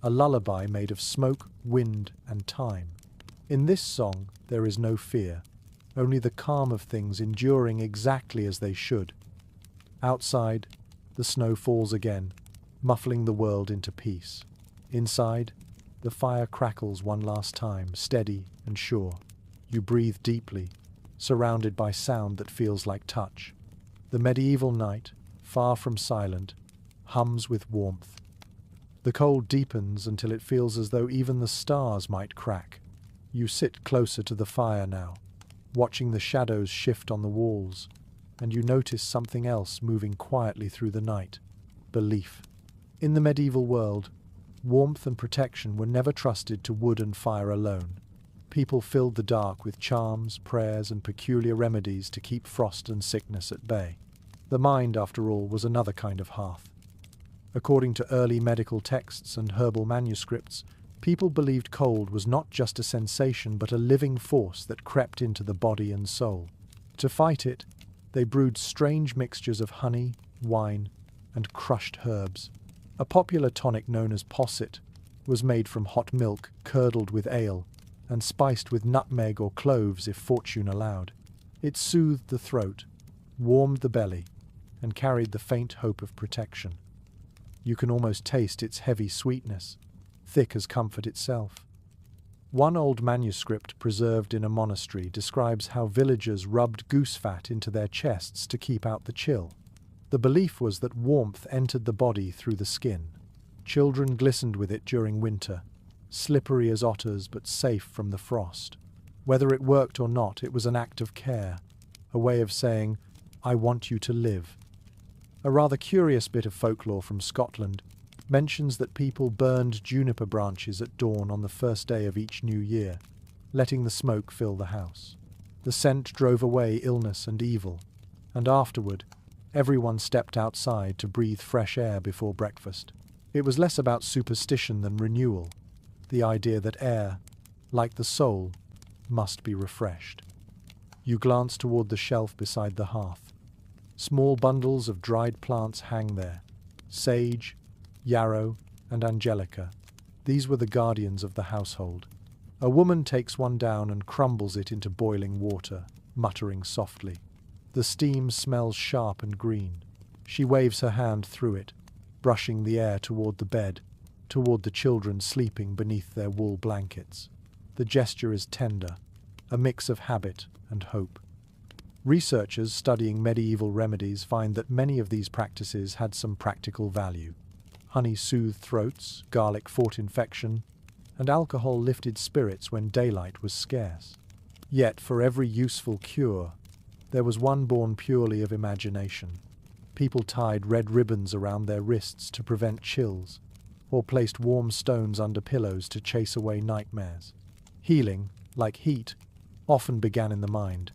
Speaker 1: a lullaby made of smoke, wind, and time. In this song, there is no fear, only the calm of things enduring exactly as they should. Outside, the snow falls again, muffling the world into peace. Inside, the fire crackles one last time, steady and sure. You breathe deeply, surrounded by sound that feels like touch. The medieval night, far from silent, hums with warmth. The cold deepens until it feels as though even the stars might crack. You sit closer to the fire now, watching the shadows shift on the walls, and you notice something else moving quietly through the night: belief. In the medieval world, warmth and protection were never trusted to wood and fire alone. People filled the dark with charms, prayers, and peculiar remedies to keep frost and sickness at bay. The mind, after all, was another kind of hearth. According to early medical texts and herbal manuscripts, people believed cold was not just a sensation but a living force that crept into the body and soul. To fight it, they brewed strange mixtures of honey, wine, and crushed herbs. A popular tonic known as posset was made from hot milk curdled with ale and spiced with nutmeg or cloves if fortune allowed. It soothed the throat, warmed the belly, and carried the faint hope of protection. You can almost taste its heavy sweetness, thick as comfort itself. One old manuscript preserved in a monastery describes how villagers rubbed goose fat into their chests to keep out the chill. The belief was that warmth entered the body through the skin. Children glistened with it during winter, slippery as otters but safe from the frost. Whether it worked or not, it was an act of care, a way of saying, "I want you to live." A rather curious bit of folklore from Scotland mentions that people burned juniper branches at dawn on the first day of each new year, letting the smoke fill the house. The scent drove away illness and evil, and afterward, everyone stepped outside to breathe fresh air before breakfast. It was less about superstition than renewal, the idea that air, like the soul, must be refreshed. You glance toward the shelf beside the hearth. Small bundles of dried plants hang there: sage, yarrow, and angelica. These were the guardians of the household. A woman takes one down and crumbles it into boiling water, muttering softly. The steam smells sharp and green. She waves her hand through it, brushing the air toward the bed, toward the children sleeping beneath their wool blankets. The gesture is tender, a mix of habit and hope. Researchers studying medieval remedies find that many of these practices had some practical value. Honey soothed throats, garlic fought infection, and alcohol lifted spirits when daylight was scarce. Yet for every useful cure, there was one born purely of imagination. People tied red ribbons around their wrists to prevent chills, or placed warm stones under pillows to chase away nightmares. Healing, like heat, often began in the mind,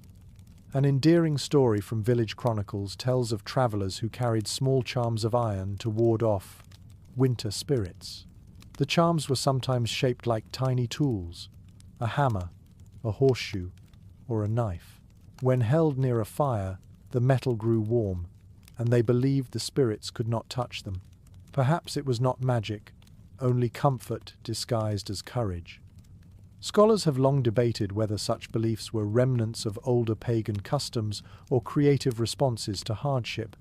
Speaker 1: An endearing story from village chronicles tells of travelers who carried small charms of iron to ward off winter spirits. The charms were sometimes shaped like tiny tools, a hammer, a horseshoe, or a knife. When held near a fire, the metal grew warm, and they believed the spirits could not touch them. Perhaps it was not magic, only comfort disguised as courage. Scholars have long debated whether such beliefs were remnants of older pagan customs or creative responses to hardship.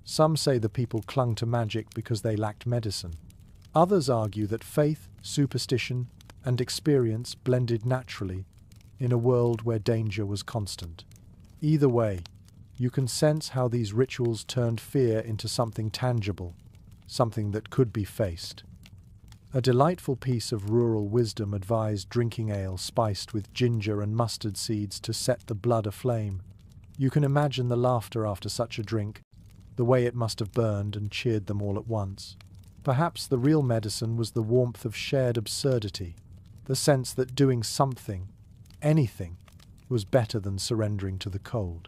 Speaker 1: Some say the people clung to magic because they lacked medicine. Others argue that faith, superstition, and experience blended naturally in a world where danger was constant. Either way, you can sense how these rituals turned fear into something tangible, something that could be faced. A delightful piece of rural wisdom advised drinking ale spiced with ginger and mustard seeds to set the blood aflame. You can imagine the laughter after such a drink, the way it must have burned and cheered them all at once. Perhaps the real medicine was the warmth of shared absurdity, the sense that doing something, anything, was better than surrendering to the cold.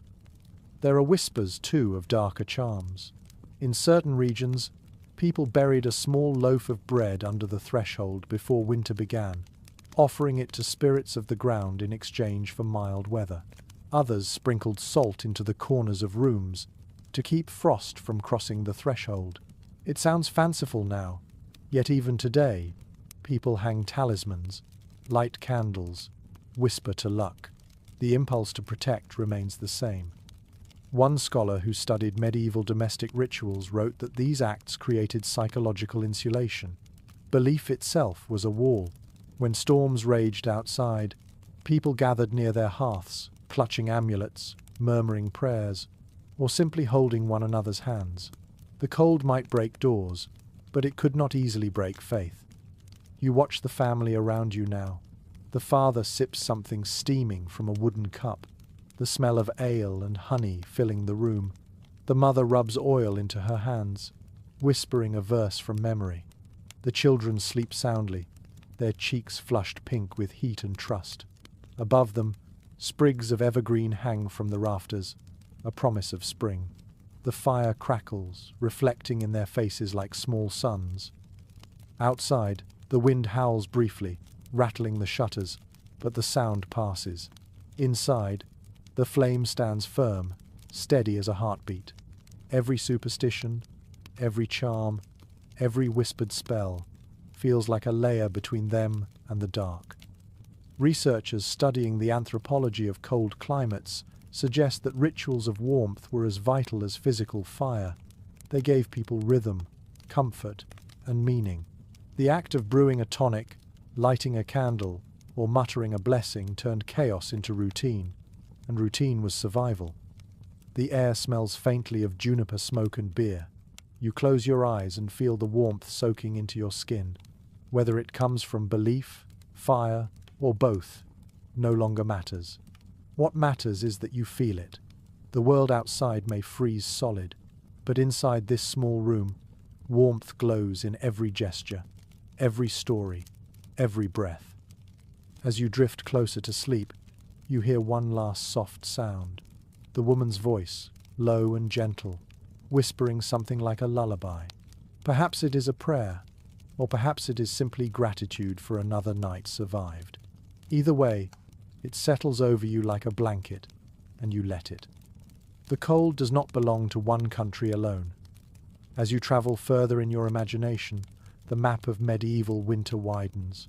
Speaker 1: There are whispers, too, of darker charms. In certain regions, people buried a small loaf of bread under the threshold before winter began, offering it to spirits of the ground in exchange for mild weather. Others sprinkled salt into the corners of rooms to keep frost from crossing the threshold. It sounds fanciful now, yet even today, people hang talismans, light candles, whisper to luck. The impulse to protect remains the same. One scholar who studied medieval domestic rituals wrote that these acts created psychological insulation. Belief itself was a wall. When storms raged outside, people gathered near their hearths, clutching amulets, murmuring prayers, or simply holding one another's hands. The cold might break doors, but it could not easily break faith. You watch the family around you now. The father sips something steaming from a wooden cup, the smell of ale and honey filling the room. The mother rubs oil into her hands, whispering a verse from memory. The children sleep soundly, their cheeks flushed pink with heat and trust. Above them, sprigs of evergreen hang from the rafters, a promise of spring. The fire crackles, reflecting in their faces like small suns. Outside, the wind howls briefly, rattling the shutters, but the sound passes. Inside, the flame stands firm, steady as a heartbeat. Every superstition, every charm, every whispered spell feels like a layer between them and the dark. Researchers studying the anthropology of cold climates suggest that rituals of warmth were as vital as physical fire. They gave people rhythm, comfort, and meaning. The act of brewing a tonic, lighting a candle, or muttering a blessing turned chaos into routine, and routine was survival. The air smells faintly of juniper smoke and beer. You close your eyes and feel the warmth soaking into your skin. Whether it comes from belief, fire, or both, no longer matters. What matters is that you feel it. The world outside may freeze solid, but inside this small room, warmth glows in every gesture, every story, every breath. As you drift closer to sleep, you hear one last soft sound, the woman's voice, low and gentle, whispering something like a lullaby. Perhaps it is a prayer, or perhaps it is simply gratitude for another night survived. Either way, it settles over you like a blanket, and you let it. The cold does not belong to one country alone. As you travel further in your imagination, the map of medieval winter widens.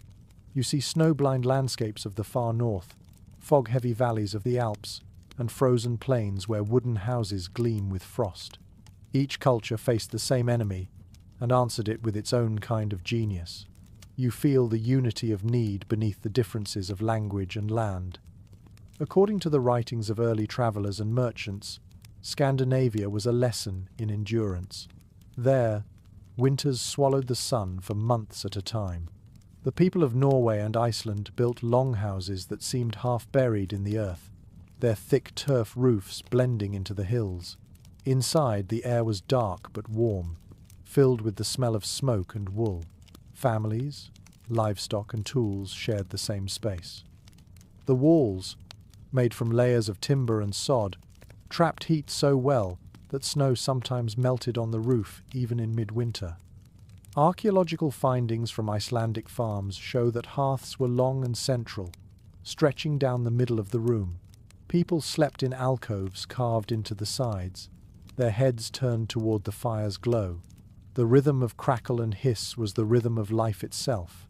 Speaker 1: You see snow-blind landscapes of the far north, fog-heavy valleys of the Alps, and frozen plains where wooden houses gleam with frost. Each culture faced the same enemy and answered it with its own kind of genius. You feel the unity of need beneath the differences of language and land. According to the writings of early travelers and merchants, Scandinavia was a lesson in endurance. There, winters swallowed the sun for months at a time. The people of Norway and Iceland built longhouses that seemed half buried in the earth, their thick turf roofs blending into the hills. Inside, the air was dark but warm, filled with the smell of smoke and wool. Families, livestock and tools shared the same space. The walls, made from layers of timber and sod, trapped heat so well that snow sometimes melted on the roof even in midwinter. Archaeological findings from Icelandic farms show that hearths were long and central, stretching down the middle of the room. People slept in alcoves carved into the sides, their heads turned toward the fire's glow. The rhythm of crackle and hiss was the rhythm of life itself.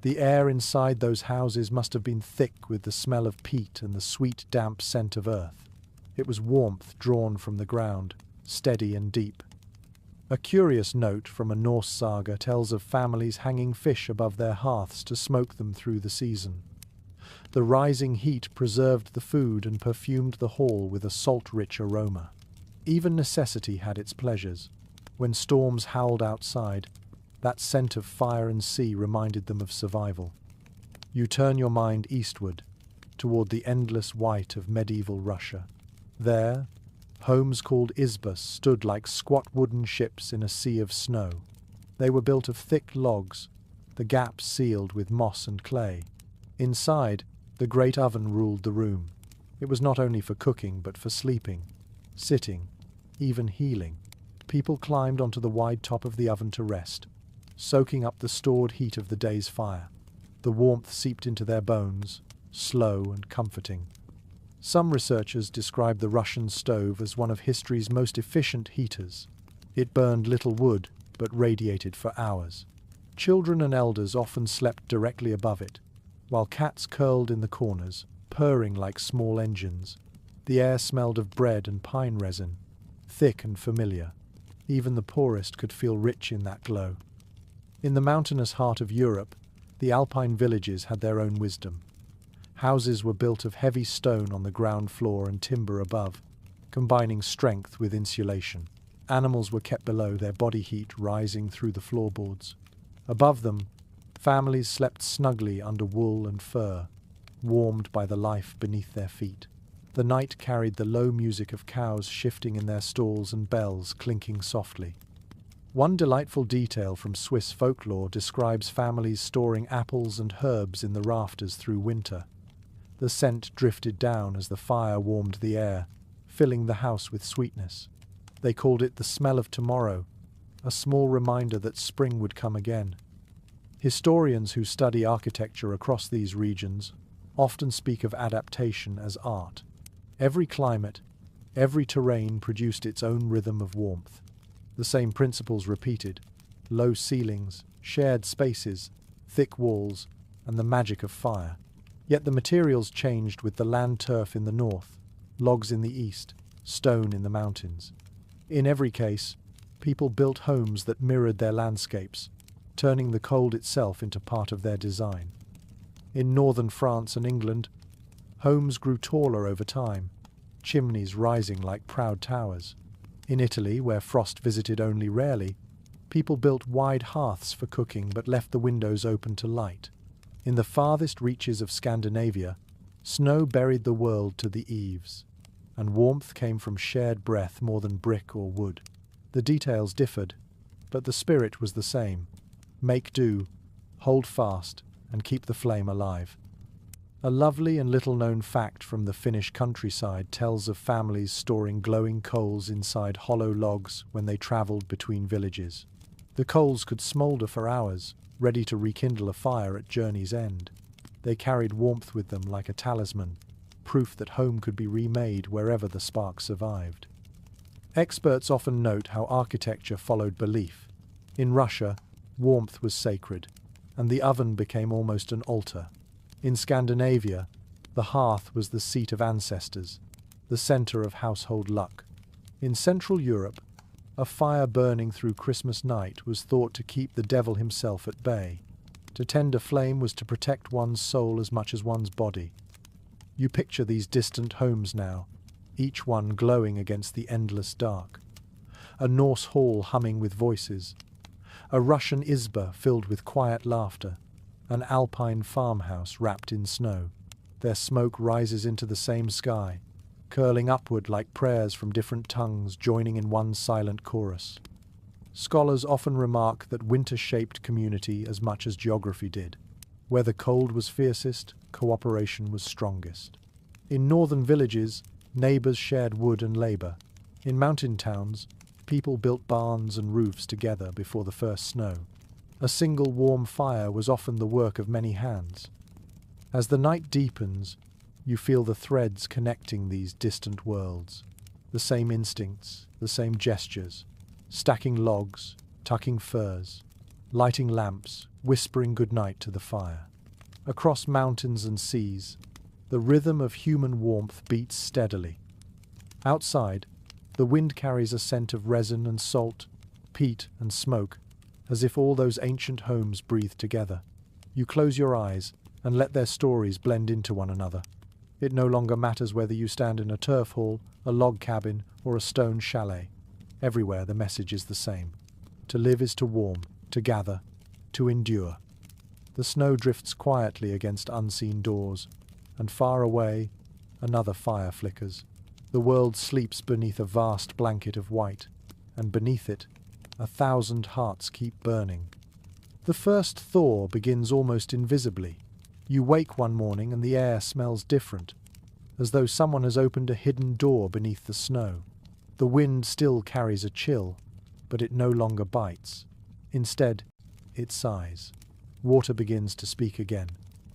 Speaker 1: The air inside those houses must have been thick with the smell of peat and the sweet, damp scent of earth. It was warmth drawn from the ground, steady and deep. A curious note from a Norse saga tells of families hanging fish above their hearths to smoke them through the season. The rising heat preserved the food and perfumed the hall with a salt-rich aroma. Even necessity had its pleasures. When storms howled outside, that scent of fire and sea reminded them of survival. You turn your mind eastward, toward the endless white of medieval Russia. There, homes called izbas stood like squat wooden ships in a sea of snow. They were built of thick logs, the gaps sealed with moss and clay. Inside, the great oven ruled the room. It was not only for cooking but for sleeping, sitting, even healing. People climbed onto the wide top of the oven to rest, soaking up the stored heat of the day's fire. The warmth seeped into their bones, slow and comforting. Some researchers describe the Russian stove as one of history's most efficient heaters. It burned little wood, but radiated for hours. Children and elders often slept directly above it, while cats curled in the corners, purring like small engines. The air smelled of bread and pine resin, thick and familiar. Even the poorest could feel rich in that glow. In the mountainous heart of Europe, the alpine villages had their own wisdom. Houses were built of heavy stone on the ground floor and timber above, combining strength with insulation. Animals were kept below, their body heat rising through the floorboards. Above them, families slept snugly under wool and fur, warmed by the life beneath their feet. The night carried the low music of cows shifting in their stalls and bells clinking softly. One delightful detail from Swiss folklore describes families storing apples and herbs in the rafters through winter. The scent drifted down as the fire warmed the air, filling the house with sweetness. They called it the smell of tomorrow, a small reminder that spring would come again. Historians who study architecture across these regions often speak of adaptation as art. Every climate, every terrain produced its own rhythm of warmth. The same principles repeated: low ceilings, shared spaces, thick walls, and the magic of fire. Yet the materials changed with the land turf in the north, logs in the east, stone in the mountains. In every case, people built homes that mirrored their landscapes, turning the cold itself into part of their design. In northern France and England, homes grew taller over time, chimneys rising like proud towers. In Italy, where frost visited only rarely, people built wide hearths for cooking but left the windows open to light. In the farthest reaches of Scandinavia, snow buried the world to the eaves, and warmth came from shared breath more than brick or wood. The details differed, but the spirit was the same: make do, hold fast, and keep the flame alive. A lovely and little-known fact from the Finnish countryside tells of families storing glowing coals inside hollow logs when they travelled between villages. The coals could smoulder for hours, ready to rekindle a fire at journey's end. They carried warmth with them like a talisman, proof that home could be remade wherever the spark survived. Experts often note how architecture followed belief. In Russia, warmth was sacred, and the oven became almost an altar. In Scandinavia, the hearth was the seat of ancestors, the centre of household luck. In Central Europe, a fire burning through Christmas night was thought to keep the devil himself at bay. To tend a flame was to protect one's soul as much as one's body. You picture these distant homes now, each one glowing against the endless dark. A Norse hall humming with voices, a Russian izba filled with quiet laughter, an alpine farmhouse wrapped in snow. Their smoke rises into the same sky, curling upward like prayers from different tongues joining in one silent chorus. Scholars often remark that winter shaped community as much as geography did. Where the cold was fiercest, cooperation was strongest. In northern villages, neighbors shared wood and labor. In mountain towns, people built barns and roofs together before the first snow. A single warm fire was often the work of many hands. As the night deepens, you feel the threads connecting these distant worlds. The same instincts, the same gestures, stacking logs, tucking furs, lighting lamps, whispering goodnight to the fire. Across mountains and seas, the rhythm of human warmth beats steadily. Outside, the wind carries a scent of resin and salt, peat and smoke, as if all those ancient homes breathe together. You close your eyes and let their stories blend into one another. It no longer matters whether you stand in a turf hall, a log cabin, or a stone chalet. Everywhere the message is the same. To live is to warm, to gather, to endure. The snow drifts quietly against unseen doors, and far away, another fire flickers. The world sleeps beneath a vast blanket of white, and beneath it, 1,000 hearts keep burning. The first thaw begins almost invisibly. You wake one morning and the air smells different, as though someone has opened a hidden door beneath the snow. The wind still carries a chill, but it no longer bites. Instead, it sighs. Water begins to speak again,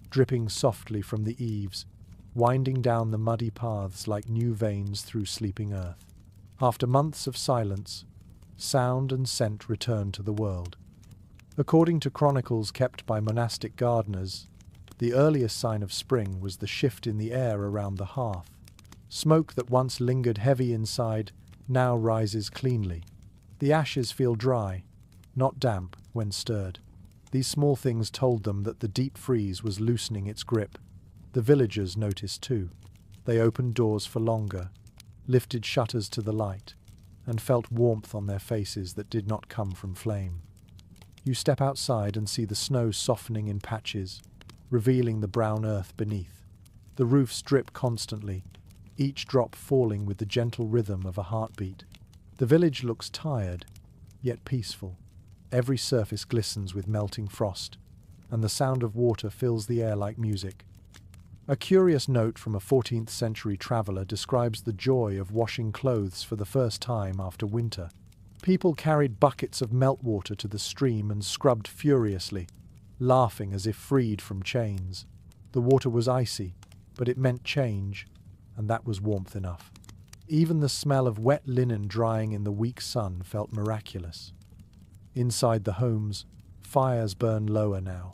Speaker 1: dripping softly from the eaves, winding down the muddy paths like new veins through sleeping earth. After months of silence, sound and scent return to the world. According to chronicles kept by monastic gardeners, the earliest sign of spring was the shift in the air around the hearth. Smoke that once lingered heavy inside now rises cleanly. The ashes feel dry, not damp, when stirred. These small things told them that the deep freeze was loosening its grip. The villagers noticed too. They opened doors for longer, lifted shutters to the light, and felt warmth on their faces that did not come from flame. You step outside and see the snow softening in patches, revealing the brown earth beneath. The roofs drip constantly, each drop falling with the gentle rhythm of a heartbeat. The village looks tired, yet peaceful. Every surface glistens with melting frost, and the sound of water fills the air like music. A curious note from a 14th century traveller describes the joy of washing clothes for the first time after winter. People carried buckets of meltwater to the stream and scrubbed furiously, laughing as if freed from chains. The water was icy, but it meant change, and that was warmth enough. Even the smell of wet linen drying in the weak sun felt miraculous. Inside the homes, fires burn lower now.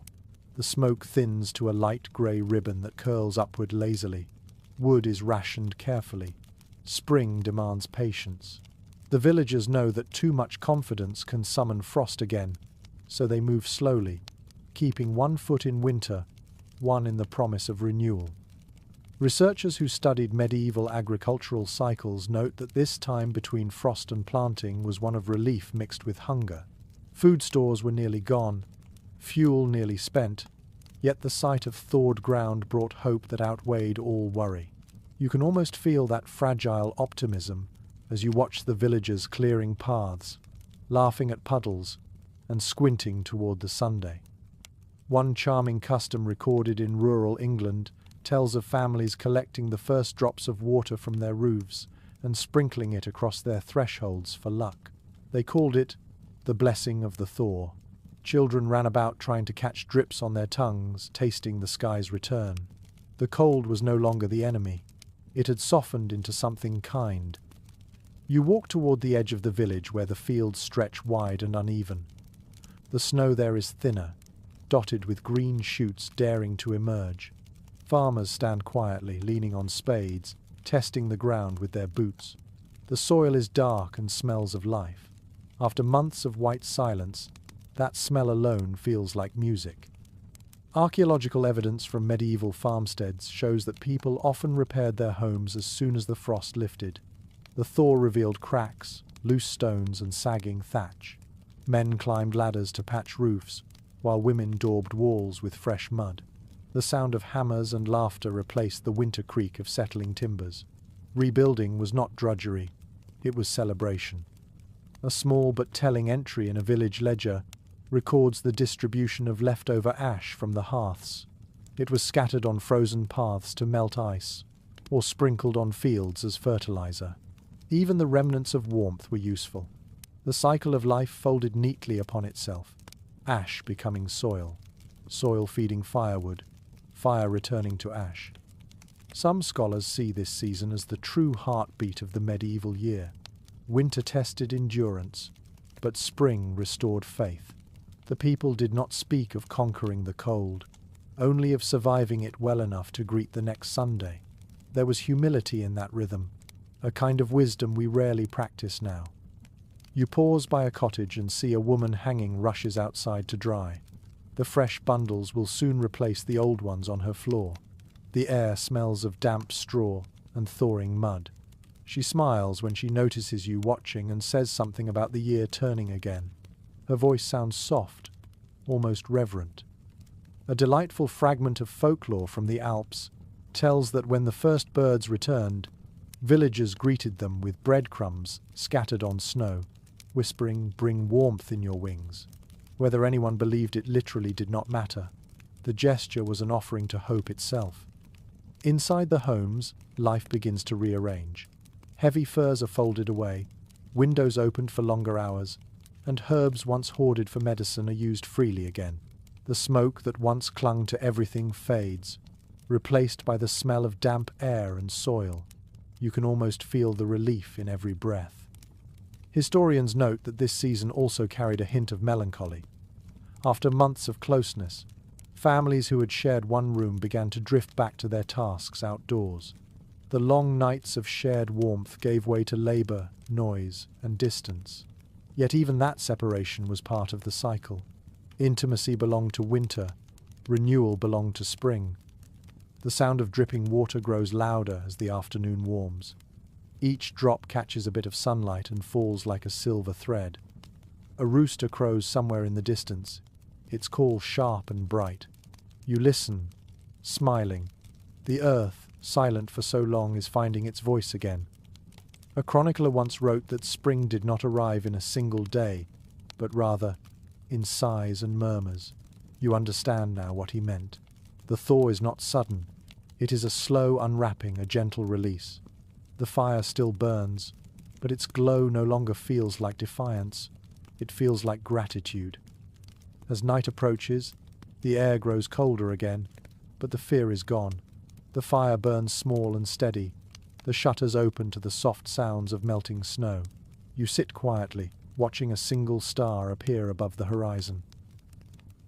Speaker 1: The smoke thins to a light grey ribbon that curls upward lazily. Wood is rationed carefully. Spring demands patience. The villagers know that too much confidence can summon frost again, so they move slowly, keeping one foot in winter, one in the promise of renewal. Researchers who studied medieval agricultural cycles note that this time between frost and planting was one of relief mixed with hunger. Food stores were nearly gone, fuel nearly spent, yet the sight of thawed ground brought hope that outweighed all worry. You can almost feel that fragile optimism as you watch the villagers clearing paths, laughing at puddles, and squinting toward the Sunday. One charming custom recorded in rural England tells of families collecting the first drops of water from their roofs and sprinkling it across their thresholds for luck. They called it the blessing of the thaw. Children ran about trying to catch drips on their tongues, tasting the sky's return. The cold was no longer the enemy. It had softened into something kind. You walk toward the edge of the village where the fields stretch wide and uneven. The snow there is thinner, dotted with green shoots daring to emerge. Farmers stand quietly, leaning on spades, testing the ground with their boots. The soil is dark and smells of life. After months of white silence, that smell alone feels like music. Archaeological evidence from medieval farmsteads shows that people often repaired their homes as soon as the frost lifted. The thaw revealed cracks, loose stones, and sagging thatch. Men climbed ladders to patch roofs, while women daubed walls with fresh mud. The sound of hammers and laughter replaced the winter creak of settling timbers. Rebuilding was not drudgery, it was celebration. A small but telling entry in a village ledger records the distribution of leftover ash from the hearths. It was scattered on frozen paths to melt ice, or sprinkled on fields as fertilizer. Even the remnants of warmth were useful. The cycle of life folded neatly upon itself. Ash becoming soil, soil feeding firewood, fire returning to ash. Some scholars see this season as the true heartbeat of the medieval year. Winter tested endurance, but spring restored faith. The people did not speak of conquering the cold, only of surviving it well enough to greet the next Sunday. There was humility in that rhythm, a kind of wisdom we rarely practice now. You pause by a cottage and see a woman hanging rushes outside to dry. The fresh bundles will soon replace the old ones on her floor. The air smells of damp straw and thawing mud. She smiles when she notices you watching and says something about the year turning again. Her voice sounds soft, almost reverent. A delightful fragment of folklore from the Alps tells that when the first birds returned, villagers greeted them with breadcrumbs scattered on snow, whispering, "Bring warmth in your wings." Whether anyone believed it literally did not matter. The gesture was an offering to hope itself. Inside the homes, life begins to rearrange. Heavy furs are folded away, windows opened for longer hours, and herbs once hoarded for medicine are used freely again. The smoke that once clung to everything fades, replaced by the smell of damp air and soil. You can almost feel the relief in every breath. Historians note that this season also carried a hint of melancholy. After months of closeness, families who had shared one room began to drift back to their tasks outdoors. The long nights of shared warmth gave way to labor, noise, and distance. Yet even that separation was part of the cycle. Intimacy belonged to winter, renewal belonged to spring. The sound of dripping water grows louder as the afternoon warms. Each drop catches a bit of sunlight and falls like a silver thread. A rooster crows somewhere in the distance, its call sharp and bright. You listen, smiling. The earth, silent for so long, is finding its voice again. A chronicler once wrote that spring did not arrive in a single day, but rather in sighs and murmurs. You understand now what he meant. The thaw is not sudden. It is a slow unwrapping, a gentle release. The fire still burns, but its glow no longer feels like defiance. It feels like gratitude. As night approaches, the air grows colder again, but the fear is gone. The fire burns small and steady. The shutters open to the soft sounds of melting snow. You sit quietly, watching a single star appear above the horizon.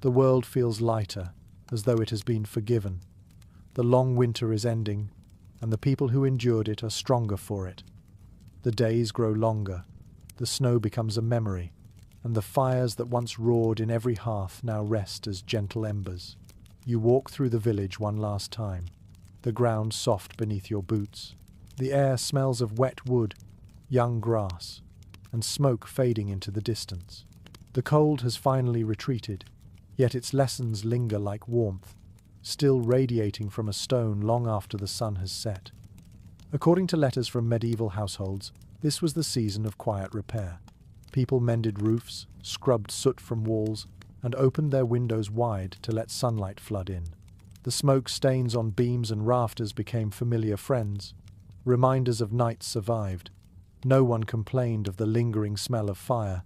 Speaker 1: The world feels lighter, as though it has been forgiven. The long winter is ending, and the people who endured it are stronger for it. The days grow longer, the snow becomes a memory, and the fires that once roared in every hearth now rest as gentle embers. You walk through the village one last time, the ground soft beneath your boots. The air smells of wet wood, young grass, and smoke fading into the distance. The cold has finally retreated, yet its lessons linger like warmth, still radiating from a stone long after the sun has set. According to letters from medieval households, this was the season of quiet repair. People mended roofs, scrubbed soot from walls, and opened their windows wide to let sunlight flood in. The smoke stains on beams and rafters became familiar friends. Reminders of nights survived. No one complained of the lingering smell of fire.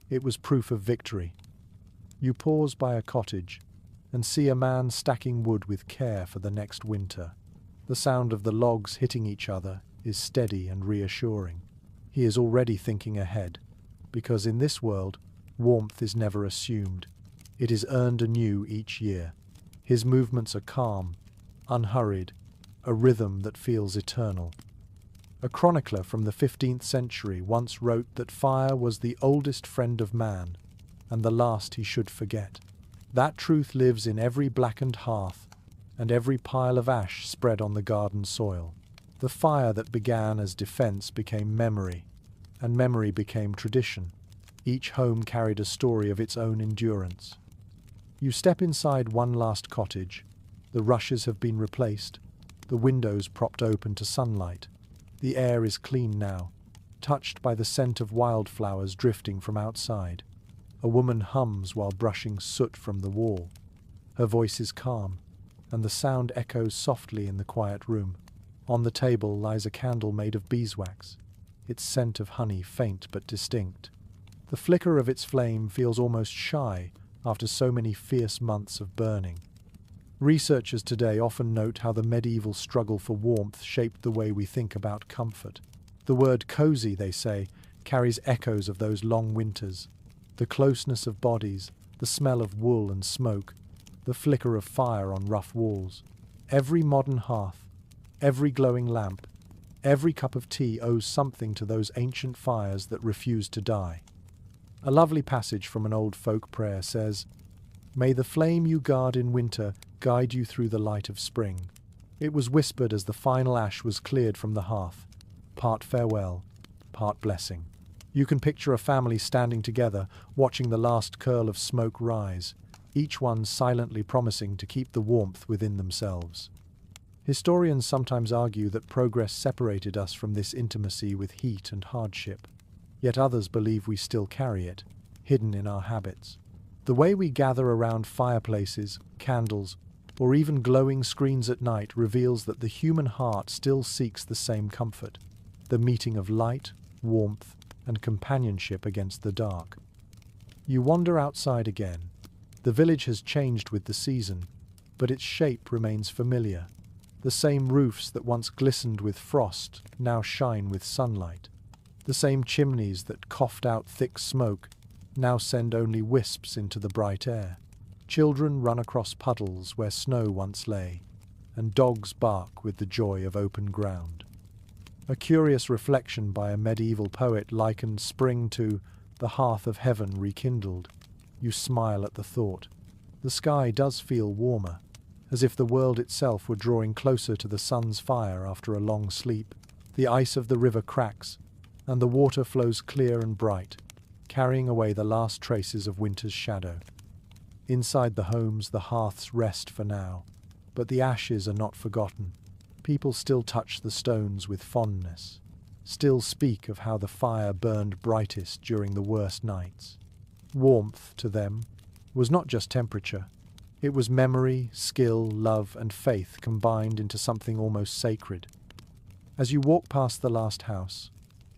Speaker 1: It was proof of victory. You pause by a cottage and see a man stacking wood with care for the next winter. The sound of the logs hitting each other is steady and reassuring. He is already thinking ahead, because in this world, warmth is never assumed. It is earned anew each year. His movements are calm, unhurried, a rhythm that feels eternal. A chronicler from the 15th century once wrote that fire was the oldest friend of man, and the last he should forget. That truth lives in every blackened hearth and every pile of ash spread on the garden soil. The fire that began as defense became memory, and memory became tradition. Each home carried a story of its own endurance. You step inside one last cottage. The rushes have been replaced, the windows propped open to sunlight. The air is clean now, touched by the scent of wildflowers drifting from outside. A woman hums while brushing soot from the wall. Her voice is calm, and the sound echoes softly in the quiet room. On the table lies a candle made of beeswax, its scent of honey faint but distinct. The flicker of its flame feels almost shy after so many fierce months of burning. Researchers today often note how the medieval struggle for warmth shaped the way we think about comfort. The word cozy, they say, carries echoes of those long winters. The closeness of bodies, the smell of wool and smoke, the flicker of fire on rough walls. Every modern hearth, every glowing lamp, every cup of tea owes something to those ancient fires that refused to die. A lovely passage from an old folk prayer says, "May the flame you guard in winter guide you through the light of spring." It was whispered as the final ash was cleared from the hearth, part farewell, part blessing. You can picture a family standing together, watching the last curl of smoke rise, each one silently promising to keep the warmth within themselves. Historians sometimes argue that progress separated us from this intimacy with heat and hardship, yet others believe we still carry it, hidden in our habits. The way we gather around fireplaces, candles, or even glowing screens at night reveals that the human heart still seeks the same comfort, the meeting of light, warmth, and companionship against the dark. You wander outside again. The village has changed with the season, but its shape remains familiar. The same roofs that once glistened with frost now shine with sunlight. The same chimneys that coughed out thick smoke now send only wisps into the bright air. Children run across puddles where snow once lay, and dogs bark with the joy of open ground. A curious reflection by a medieval poet likened spring to the hearth of heaven rekindled. You smile at the thought. The sky does feel warmer, as if the world itself were drawing closer to the sun's fire after a long sleep. The ice of the river cracks, and the water flows clear and bright, carrying away the last traces of winter's shadow. Inside the homes, the hearths rest for now, but the ashes are not forgotten. People still touch the stones with fondness, still speak of how the fire burned brightest during the worst nights. Warmth, to them, was not just temperature. It was memory, skill, love, and faith combined into something almost sacred. As you walk past the last house,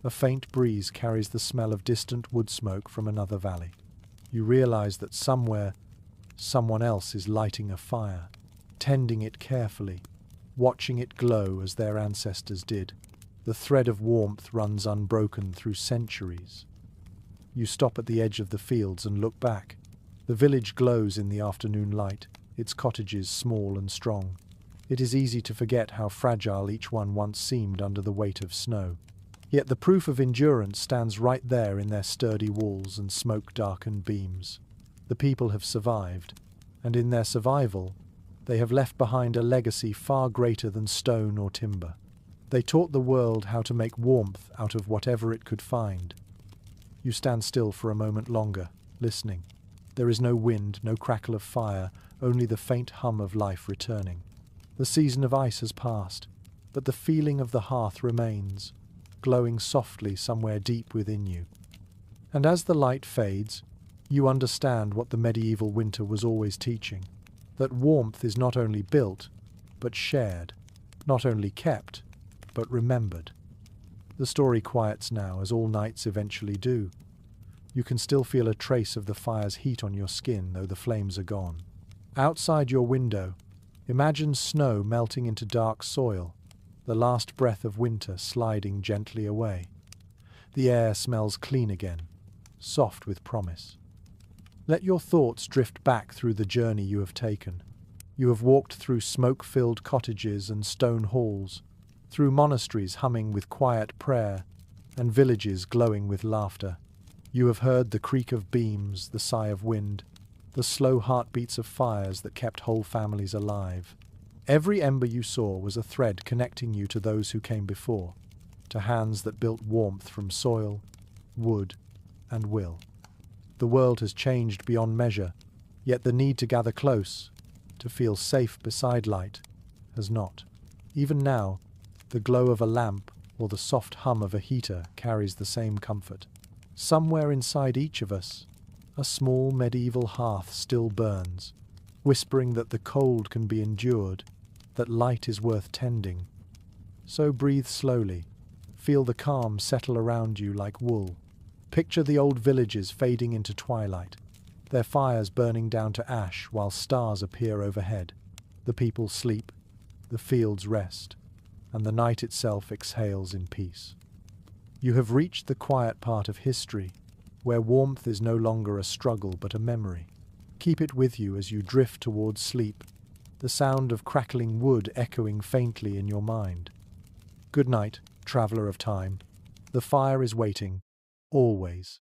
Speaker 1: a faint breeze carries the smell of distant wood smoke from another valley. You realize that somewhere, someone else is lighting a fire, tending it carefully, watching it glow as their ancestors did. The thread of warmth runs unbroken through centuries. You stop at the edge of the fields and look back. The village glows in the afternoon light, its cottages small and strong. It is easy to forget how fragile each one once seemed under the weight of snow. Yet the proof of endurance stands right there in their sturdy walls and smoke-darkened beams. The people have survived, and in their survival, they have left behind a legacy far greater than stone or timber. They taught the world how to make warmth out of whatever it could find. You stand still for a moment longer, listening. There is no wind, no crackle of fire, only the faint hum of life returning. The season of ice has passed, but the feeling of the hearth remains, glowing softly somewhere deep within you. And as the light fades, you understand what the medieval winter was always teaching, that warmth is not only built, but shared, not only kept, but remembered. The story quiets now, as all nights eventually do. You can still feel a trace of the fire's heat on your skin, though the flames are gone. Outside your window, imagine snow melting into dark soil, the last breath of winter sliding gently away. The air smells clean again, soft with promise. Let your thoughts drift back through the journey you have taken. You have walked through smoke-filled cottages and stone halls, through monasteries humming with quiet prayer, and villages glowing with laughter. You have heard the creak of beams, the sigh of wind, the slow heartbeats of fires that kept whole families alive. Every ember you saw was a thread connecting you to those who came before, to hands that built warmth from soil, wood, and will. The world has changed beyond measure, yet the need to gather close, to feel safe beside light, has not. Even now, the glow of a lamp or the soft hum of a heater carries the same comfort. Somewhere inside each of us, a small medieval hearth still burns, whispering that the cold can be endured, that light is worth tending. So breathe slowly. Feel the calm settle around you like wool. Picture the old villages fading into twilight, their fires burning down to ash while stars appear overhead. The people sleep, the fields rest, and the night itself exhales in peace. You have reached the quiet part of history, where warmth is no longer a struggle but a memory. Keep it with you as you drift towards sleep, the sound of crackling wood echoing faintly in your mind. Good night, traveler of time. The fire is waiting, always.